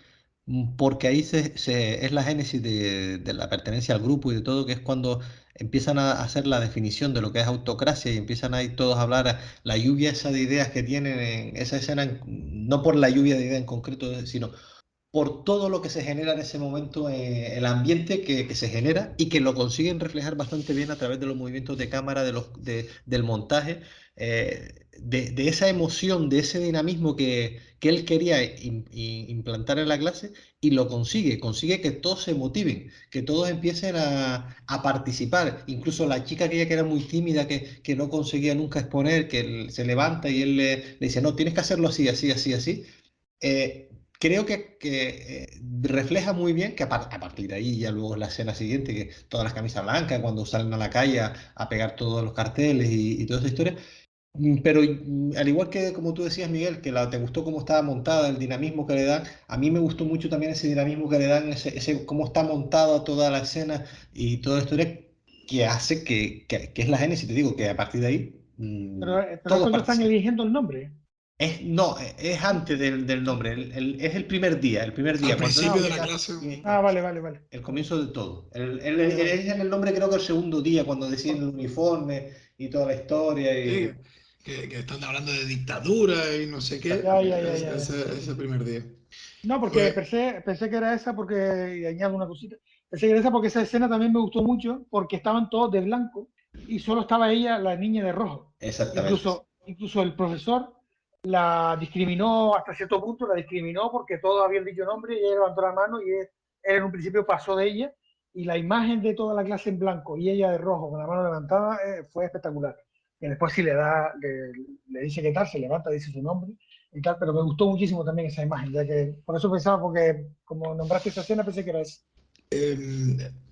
porque ahí es la génesis de la pertenencia al grupo y de todo, que es cuando empiezan a hacer la definición de lo que es autocracia y empiezan ahí todos a hablar la lluvia esa de ideas que tienen en esa escena, no por la lluvia de ideas en concreto, sino por todo lo que se genera en ese momento, el ambiente que se genera y que lo consiguen reflejar bastante bien a través de los movimientos de cámara, del montaje, de esa emoción, de ese dinamismo que él quería implantar en la clase y lo consigue que todos se motiven, que todos empiecen a participar, incluso la chica aquella que era muy tímida, que no conseguía nunca exponer, que él se levanta y él le dice, no, tienes que hacerlo así, así, así, así. Creo que refleja muy bien que a partir de ahí ya luego es la escena siguiente, que todas las camisas blancas, cuando salen a la calle a pegar todos los carteles y toda esa historia. Pero al igual que como tú decías, Miguel, que te gustó cómo estaba montada, el dinamismo que le dan, a mí me gustó mucho también ese dinamismo que le dan, cómo está montada toda la escena y toda la historia que hace que es la génesis, te digo, que a partir de ahí Pero es todos cuando están participan. eligiendo el nombre. No, es antes del nombre, es el primer Al día, cuando él Ah, principio de ok. la clase. Vale, vale, vale. el comienzo de todo. Vale, vale. Es en el nombre creo que el segundo día, cuando deciden el uniforme y toda la historia. Sí, que están hablando de dictadura y no sé qué. Ya. Ese primer día. No, porque Pues, pensé que era esa porque, y añado una cosita, pensé que era esa porque esa escena también me gustó mucho porque estaban todos de blanco y solo estaba ella, la niña de rojo. Exactamente. Incluso el profesor la discriminó hasta cierto punto, la discriminó porque todos habían dicho nombre y ella levantó la mano y él en un principio pasó de ella y la imagen de toda la clase en blanco y ella de rojo con la mano levantada fue espectacular. Y después sí le dice qué tal, se levanta, dice su nombre y tal, pero me gustó muchísimo también esa imagen, ya que por eso pensaba, porque como nombraste esa escena, pensé que era esa.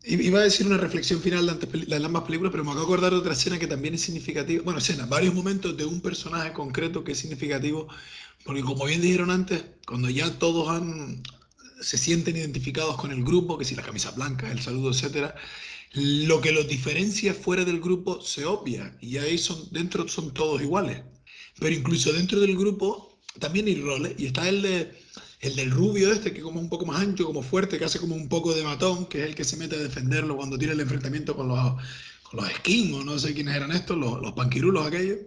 iba a decir una reflexión final de ambas películas, pero me acabo de acordar de otra escena que también es significativa. Bueno, escena, varios momentos de un personaje concreto que es significativo, porque como bien dijeron antes, cuando ya todos se sienten identificados con el grupo, que si la camisa blanca, el saludo, etcétera, lo que los diferencia fuera del grupo se obvia y ahí dentro son todos iguales. Pero incluso dentro del grupo también hay roles y está el del rubio este, que como es un poco más ancho, como fuerte, que hace como un poco de matón, que es el que se mete a defenderlo cuando tiene el enfrentamiento con los skins, o no sé quiénes eran estos, los panquirulos aquellos.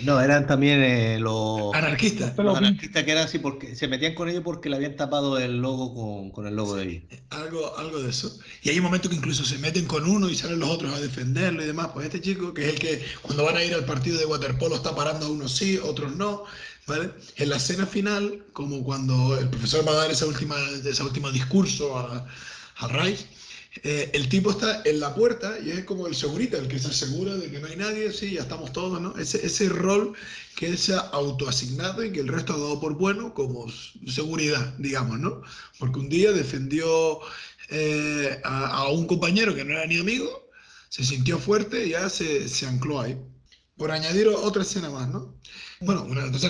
No, eran también los Anarquistas. los anarquistas, que eran así porque se metían con ellos porque le habían tapado el logo con el logo de ellos. Algo de eso. Y hay un momento que incluso se meten con uno y salen los otros a defenderlo y demás. Pues este chico, que es el que cuando van a ir al partido de waterpolo está parando a unos sí, otros no, ¿vale? En la escena final, como cuando el profesor va a dar ese último discurso al Reich, el tipo está en la puerta y es como el segurita, el que se asegura de que no hay nadie, sí, ya estamos todos, ¿no? Ese rol que él se ha autoasignado y que el resto ha dado por bueno como seguridad, digamos, ¿no? Porque un día defendió a un compañero que no era ni amigo, se sintió fuerte y ya se ancló ahí. Por añadir otra escena más, ¿no? Bueno,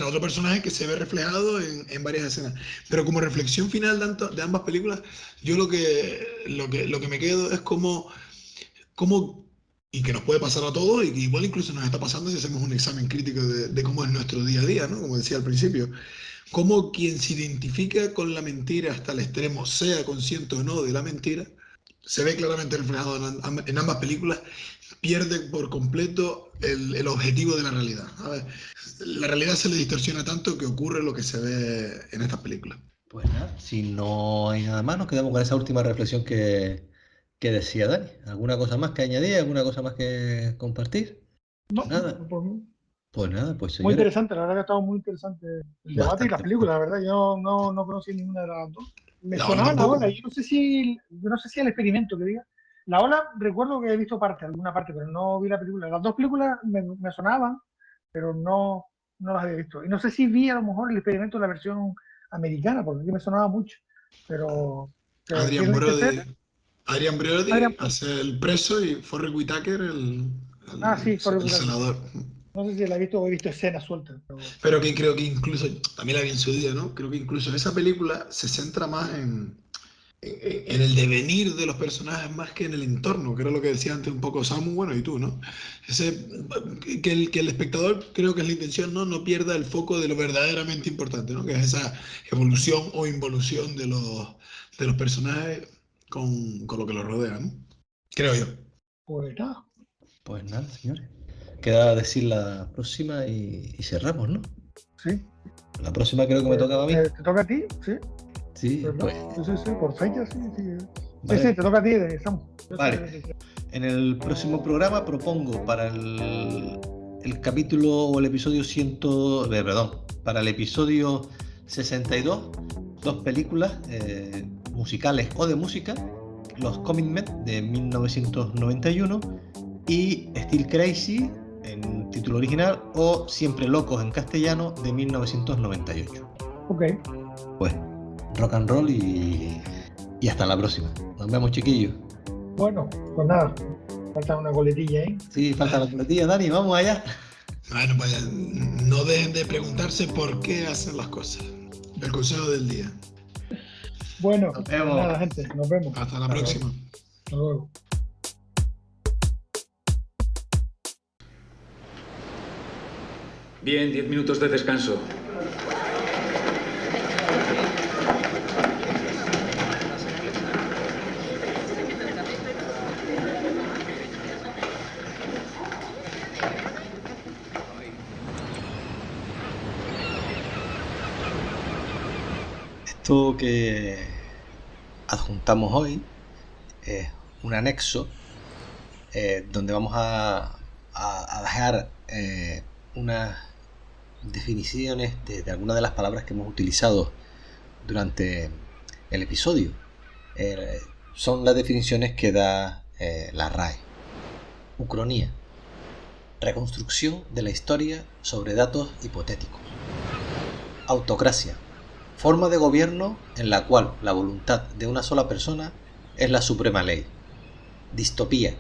otro personaje que se ve reflejado en varias escenas. Pero como reflexión final de ambas películas, yo lo que me quedo es como, y que nos puede pasar a todos, y que igual incluso nos está pasando si hacemos un examen crítico de cómo es nuestro día a día, ¿no? Como decía al principio, como quien se identifica con la mentira hasta el extremo, sea consciente o no de la mentira, se ve claramente reflejado en ambas películas, pierde por completo el objetivo de la realidad. A ver, la realidad se le distorsiona tanto que ocurre lo que se ve en estas películas. Pues nada, si no hay nada más, nos quedamos con esa última reflexión que decía Dani. ¿Alguna cosa más que añadir? ¿Alguna cosa más que compartir? No, nada. Pues nada, pues señores. Muy interesante, la verdad que ha estado muy interesante el debate y las películas, la verdad. Yo no conocí ninguna de las dos. Me sonaba La Ola, yo no sé si el experimento que diga. La Ola, recuerdo que he visto alguna parte, pero no vi la película. Las dos películas me sonaban, pero no las había visto. Y no sé si vi a lo mejor el experimento de la versión americana, porque aquí me sonaba mucho. Pero Adrian Brody hace el preso y Forrest Whitaker el senador. No sé si la he visto o he visto escenas sueltas. Pero que creo que incluso, también la vi en su día, ¿no? Creo que incluso esa película se centra más en el devenir de los personajes más que en el entorno, que era lo que decía antes un poco Samu, bueno, y tú, ¿no? Que el espectador, creo que es la intención, no pierda el foco de lo verdaderamente importante, ¿no? Que es esa evolución o involución de los personajes con lo que los rodea, ¿no? Creo yo. Pues nada, señores. Queda decir la próxima y cerramos, ¿no? Sí. La próxima creo que me tocaba a mí. ¿Te toca a ti? Sí. Sí, pues. Sí, por fecha, sí. Vale. Sí, te toca a ti, Samu. Vale. En el próximo programa propongo para el capítulo o el episodio para el episodio 62, dos películas musicales o de música, Los Commitments de 1991 y Still Crazy en título original o Siempre Locos en castellano de 1998. Ok. Pues rock and roll y hasta la próxima. Nos vemos, chiquillos. Bueno, pues nada, falta una coletilla, ¿eh? Sí, falta la coletilla, Dani, vamos allá. Bueno, pues no dejen de preguntarse por qué hacen las cosas. El consejo del día. Bueno, nos vemos. Nada, gente, nos vemos. Hasta la próxima. Hasta luego. Bien, 10 minutos de descanso. Esto que adjuntamos hoy es un anexo donde vamos a dejar unas definiciones de algunas de las palabras que hemos utilizado durante el episodio. Son las definiciones que da la RAE. Ucronía: reconstrucción de la historia sobre datos hipotéticos. Autocracia: forma de gobierno en la cual la voluntad de una sola persona es la suprema ley. Distopía: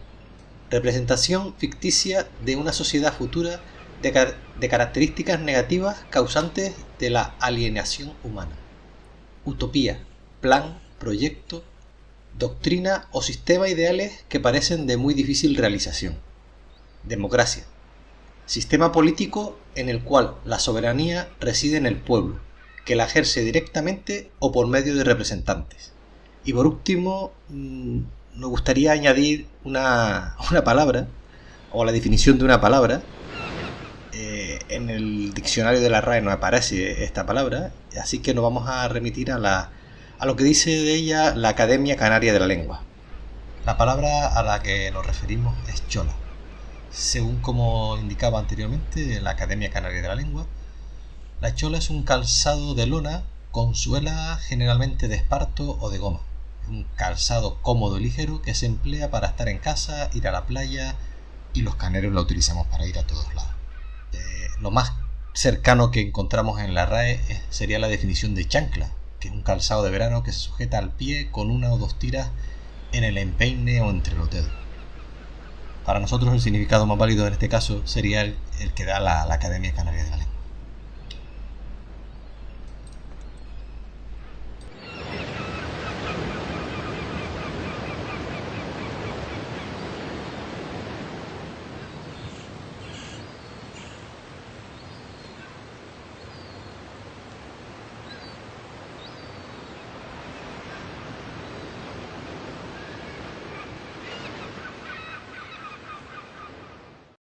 representación ficticia de una sociedad futura de características negativas causantes de la alienación humana. Utopía: plan, proyecto, doctrina o sistema ideales que parecen de muy difícil realización. Democracia: sistema político en el cual la soberanía reside en el pueblo, que la ejerce directamente o por medio de representantes. Y por último, nos gustaría añadir una palabra, o la definición de una palabra. En el diccionario de la RAE no aparece esta palabra, así que nos vamos a remitir a lo que dice de ella la Academia Canaria de la Lengua. La palabra a la que nos referimos es chola. Según como indicaba anteriormente la Academia Canaria de la Lengua, la chola es un calzado de lona con suela generalmente de esparto o de goma. Un calzado cómodo y ligero que se emplea para estar en casa, ir a la playa, y los caneros la utilizamos para ir a todos lados. Lo más cercano que encontramos en la RAE sería la definición de chancla, que es un calzado de verano que se sujeta al pie con una o dos tiras en el empeine o entre los dedos. Para nosotros el significado más válido en este caso sería el que da la Academia Canaria de la Lengua.